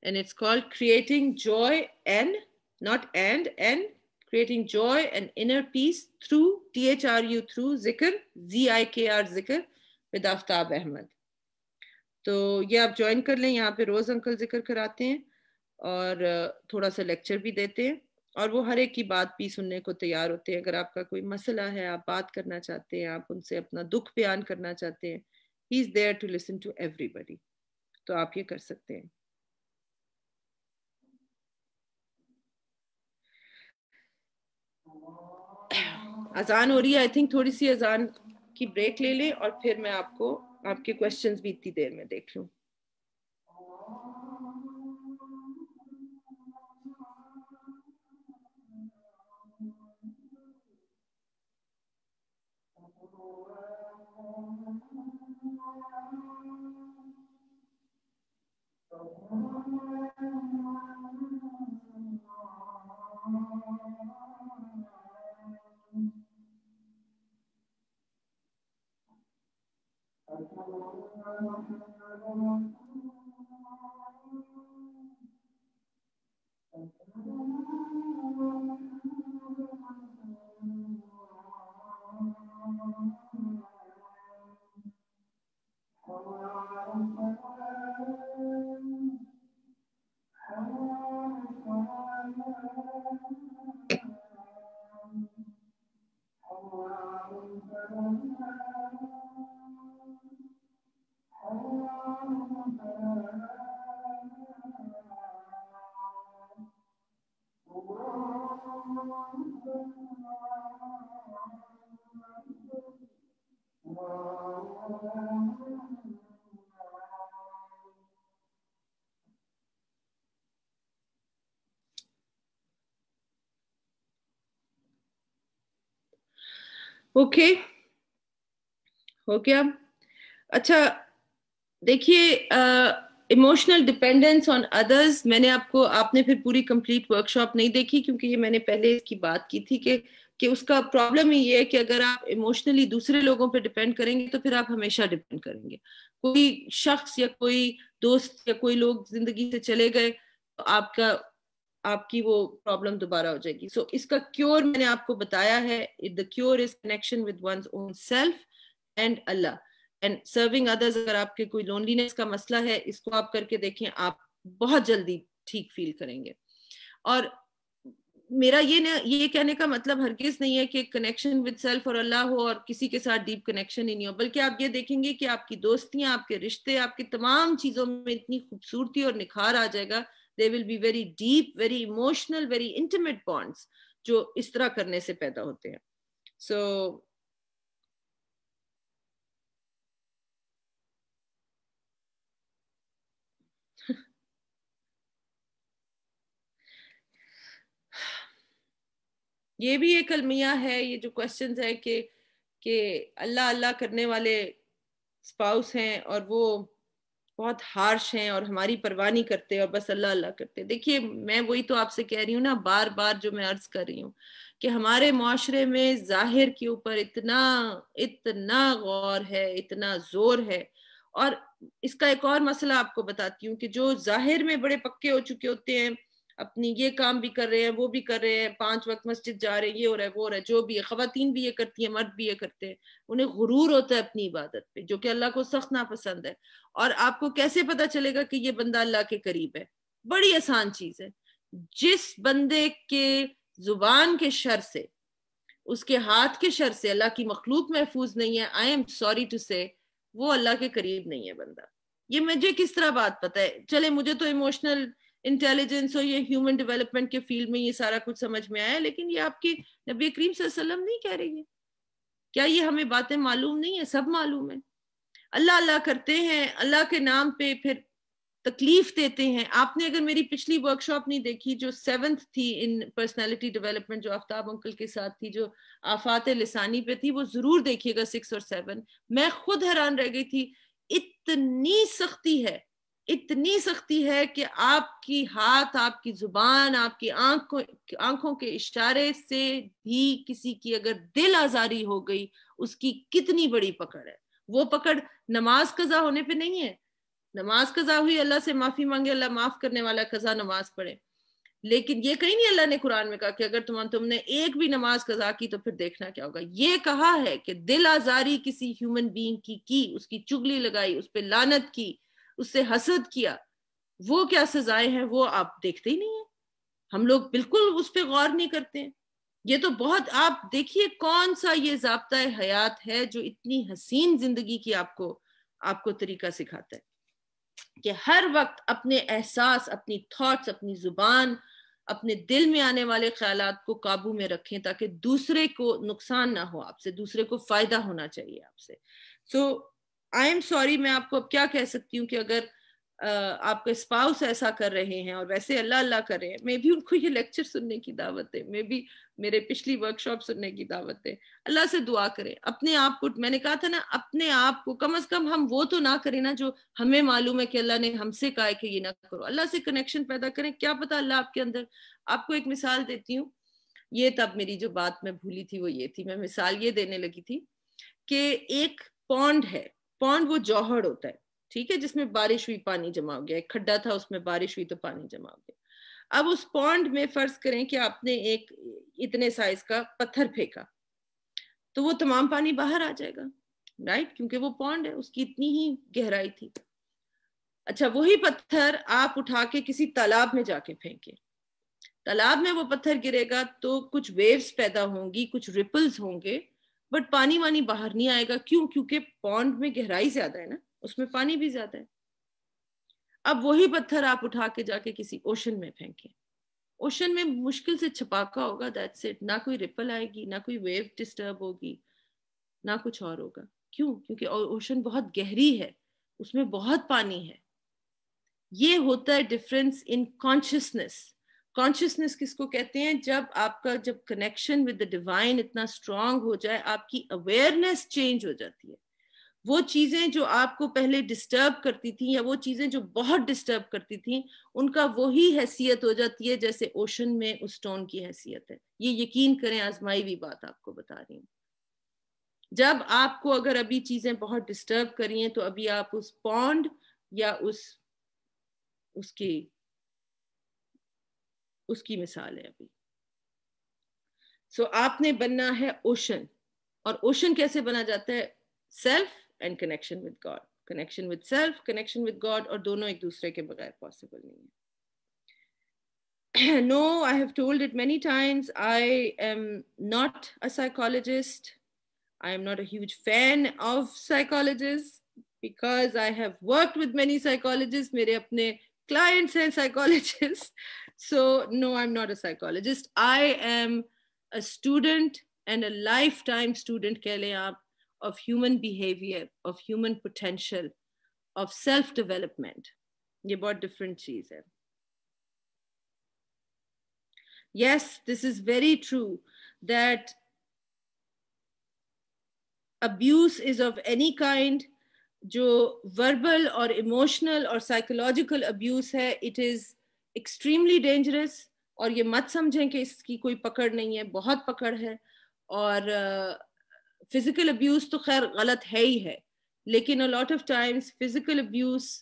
[SPEAKER 1] and it's called creating joy and creating joy and inner peace through THRU through ذکر ZIKR ذکر with آفتاب احمد. تو یہ آپ جوائن کر لیں. یہاں پہ روز انکل ذکر کراتے ہیں اور تھوڑا سا لیکچر بھی دیتے ہیں، اور وہ ہر ایک کی بات بھی سننے کو تیار ہوتے ہیں. اگر آپ کا کوئی مسئلہ ہے، آپ بات کرنا چاہتے ہیں، آپ ان سے اپنا دکھ بیان کرنا چاہتے ہیں، he is there to listen to everybody. تو آپ یہ کر سکتے ہیں. اذان ہو رہی ہے، آئی تھنک تھوڑی سی اذان کی بریک لے لیں اور پھر میں آپ کو آپ کے کویسچنز بھی اتنی دیر میں دیکھ لوں. اوکے، ہو گیا. اچھا دیکھیے، ایموشنل ڈپینڈنس آن ادرز، میں نے آپ نے پھر پوری کمپلیٹ ورکشاپ نہیں دیکھی کیونکہ یہ میں نے پہلے اس کی بات کی تھی کہ اس کا پرابلم ہی یہ ہے کہ اگر آپ ایموشنلی دوسرے لوگوں پہ ڈپینڈ کریں گے تو پھر آپ ہمیشہ ڈپینڈ کریں گے. کوئی شخص یا کوئی دوست یا کوئی لوگ زندگی سے چلے گئے تو آپ کی وہ پرابلم دوبارہ ہو جائے گی. سو اس کا کیور میں نے آپ کو بتایا ہے. The cure is connection with one's own self and Allah and serving others. اگر آپ کے کوئی لونلینس کا مسئلہ ہے اس کو آپ کر کے دیکھیں, آپ بہت جلدی ٹھیک فیل کریں گے. اور میرا یہ کہنے کا مطلب ہرگز نہیں ہے کہ کنیکشن ود سیلف اور اللہ ہو اور کسی کے ساتھ ڈیپ کنیکشن ہی نہیں ہو, بلکہ آپ یہ دیکھیں گے کہ آپ کی دوستیاں, آپ کے رشتے, آپ کی تمام چیزوں میں اتنی خوبصورتی اور نکھار آ جائے گا. They will be very deep, very emotional, very intimate bonds جو اس طرح کرنے سے پیدا ہوتے ہیں. So یہ بھی ایک المیہ ہے, یہ جو کوشچنز ہے کہ اللہ اللہ کرنے والے اسپاؤس ہیں اور وہ بہت ہارش ہیں اور ہماری پرواہ نہیں کرتے اور بس اللہ اللہ کرتے. دیکھیے میں وہی تو آپ سے کہہ رہی ہوں نا, بار بار جو میں عرض کر رہی ہوں کہ ہمارے معاشرے میں ظاہر کے اوپر اتنا غور ہے, اتنا زور ہے. اور اس کا ایک اور مسئلہ آپ کو بتاتی ہوں کہ جو ظاہر میں بڑے پکے ہو چکے ہوتے ہیں, اپنی یہ کام بھی کر رہے ہیں, وہ بھی کر رہے ہیں, 5 وقت مسجد جا رہے ہیں, یہ ہو رہا ہے, وہ ہو رہا ہے, جو بھی ہے, خواتین بھی یہ کرتی ہیں, مرد بھی یہ کرتے ہیں, انہیں غرور ہوتا ہے اپنی عبادت پہ جو کہ اللہ کو سخت ناپسند ہے. اور آپ کو کیسے پتا چلے گا کہ یہ بندہ اللہ کے قریب ہے؟ بڑی آسان چیز ہے. جس بندے کے زبان کے شر سے, اس کے ہاتھ کے شر سے اللہ کی مخلوق محفوظ نہیں ہے, I am sorry to say, وہ اللہ کے قریب نہیں ہے بندہ. یہ مجھے کس طرح بات پتہ ہے؟ چلے مجھے تو ایموشنل انٹیلیجنس اور یہ ہیومن ڈیولپمنٹ کے فیلڈ میں یہ سارا کچھ سمجھ میں آیا, لیکن یہ آپ کی نبی کریم صلی اللہ علیہ وسلم نہیں کہہ رہی ہے. کیا یہ ہمیں باتیں معلوم نہیں ہے؟ سب معلوم ہے. اللہ اللہ کرتے ہیں, اللہ کے نام پہ پھر تکلیف دیتے ہیں. آپ نے اگر میری پچھلی ورکشاپ نہیں دیکھی جو 7th تھی ان پرسنالٹی ڈیولپمنٹ, جو آفتاب انکل کے ساتھ تھی, جو آفات لسانی پہ تھی, وہ ضرور دیکھیے گا 6 اور 7. میں خود حیران رہ گئی تھی, اتنی سختی ہے کہ آپ کی ہاتھ, آپ کی زبان, آپ کی آنکھوں کے اشارے سے بھی کسی کی اگر دل آزاری ہو گئی, اس کی کتنی بڑی پکڑ ہے. وہ پکڑ نماز قضا ہونے پہ نہیں ہے. نماز قضا ہوئی, اللہ سے معافی مانگے, اللہ معاف کرنے والا, قضا نماز پڑھے. لیکن یہ کہیں نہیں اللہ نے قرآن میں کہا کہ اگر تم نے ایک بھی نماز قضا کی تو پھر دیکھنا کیا ہوگا. یہ کہا ہے کہ دل آزاری کسی ہیومن بینگ کی, اس کی چگلی لگائی, اس پہ لعنت کی, اس سے حسد کیا, وہ کیا سزائیں ہیں وہ آپ دیکھتے ہی نہیں ہیں. ہم لوگ بالکل اس پہ غور نہیں کرتے ہیں. یہ تو بہت, آپ دیکھیے کون سا یہ ضابطہ حیات ہے جو اتنی حسین زندگی کی آپ کو طریقہ سکھاتا ہے کہ ہر وقت اپنے احساس, اپنی تھاٹس, اپنی زبان, اپنے دل میں آنے والے خیالات کو قابو میں رکھیں تاکہ دوسرے کو نقصان نہ ہو آپ سے, دوسرے کو فائدہ ہونا چاہیے آپ سے. سو آئی ایم سوری, میں آپ کو اب کیا کہہ سکتی ہوں کہ اگر آپ کے اسپاؤس ایسا کر رہے ہیں اور ویسے اللہ اللہ کر رہے ہیں, میں بھی ان کو یہ لیکچر سننے کی دعوت ہے, میں بھی میرے پچھلی ورکشاپ سننے کی دعوت ہے. اللہ سے دعا کریں اپنے آپ کو, میں نے کہا تھا نا, اپنے آپ کو کم از کم ہم وہ تو نہ کریں نا جو ہمیں معلوم ہے کہ اللہ نے ہم سے کہا ہے کہ یہ نہ کرو. اللہ سے کنیکشن پیدا کریں, کیا پتا اللہ آپ کے اندر. آپ کو ایک مثال دیتی ہوں, یہ تب میری جو بات میں بھولی تھی وہ یہ تھی, میں مثال یہ دینے لگی تھی کہ ایک پونڈ ہے, پونڈ وہ جوہر ہوتا ہے, ٹھیک ہے, جس میں بارش ہوئی پانی جمع ہو گیا, ایک کھڈا تھا اس میں بارش ہوئی تو پانی جمع ہو گیا. اب اس پونڈ میں فرض کریں کہ آپ نے ایک اتنے سائز کا پتھر پھینکا تو وہ تمام پانی باہر آ جائے گا, رائٹ, کیونکہ وہ پونڈ ہے, اس کی اتنی ہی گہرائی تھی. اچھا, وہی پتھر آپ اٹھا کے کسی تالاب میں جا کے پھینکے, تالاب میں وہ پتھر گرے گا تو کچھ ویوز پیدا ہوں گی, کچھ ریپلز ہوں گے, بٹ پانی وانی باہر نہیں آئے گا. کیوں؟ کیونکہ پونڈ میں گہرائی زیادہ ہے نا, اس میں پانی بھی زیادہ ہے. اب وہی پتھر آپ اٹھا کے جا کے کسی اوشن میں پھینکیں, اوشن میں مشکل سے چھپاکا ہوگا, دیٹس اٹ, نہ کوئی ریپل آئے گی, نہ کوئی ویو ڈسٹرب ہوگی, نہ کچھ اور ہوگا. کیوں؟ کیونکہ اوشن بہت گہری ہے, اس میں بہت پانی ہے. یہ ہوتا ہے ڈفرینس ان کانشیسنس. کانشیسنس کس کو کہتے ہیں؟ جب کنیکشن ود دا ڈیوائن اتنا اسٹرانگ ہو جائے, آپ کی اویئرنیس چینج ہو جاتی ہے. وہ چیزیں جو آپ کو پہلے ڈسٹرب کرتی تھیں یا وہ چیزیں جو بہت ڈسٹرب کرتی تھیں ان کا وہی حیثیت ہو جاتی ہے جیسے اوشن میں اس اسٹون کی حیثیت ہے. یہ یقین کریں، آزمائی ہوئی بات آپ کو بتا رہی ہوں. جب آپ کو اگر ابھی چیزیں بہت ڈسٹرب کری ہیں تو ابھی آپ اس پونڈ یا اس کی مثال ہے ابھی. سو آپ نے بننا ہے اوشن. اور اوشن کیسے بنا جاتا ہے؟ Self and connection with God. Connection with self, connection with God, اور دونوں ایک دوسرے کے بغیر پاسبل نہیں ہے. No, I have told it many times, I am not a psychologist. I am not a huge fan of psychologists because I have worked with many psychologists. میرے اپنے clients ہیں psychologists. So no, I'm not a psychologist. I am a student and a lifetime student کہہ لیں آپ of human behavior, of human potential, of self-development. یہ بہت different چیز ہے. Yes, this is very true that abuse is of any kind. جو verbal اور emotional اور psychological abuse ہے, it is extremely dangerous. اور یہ مت سمجھیں کہ اس کی کوئی پکڑ نہیں ہے، بہت پکڑ ہے. اور physical abuse تو خیر غلط ہے ہی ہے، لیکن a lot of times physical abuse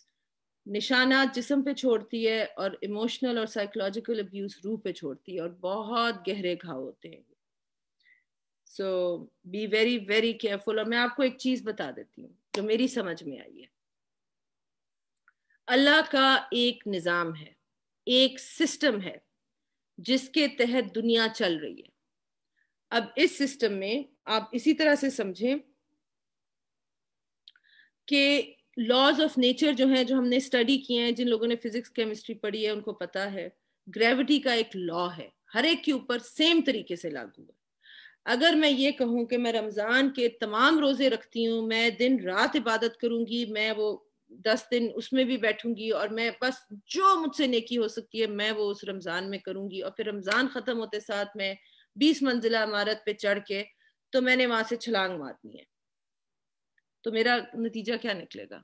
[SPEAKER 1] نشانات جسم پہ چھوڑتی ہے اور ایموشنل اور سائیکولوجیکل ابیوز روح پہ چھوڑتی ہے اور بہت گہرے گھاؤ ہوتے ہیں. سو بی ویری ویری کیئرفل. اور میں آپ کو ایک چیز بتا دیتی ہوں جو میری سمجھ میں آئی ہے. اللہ کا ایک نظام ہے، ایک سسٹم ہے جس کے تحت دنیا چل رہی ہے. اب اس سسٹم میں آپ اسی طرح سے سمجھیں کہ لاز آف نیچر جو ہیں، جو ہم نے اسٹڈی کیے ہیں، جن لوگوں نے فزکس کیمسٹری پڑھی ہے ان کو پتا ہے گریوٹی کا ایک لا ہے، ہر ایک کے اوپر سیم طریقے سے لاگو ہے. اگر میں یہ کہوں کہ میں رمضان کے تمام روزے رکھتی ہوں، میں دن رات عبادت کروں گی، میں وہ 10 دن اس میں بھی بیٹھوں گی، اور میں بس جو مجھ سے نیکی ہو سکتی ہے میں وہ اس رمضان میں کروں گی، اور پھر رمضان ختم ہوتے ساتھ میں 20 منزلہ عمارت پہ چڑھ کے تو میں نے وہاں سے چھلانگ مارنی ہے، تو میرا نتیجہ کیا نکلے گا؟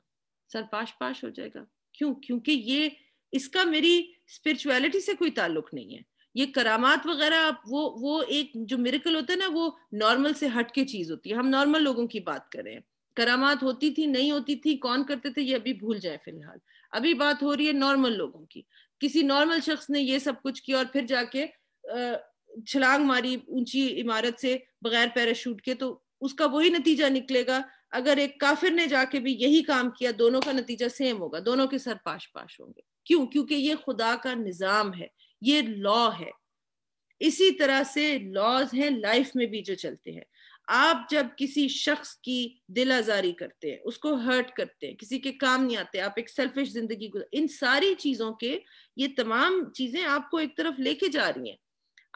[SPEAKER 1] سر پاش ہو جائے گا. کیوں؟ کیونکہ اس کا میری اسپرچویلٹی سے کوئی تعلق نہیں ہے. یہ کرامات وغیرہ وہ ایک جو میریکل ہوتا ہے نا، وہ نارمل سے ہٹ کے چیز ہوتی ہے. ہم نارمل لوگوں کی بات کر رہے ہیں. کرامات ہوتی تھی نہیں ہوتی تھی، کون کرتے تھے، یہ ابھی بھول جائیں فی الحال. ابھی بات ہو رہی ہے نارمل لوگوں کی. کسی نارمل شخص نے یہ سب کچھ کیا اور پھر جا کے چھلانگ ماری اونچی عمارت سے بغیر پیراشوٹ کے، تو اس کا وہی نتیجہ نکلے گا. اگر ایک کافر نے جا کے بھی یہی کام کیا، دونوں کا نتیجہ سیم ہوگا، دونوں کے سر پاش ہوں گے. کیوں؟ کیونکہ یہ خدا کا نظام ہے، یہ لا ہے. اسی طرح سے لاز ہیں لائف میں بھی جو چلتے ہیں. آپ جب کسی شخص کی دل آزاری کرتے ہیں، اس کو ہرٹ کرتے ہیں، کسی کے کام نہیں آتے، آپ ایک سیلفش زندگی ان ساری چیزوں کے یہ تمام چیزیں آپ کو ایک طرف لے کے جا رہی ہیں.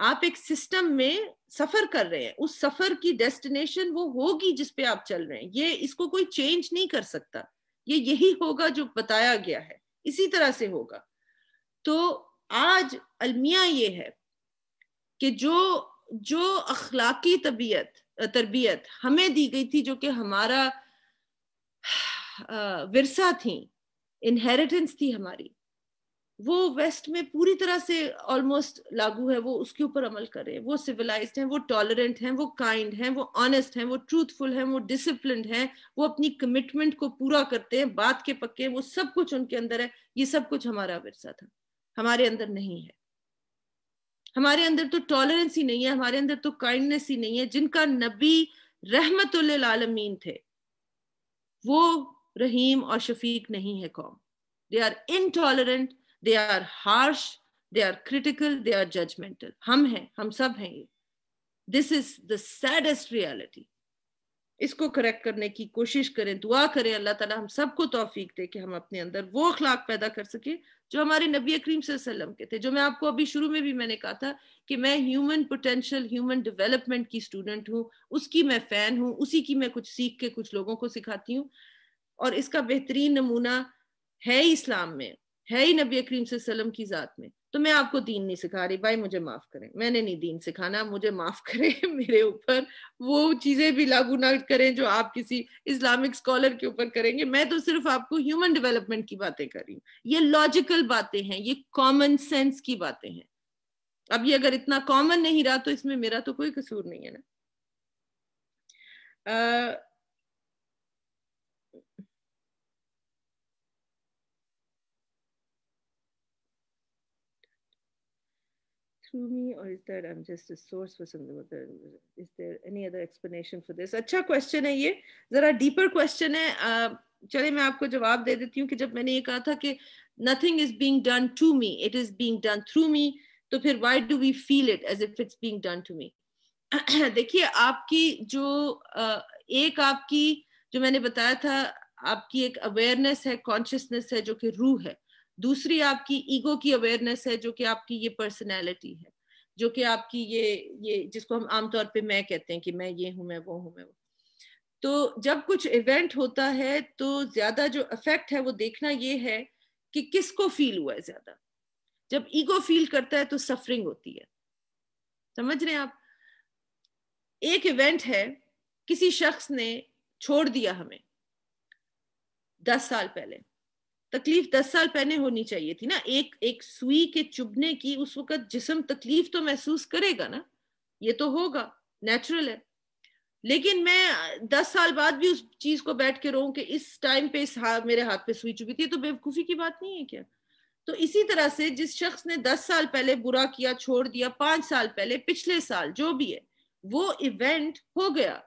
[SPEAKER 1] آپ ایک سسٹم میں سفر کر رہے ہیں، اس سفر کی ڈیسٹینیشن وہ ہوگی جس پہ آپ چل رہے ہیں. اس کو کوئی چینج نہیں کر سکتا. یہی ہوگا جو بتایا گیا ہے، اسی طرح سے ہوگا. تو آج المیہ یہ ہے کہ جو اخلاقی تربیت ہمیں دی گئی تھی، جو کہ ہمارا ورثہ تھی، انہیریٹنس تھی ہماری، وہ ویسٹ میں پوری طرح سے آلموسٹ لاگو ہے. وہ اس کے اوپر عمل کر رہے ہیں. وہ سویلائزڈ ہیں، وہ ٹالرنٹ ہیں، وہ کائنڈ ہیں، وہ آنیسٹ ہیں، وہ ٹروتفل ہیں، وہ ڈسپلنڈ ہیں، وہ اپنی کمٹمنٹ کو پورا کرتے ہیں، بات کے پکے ہیں. وہ سب کچھ ان کے اندر ہے. یہ سب کچھ ہمارا ورثہ تھا، ہمارے اندر نہیں ہے. ہمارے اندر تو ٹالرنس ہی نہیں ہے، ہمارے اندر تو کائنڈنس ہی نہیں ہے. جن کا نبی رحمت للعالمین تھے وہ رحیم اور شفیق نہیں ہے قوم. They are intolerant, they are harsh, they are critical, they are judgmental. ہم سب ہیں. This is the saddest reality. اس کو کریکٹ کرنے کی کوشش کریں، دعا کریں اللہ تعالیٰ ہم سب کو توفیق دے کہ ہم اپنے اندر وہ اخلاق پیدا کر سکیں جو ہمارے نبی کریم صلی اللہ علیہ وسلم کے تھے. جو میں آپ کو ابھی شروع میں بھی میں نے کہا تھا کہ میں ہیومن پوٹینشل، ہیومن ڈیولپمنٹ کی اسٹوڈنٹ ہوں، اس کی میں فین ہوں، اسی کی میں کچھ سیکھ کے کچھ لوگوں کو سکھاتی ہوں. اور اس کا بہترین نمونہ ہے اسلام میں، ہے ہی نبی کریم صلی اللہ علیہ وسلم کی ذات میں. تو میں آپ کو دین نہیں سکھا رہی بھائی، مجھے معاف کریں، میں نے نہیں دین سکھانا، مجھے معاف کریں، میرے اوپر وہ چیزیں بھی لاگو نہ کریں جو آپ کسی اسلامک اسکالر کے اوپر کریں گے. میں تو صرف آپ کو ہیومن ڈیولپمنٹ کی باتیں کر رہی ہوں. یہ لاجیکل باتیں ہیں، یہ کامن سینس کی باتیں ہیں. اب یہ اگر اتنا کامن نہیں رہا تو اس میں میرا تو کوئی قصور نہیں ہے نا. through me, or is that I'm just a source for something? Is there any other explanation for this? اچھا کوشچن ہے یہ، ذرا ڈیپر کوشچن ہے. چلے میں آپ کو جواب دے دیتی ہوں کہ جب میں نے یہ کہا تھا کہ nothing is being done to me, it is being done through me, تو پھر why do we feel it as if it's being done to me? دیکھیے آپ کی جو ایک آپ کی جو میں نے بتایا تھا آپ کی ایک اویئرنیس ہے، کانشیسنیس ہے جو کہ روح ہے. دوسری آپ کی ایگو کی اویئرنیس ہے جو کہ آپ کی یہ پرسنالٹی ہے، جو کہ آپ کی یہ جس کو ہم عام طور پہ میں کہتے ہیں کہ میں یہ ہوں، میں وہ ہوں، میں وہ. تو جب کچھ ایونٹ ہوتا ہے تو زیادہ جو افیکٹ ہے وہ دیکھنا یہ ہے کہ کس کو فیل ہوا ہے زیادہ. جب ایگو فیل کرتا ہے تو سفرنگ ہوتی ہے. سمجھ رہے ہیں آپ؟ ایک ایونٹ ہے، کسی شخص نے چھوڑ دیا ہمیں 10 سال پہلے. تکلیف 10 سال پہلے ہونی چاہیے تھی نا. ایک سوئی کے چبھنے کی اس وقت جسم تکلیف تو محسوس کرے گا نا، یہ تو ہوگا، نیچرل ہے. لیکن میں 10 سال بعد بھی اس چیز کو بیٹھ کے رہوں کہ اس ٹائم پہ میرے ہاتھ پہ سوئی چبھی تھی، تو بیوقوفی کی بات نہیں ہے کیا؟ تو اسی طرح سے جس شخص نے 10 سال پہلے برا کیا، چھوڑ دیا، 5 سال پہلے، پچھلے سال جو بھی ہے، وہ ایونٹ ہو گیا.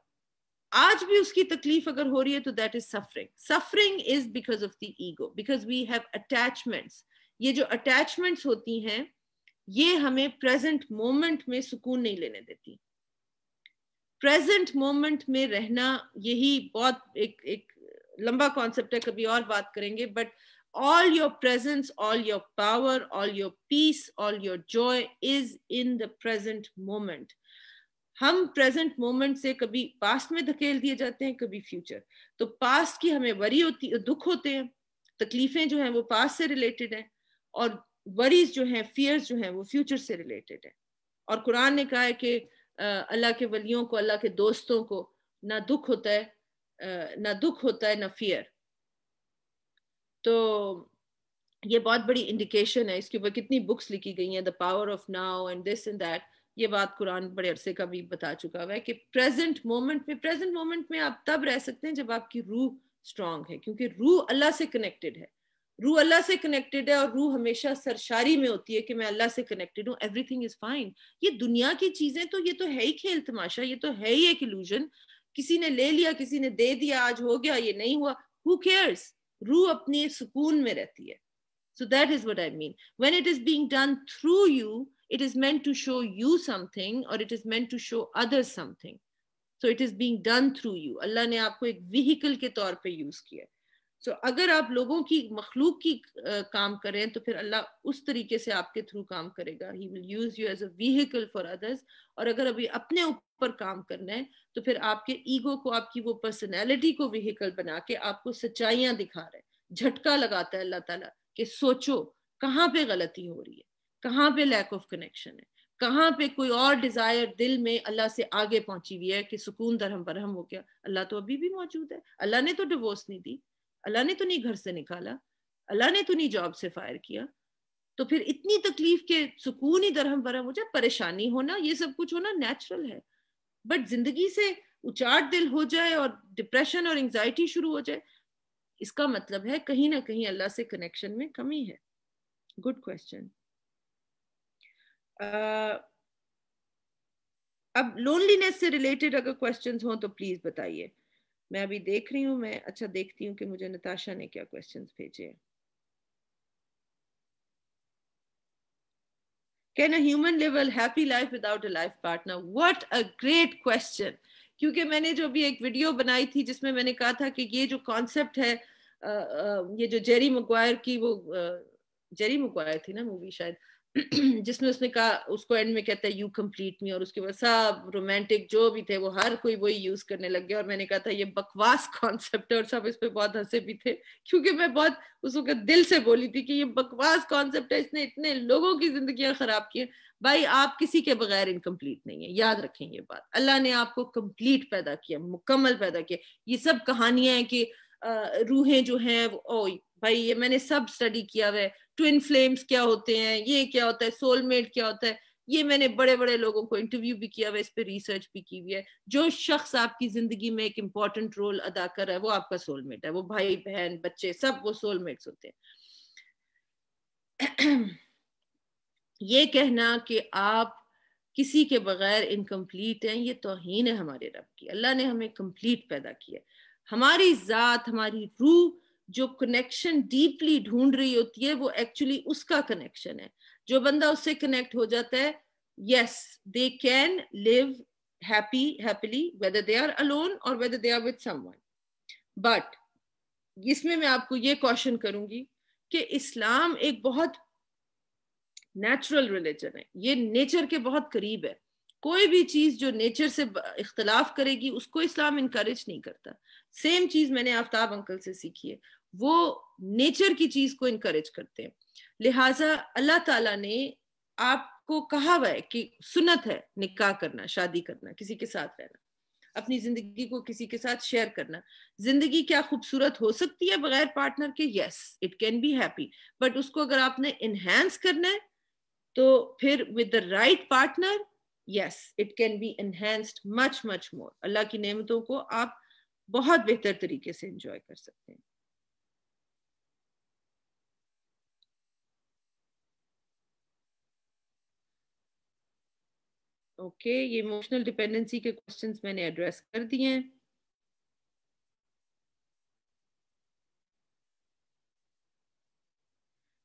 [SPEAKER 1] آج بھی اس کی تکلیف اگر ہو رہی ہے تو that is suffering. Suffering is because of the ego, because we have attachments. یہ جو اٹیچمنٹس ہوتی ہیں یہ ہمیں پریزنٹ مومنٹ میں سکون نہیں لینے دیتی. پریزنٹ مومنٹ میں رہنا یہی بہت ایک لمبا کانسیپٹ ہے، کبھی اور بات کریں گے. But all your presence, all your power, all your peace, all your joy is in the present moment. ہم پریزنٹ مومنٹ سے کبھی پاسٹ میں دھکیل دیے جاتے ہیں، کبھی فیوچر. تو پاسٹ کی ہمیں وری ہوتی، دکھ ہوتے ہیں، تکلیفیں جو ہیں وہ پاسٹ سے ریلیٹڈ ہیں، اور وریز جو ہیں، فیئرز جو ہیں وہ فیوچر سے ریلیٹڈ ہیں. اور قرآن نے کہا ہے کہ اللہ کے ولیوں کو، اللہ کے دوستوں کو نہ دکھ ہوتا ہے نہ فیئر. تو یہ بہت بڑی انڈیکیشن ہے. اس کے اوپر کتنی بکس لکھی گئی ہیں، the power of now and this and that. یہ بات قرآن بڑے عرصے کا بھی بتا چکا ہوا ہے کہ پریزنٹ مومنٹ میں آپ تب رہ سکتے ہیں جب آپ کی روح اسٹرانگ ہے، کیونکہ روح اللہ سے کنیکٹڈ ہے. روح اللہ سے کنیکٹڈ ہے، اور روح ہمیشہ سرشاری میں ہوتی ہے کہ میں اللہ سے کنیکٹڈ ہوں، ایوری تھنگ از فائن. یہ دنیا کی چیزیں تو یہ تو ہے ہی کھیل تماشا، یہ تو ہے ہی ایک illusion. کسی نے لے لیا، کسی نے دے دیا، آج ہو گیا، یہ نہیں ہوا، who cares. روح اپنی سکون میں رہتی ہے. So that is what I mean. When it is being done through you, it is meant to show you something, or it is meant to show others something. So it is being done through you. اللہ نے آپ کو ایک vehicle کے طور پہ use کیا. So اگر آپ لوگوں کی، مخلوق کی کام کریں تو پھر اللہ اس طریقے سے آپ کے تھرو کام کرے گا. He will use you as a vehicle for others. اور اگر ابھی اپنے اوپر کام کرنا ہے تو پھر آپ کے ایگو کو، آپ کی وہ پرسنالٹی کو ویہیکل بنا کے آپ کو سچائیاں دکھا رہے ہیں. جھٹکا لگاتا ہے اللہ تعالیٰ کہ سوچو کہاں پہ غلطی ہو رہی ہے، کہاں پہ لیک آف کنیکشن ہے، کہاں پہ کوئی اور ڈیزائر دل میں اللہ سے آگے پہنچی ہوئی ہے کہ سکون درہم برہم ہو گیا. اللہ تو ابھی بھی موجود ہے. اللہ نے تو ڈیورس نہیں دی، اللہ نے تو نہیں گھر سے نکالا، اللہ نے تو نہیں جاب سے فائر کیا. تو پھر اتنی تکلیف کے سکون ہی درہم برہم ہو جائے، پریشانی ہونا، یہ سب کچھ ہونا نیچرل ہے. بٹ زندگی سے اچاٹ دل ہو جائے اور ڈپریشن اور انگزائٹی شروع ہو جائے، اس کا مطلب ہے کہیں نہ کہیں اللہ سے کنیکشن میں کمی ہے. Good question. اب لونلینس سے ریلیٹڈ اگر کوشچنز ہوں تو پلیز بتائیے. میں ابھی دیکھ رہی ہوں، میں اچھا دیکھتی ہوں کہ مجھے نتاشا نے کیا کوشچنز بھیجے ہیں. Can a human live a happy life without a life partner? What a great question. کیونکہ میں نے جو ابھی ایک ویڈیو بنائی تھی جس میں نے کہا تھا کہ یہ جو کانسیپٹ ہے، یہ جو جیری مگوائر کی، وہ جیری مگوائر تھی نا مووی شاید، جس میں اس نے کہا, اس کو اینڈ میں کہتا ہے یو کمپلیٹ می, اور اس کے بعد سب رومانٹک جو بھی تھے وہ ہر کوئی وہی یوز کرنے لگ گیا, اور میں نے کہا تھا یہ بکواس کانسیپٹ ہے, اور سب اس پہ بہت ہنسے بھی تھے کیونکہ میں بہت اس کو دل سے بولی تھی کہ یہ بکواس کانسیپٹ ہے, اس نے اتنے لوگوں کی زندگیاں خراب کی ہیں. بھائی آپ کسی کے بغیر انکمپلیٹ نہیں ہیں, یاد رکھیں یہ بات. اللہ نے آپ کو کمپلیٹ پیدا کیا, مکمل پیدا کیا. یہ سب کہانیاں ہیں کہ روحیں جو ہیں, بھائی یہ میں نے سب اسٹڈی کیا ہوا ہے, ٹوین فلیمز کیا ہوتے ہیں, یہ کیا ہوتا ہے, سول میٹ کیا ہوتا ہے, یہ میں نے بڑے بڑے لوگوں کو انٹرویو بھی کیا ہوا ہے, اس پہ ریسرچ بھی کی ہوئی ہے. جو شخص آپ کی زندگی میں ایک امپورٹنٹ رول ادا کر رہا ہے وہ آپ کا سول میٹ ہے. وہ بھائی بہن بچے سب وہ سول میٹس ہوتے ہیں. یہ کہنا کہ آپ کسی کے بغیر انکمپلیٹ ہیں, یہ توہین ہے ہمارے رب کی. اللہ نے ہمیں کمپلیٹ پیدا کیا. ہماری ذات, ہماری روح جو کنیکشن ڈیپلی ڈھونڈ رہی ہوتی ہے وہ ایکچولی اس کا کنیکشن ہے. جو بندہ اس سے کنیکٹ ہو جاتا ہے, yes they can live happily whether they are alone or whether they are with someone. but اس میں آپ کو یہ کوشچن کروں گی کہ اسلام ایک بہت نیچرل ریلیجن ہے, یہ نیچر کے بہت قریب ہے. کوئی بھی چیز جو نیچر سے اختلاف کرے گی اس کو اسلام انکریج نہیں کرتا. سیم چیز میں نے آفتاب انکل سے سیکھی ہے, وہ نیچر کی چیز کو انکریج کرتے ہیں. لہٰذا اللہ تعالیٰ نے آپ کو کہا ہوا ہے کہ سنت ہے نکاح کرنا, شادی کرنا, کسی کے ساتھ رہنا, اپنی زندگی کو کسی کے ساتھ شیئر کرنا. زندگی کیا خوبصورت ہو سکتی ہے بغیر پارٹنر کے؟ Yes it can be happy, but اس کو اگر آپ نے انہینس کرنا ہے تو پھر with the right partner, yes, it can be enhanced much more. اللہ کی نعمتوں کو آپ بہت بہتر طریقے سے انجوائے کر سکتے ہیں. اوکے, یہ ایموشنل ڈپینڈنسی کے کوسچنز میں نے ایڈریس کر دیے ہیں.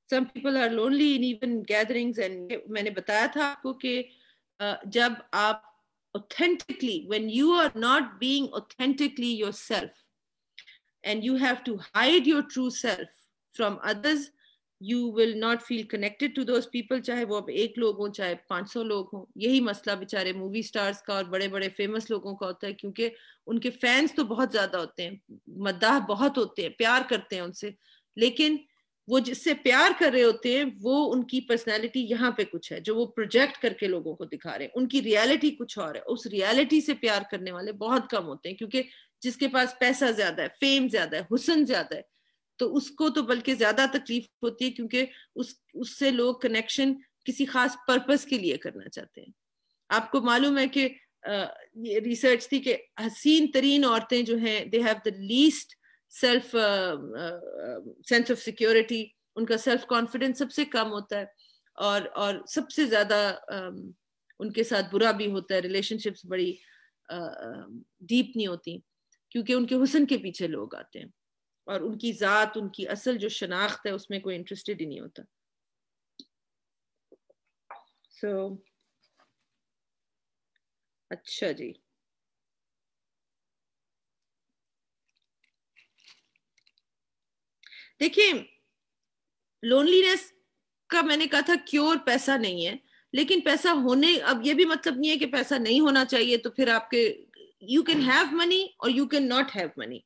[SPEAKER 1] Some people are lonely in even gatherings, and میں نے بتایا تھا آپ کو کہ جب آپ authentically, when you are not being authentically yourself and you have to hide your true self from others, you will not feel connected to those people, چاہے وہ اب 1 لوگ ہوں چاہے 500 لوگ ہوں. یہی مسئلہ بیچارے مووی سٹارز کا اور بڑے بڑے فیمس لوگوں کا ہوتا ہے, کیونکہ ان کے فینس تو بہت زیادہ ہوتے ہیں, مداح بہت ہوتے ہیں, پیار کرتے ہیں ان سے, لیکن وہ جس سے پیار کر رہے ہوتے ہیں وہ ان کی پرسنالٹی یہاں پہ کچھ ہے جو وہ پروجیکٹ کر کے لوگوں کو دکھا رہے ہیں. ان کی ریالٹی کچھ اور ہے. اس ریالٹی سے پیار کرنے والے بہت کم ہوتے ہیں, کیونکہ جس کے پاس پیسہ زیادہ ہے, فیم زیادہ ہے, حسن زیادہ ہے, تو اس کو تو بلکہ زیادہ تکلیف ہوتی ہے, کیونکہ اس سے لوگ کنیکشن کسی خاص پرپس کے لیے کرنا چاہتے ہیں. آپ کو معلوم ہے کہ یہ ریسرچ تھی کہ حسین ترین عورتیں جو ہیں they have the least sense of security, ان کا سیلف کانفیڈنس سب سے کم ہوتا ہے, اور سب سے زیادہ ان کے ساتھ برا بھی ہوتا ہے. ریلیشن شپس بڑی ڈیپ نہیں ہوتی, کیونکہ ان کے حسن کے پیچھے لوگ آتے ہیں, اور ان کی ذات, ان کی اصل جو شناخت ہے اس میں کوئی انٹرسٹڈ ہی نہیں ہوتا. اچھا جی, دیکھیں لونلینس کا میں نے کہا تھا کیور پیسہ نہیں ہے, لیکن پیسہ ہونے, اب یہ بھی مطلب نہیں ہے کہ پیسہ نہیں ہونا چاہیے تو پھر آپ کے you can have money or you can not have money.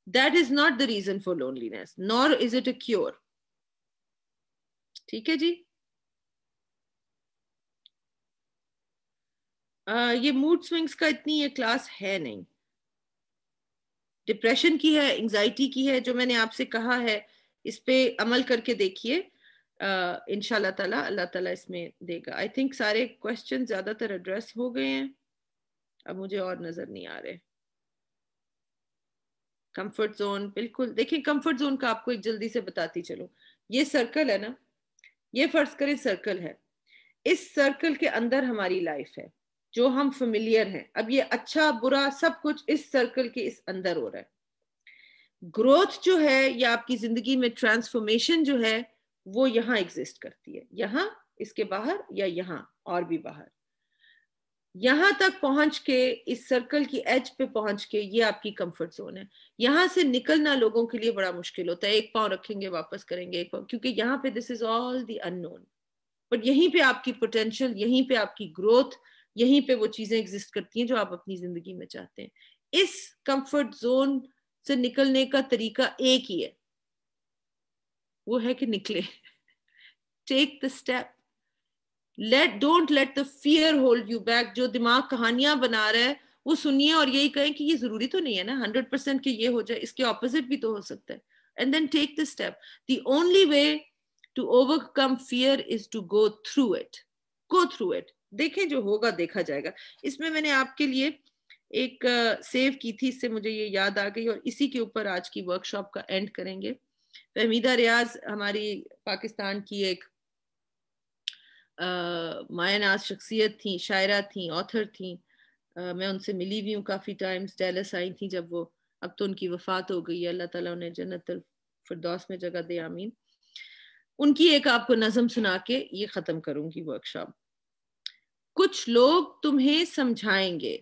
[SPEAKER 1] That is not the reason for loneliness, nor is it a cure. ٹھیک ہے جی. یہ موڈ سوئنگز کا اتنی یہ کلاس ہے نہیں, ڈپریشن کی ہے, انگزائٹی کی ہے. جو میں نے آپ سے کہا ہے اس پہ عمل کر کے دیکھیے, انشاءاللہ تعالیٰ اللہ تعالیٰ اس میں دے گا. آئی تھنک سارے کوشچن زیادہ تر ایڈریس ہو گئے ہیں, اب مجھے اور نظر نہیں آ رہے. کمفرٹ زون, بالکل. دیکھیں کمفرٹ زون کا آپ کو ایک جلدی سے بتاتی چلو. یہ سرکل ہے نا, یہ فرض کریں سرکل ہے, اس سرکل کے اندر ہماری لائف ہے جو ہم فیملیئر ہیں. اب یہ اچھا برا سب کچھ اس سرکل کے اس اندر ہو رہا ہے. گروتھ جو ہے یا آپ کی زندگی میں ٹرانسفارمیشن جو ہے وہ یہاں ایگزسٹ کرتی ہے, یہاں, اس کے باہر, یا یہاں اور بھی باہر. یہاں تک پہنچ کے, اس سرکل کی ایج پہ پہنچ کے, یہ آپ کی کمفرٹ زون ہے. یہاں سے نکلنا لوگوں کے لیے بڑا مشکل ہوتا ہے. 1 پاؤں رکھیں گے واپس کریں گے 1 پاؤں, کیونکہ یہاں پہ دس از آل دی ان نون. بٹ یہیں پہ آپ کی پوٹینشیل، یہیں پہ آپ کی گروتھ، یہیں پہ وہ چیزیں ایگزسٹ کرتی ہیں جو آپ اپنی زندگی میں چاہتے ہیں. اس کمفرٹ زون سے نکلنے کا طریقہ ایک ہی ہے، وہ ہے کہ نکلے. Take the step. Don't let the fear hold you back. جو دماغ کہانیاں بنا رہا ہے وہ سنیے اور یہی کہیں کہ یہ ضروری تو نہیں ہے نا 100% کہ یہ ہو جائے، اس کے اپوزٹ بھی تو ہو سکتا ہے. And then take the step. The only way to overcome fear is to go through it. Go through it. دیکھیں جو ہوگا دیکھا جائے گا. اس میں نے آپ کے لیے ایک سیو کی تھی، اس سے مجھے یہ یاد آ گئی، اور اسی کے اوپر آج کی ورکشاپ کا اینڈ کریں گے. فہمیدہ ریاض ہماری پاکستان کی ایک مایہ ناز شخصیت تھیں، شاعرہ تھیں، آتھر تھیں. میں ان سے ملی بھی ہوں کافی ٹائمز. ڈیلس آئی تھیں جب وہ، اب تو ان کی وفات ہو گئی ہے، اللہ تعالیٰ انہیں جنت الفردوس میں جگہ دے، آمین. ان کی ایک آپ کو نظم سنا کے یہ ختم کروں گی ورکشاپ. کچھ لوگ تمہیں سمجھائیں گے،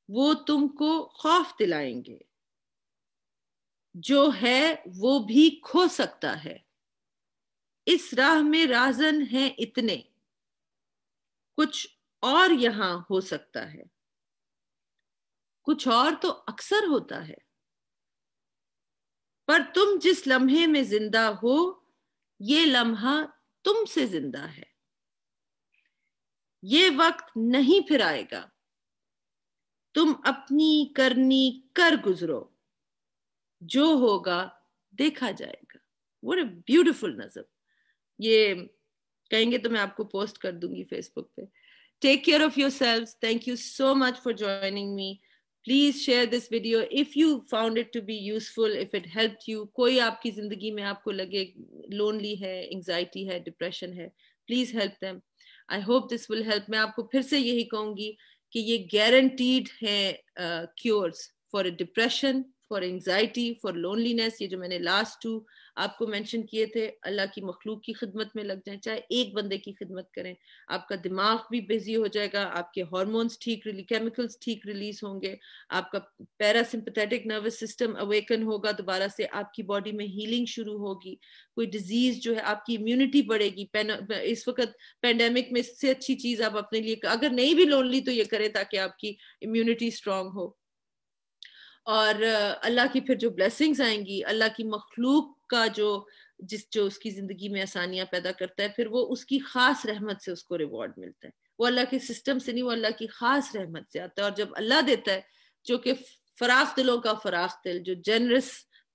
[SPEAKER 1] وہ تم کو خوف دلائیں گے، جو ہے وہ بھی کھو سکتا ہے. اس راہ میں رازن ہیں اتنے، کچھ اور یہاں ہو سکتا ہے. کچھ اور تو اکثر ہوتا ہے، پر تم جس لمحے میں زندہ ہو، یہ لمحہ تم سے زندہ ہے. یہ وقت نہیں پھر آئے گا، تم اپنی کرنی کر گزرو، جو ہوگا دیکھا جائے گا. What a beautiful نظم. یہ کہیں گے تو میں آپ کو پوسٹ کر دوں گی فیس بک پہ. Take care of yourselves. Thank you so much for joining me. Please share this video if you found it to be useful, if it helped you. کوئی آپ کی زندگی میں آپ کو لگے لونلی ہے، انگزائٹی ہے، ڈپریشن ہے، please help them. I hope this will help. میں آپ کو پھر سے یہی کہوں گی کہ یہ گارنٹیڈ ہیں cures for depression, for anxiety, for loneliness. یہ جو میں نے لاسٹ 2 آپ کو مینشن کیے تھے، اللہ کی مخلوق کی خدمت میں لگ جائیں، چاہے ایک بندے کی خدمت کریں، آپ کا دماغ بھی بزی ہو جائے گا، آپ کے ہارمونز ٹھیک کیمیکلز ٹھیک ریلیز ہوں گے، آپ کا پیرا سمپیتھیٹک نروس سسٹم اویکن ہوگا دوبارہ سے، آپ کی باڈی میں ہیلنگ شروع ہوگی، کوئی ڈیزیز جو ہے آپ کی امیونٹی بڑھے گی. اس وقت پینڈیمک میں اس سے اچھی چیز آپ اپنے لیے اگر نہیں بھی لونلی تو یہ کریں تاکہ آپ کی امیونٹی اسٹرانگ ہو. اور اللہ کی پھر جو بلیسنگز آئیں گی، اللہ کی مخلوق کا جو اس کی زندگی میں آسانیاں پیدا کرتا ہے، پھر وہ اس کی خاص رحمت سے اس کو ریوارڈ ملتا ہے. وہ اللہ کے سسٹم سے نہیں، وہ اللہ کی خاص رحمت سے آتا ہے. اور جب اللہ دیتا ہے، جو کہ فراخ دلوں کا فراخ دل، جو جنرس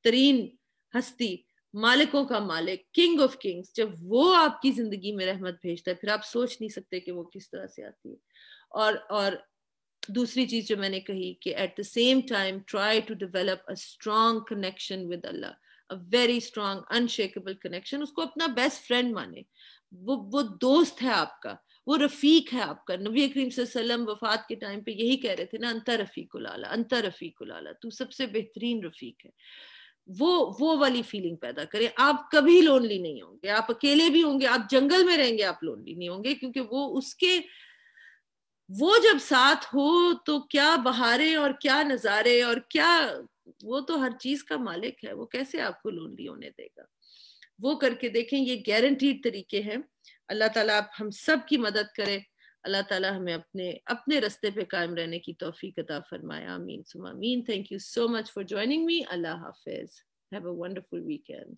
[SPEAKER 1] ترین ہستی، مالکوں کا مالک، کنگ آف کنگز، جب وہ آپ کی زندگی میں رحمت بھیجتا ہے، پھر آپ سوچ نہیں سکتے کہ وہ کس طرح سے آتی ہے. اور دوسری چیز جو میں نے کہی کہ at the same time try to develop a strong connection with Allah, a very strong unshakeable connection. اس کو اپنا بیسٹ فرینڈ مانے، وہ دوست ہے آپ کا، وہ رفیق ہے آپ کا. نبی کریم صلی اللہ علیہ وسلم وفات کے ٹائم پہ یہی کہہ رہے تھے نا، انت رفیق الاعلیٰ، انت رفیق الاعلیٰ، تو سب سے بہترین رفیق ہے. وہ والی فیلنگ پیدا کریں. آپ کبھی لونلی نہیں ہوں گے، آپ اکیلے بھی ہوں گے، آپ جنگل میں رہیں گے، آپ لونلی نہیں ہوں گے، کیونکہ وہ جب ساتھ ہو تو کیا بہاریں اور کیا نظارے اور کیا، وہ تو ہر چیز کا مالک ہے، وہ کیسے آپ کو لونلی ہونے دے گا. وہ کر کے دیکھیں، یہ گارنٹیڈ طریقے ہیں. اللہ تعالیٰ آپ ہم سب کی مدد کرے. اللہ تعالیٰ ہمیں اپنے رستے پہ قائم رہنے کی توفیق عطا فرمائے. آمین ثم آمین. Thank you so much for joining me. اللہ حافظ. Have a wonderful weekend.